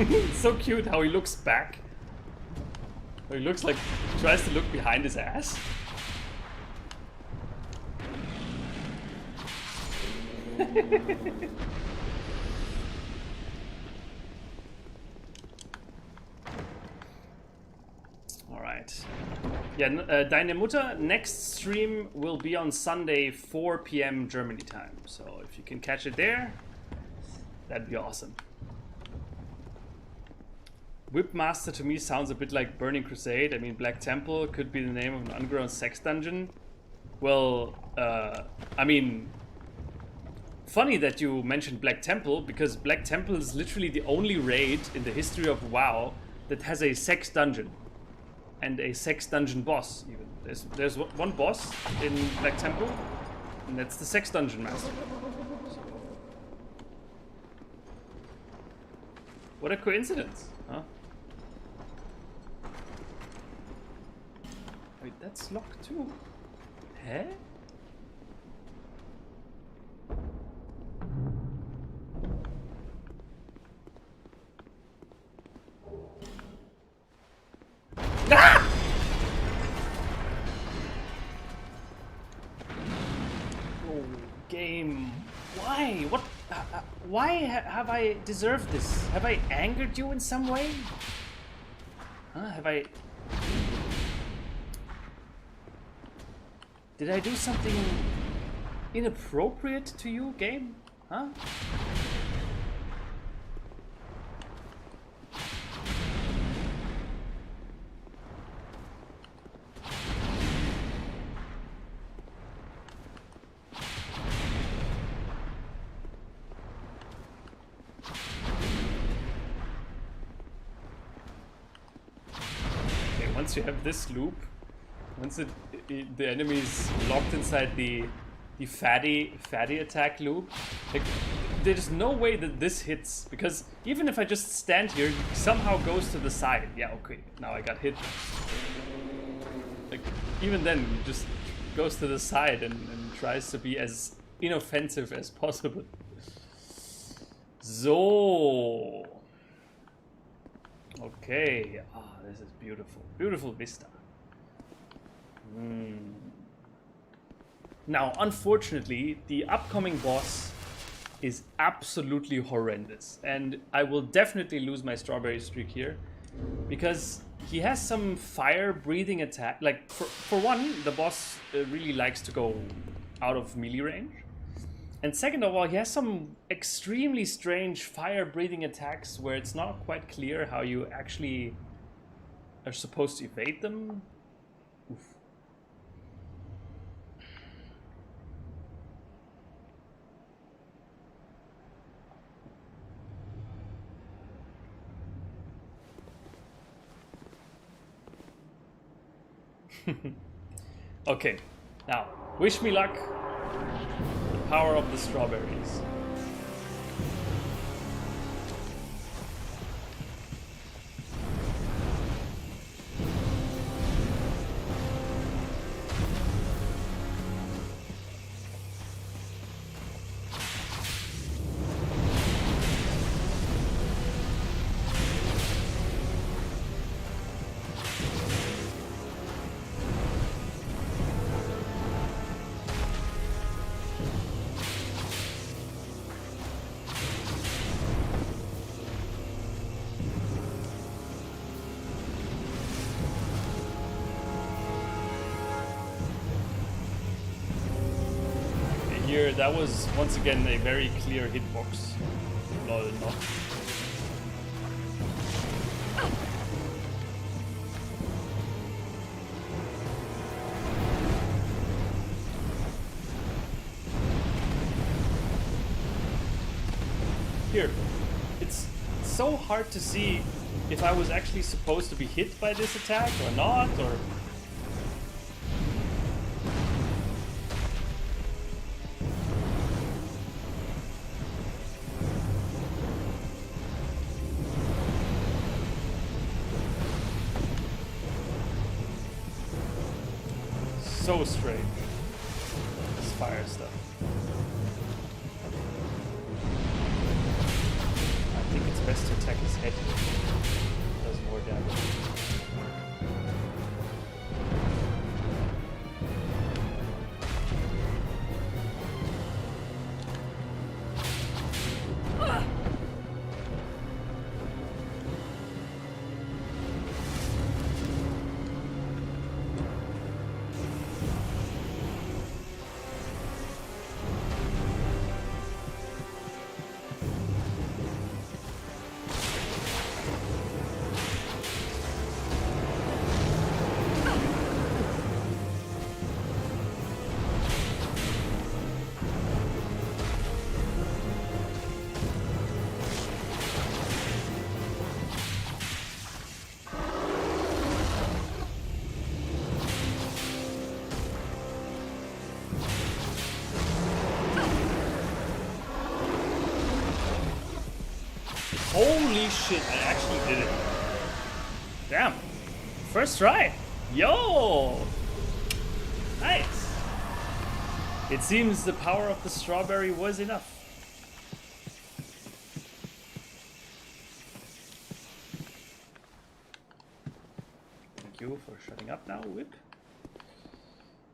It's so cute how he looks back. How he looks like he tries to look behind his ass. Alright. Yeah, Dynamuta, next stream will be on Sunday, 4 PM Germany time. So if you can catch it there, that'd be awesome. Whipmaster to me sounds a bit like Burning Crusade. I mean, Black Temple could be the name of an underground sex dungeon. Well, I mean, funny that you mentioned Black Temple, because Black Temple is literally the only raid in the history of WoW that has a sex dungeon. And a sex dungeon boss, even. There's one boss in Black Temple, and that's the sex dungeon master. So, what a coincidence, huh? Wait, that's locked too. Huh? Ah! Oh, game. Why? What? Why have I deserved this? Have I angered you in some way? Huh? Have I... Did I do something inappropriate to you, game? Huh? Once you have this loop, once the enemy is locked inside the fatty attack loop, like, there's no way that this hits, because even if I just stand here, he somehow goes to the side. Yeah, okay, now I got hit. Like, even then, he just goes to the side and tries to be as inoffensive as possible. So... Okay, this is beautiful. Beautiful vista. Now, unfortunately, the upcoming boss is absolutely horrendous. And I will definitely lose my strawberry streak here. Because he has some fire-breathing attack. Like, for one, the boss really likes to go out of melee range. And second of all, he has some extremely strange fire-breathing attacks where it's not quite clear how you actually are supposed to evade them. Oof. Okay, now, wish me luck. Power of the strawberries. Here, that was once again a very clear hitbox. Lol, not. Here, it's so hard to see if I was actually supposed to be hit by this attack or not, or... So strange, this fire stuff. I think it's best to attack his head. It does more damage. Holy shit, I actually did it. Damn. First try. Yo! Nice. It seems the power of the strawberry was enough. Thank you for shutting up now, Whip.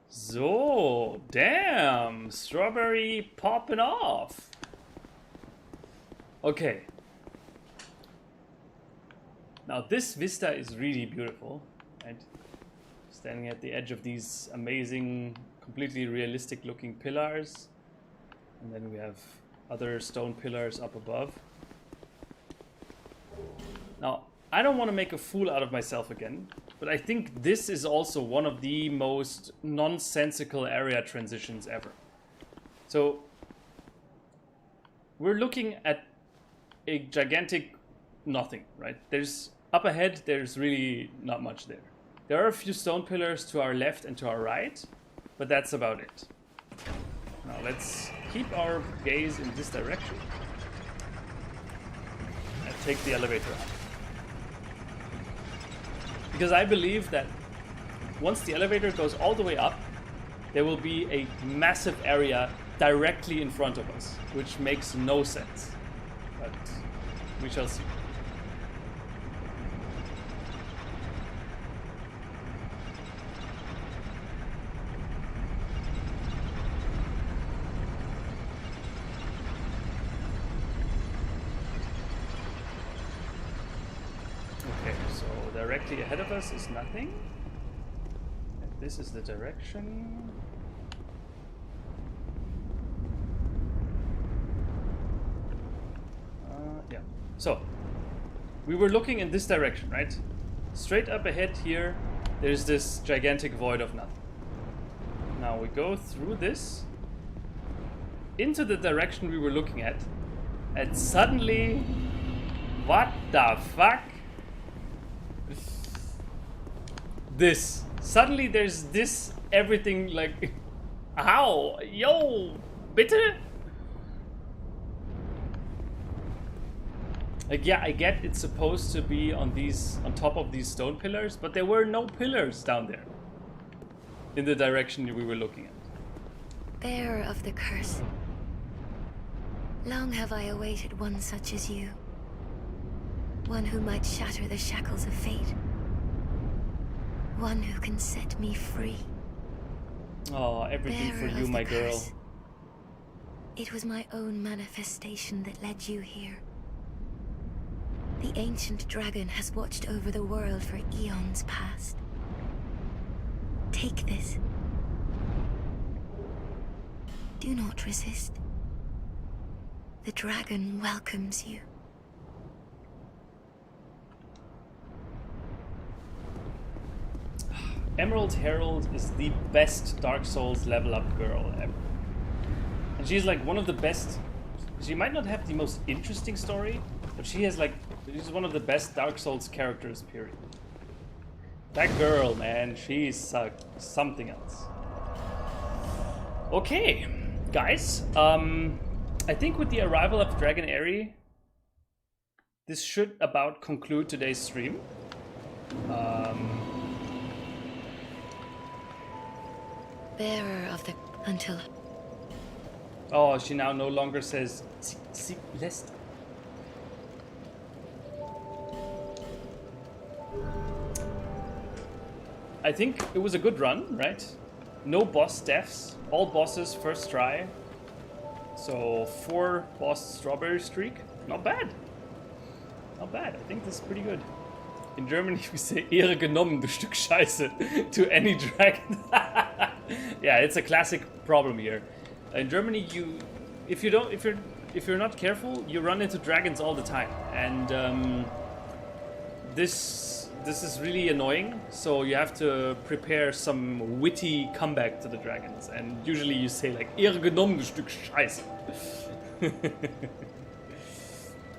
So, damn. Strawberry popping off. Okay. Now this vista is really beautiful, right? Standing at the edge of these amazing, completely realistic looking pillars. And then we have other stone pillars up above. Now, I don't want to make a fool out of myself again, but I think this is also one of the most nonsensical area transitions ever. So, we're looking at a gigantic nothing, right? There's up ahead, there's really not much there. There are a few stone pillars to our left and to our right, but that's about it. Now let's keep our gaze in this direction and take the elevator up. Because I believe that once the elevator goes all the way up, there will be a massive area directly in front of us, which makes no sense. But we shall see. Okay, so directly ahead of us is nothing. And this is the direction. Yeah. So, we were looking in this direction, right? Straight up ahead here, there's this gigantic void of nothing. Now we go through this into the direction we were looking at, and suddenly, what the fuck? This. Suddenly there's this, everything like, how? Yo, bitte? Like, yeah, I get it's supposed to be on top of these stone pillars, but there were no pillars down there in the direction we were looking at. Bearer of the curse, long have I awaited one such as you. One who might shatter the shackles of fate. One who can set me free. Oh, everything Bearer for you, of my the girl. curse. It was my own manifestation that led you here. The ancient dragon has watched over the world for eons past. Take this. Do not resist. The dragon welcomes you. Emerald Herald is the best Dark Souls level up girl ever. And she's like one of the best. She might not have the most interesting story, but she's one of the best Dark Souls characters, period. That girl, man, she's something else. Okay, guys. I think with the arrival of Dragon Aerie, this should about conclude today's stream. Bearer of the... until... Oh, she now no longer says Lest. I think it was a good run, right? No boss deaths, all bosses first try. So 4 boss strawberry streak, not bad. Not bad, I think this is pretty good. In Germany we say Ehre genommen, du Stück Scheiße, to any dragon. Yeah, it's a classic problem here. In Germany, if you're not careful, you run into dragons all the time, and this is really annoying. So you have to prepare some witty comeback to the dragons, and usually you say like Ehre genommen, du Stück Scheiße.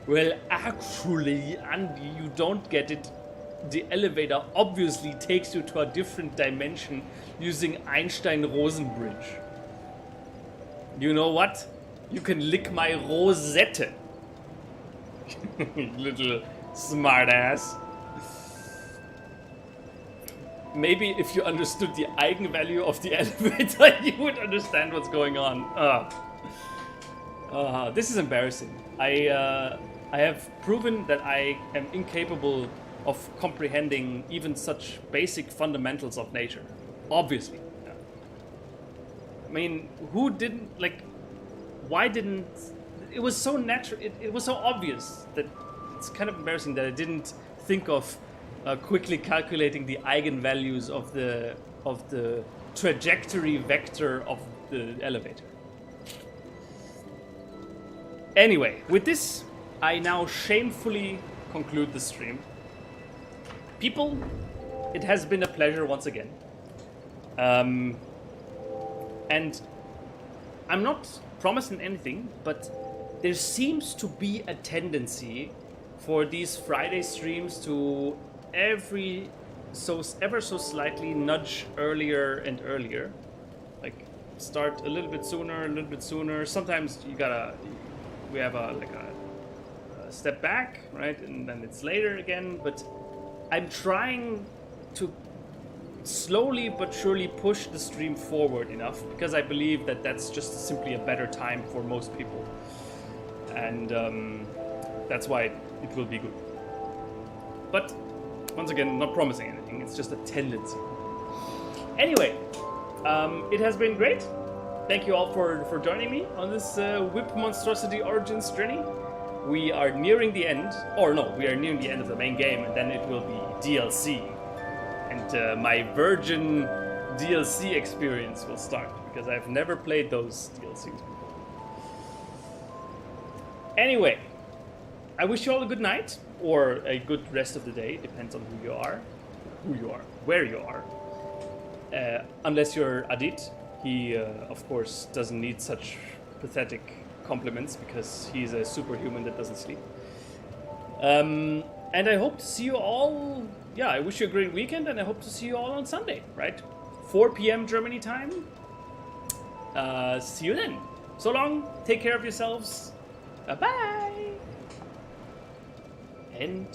Well, actually, Andy, you don't get it. The elevator obviously takes you to a different dimension using Einstein-Rosen bridge. You know what? You can lick my Rosette. Little smartass. Maybe if you understood the eigenvalue of the elevator, you would understand what's going on. This is embarrassing. I have proven that I am incapable of comprehending even such basic fundamentals of nature. Obviously. Yeah. I mean, who didn't, like, why didn't... It was so natural, it was so obvious that it's kind of embarrassing that I didn't think of quickly calculating the eigenvalues of the trajectory vector of the elevator. Anyway, with this, I now shamefully conclude the stream. People, it has been a pleasure once again. And I'm not promising anything, but there seems to be a tendency for these Friday streams to ever so slightly nudge earlier and earlier. Like, start a little bit sooner. Sometimes we have a step back, right? And then it's later again, but I'm trying to slowly but surely push the stream forward enough because I believe that that's just simply a better time for most people. And that's why it will be good. But once again, not promising anything, it's just a tendency. Anyway, it has been great. Thank you all for joining me on this Whip Monstrosity Origins journey. We are nearing the end, or no, we are nearing the end of the main game, and then it will be DLC. And my virgin DLC experience will start, because I've never played those DLCs before. Anyway, I wish you all a good night, or a good rest of the day, depends on who you are, where you are. Unless you're Adit, he, of course, doesn't need such pathetic compliments, because he's a superhuman that doesn't sleep. And I hope to see you all, yeah, I wish you a great weekend, and I hope to see you all on Sunday, right? 4 p.m. Germany time. See you then. So long, take care of yourselves. Bye-bye. End.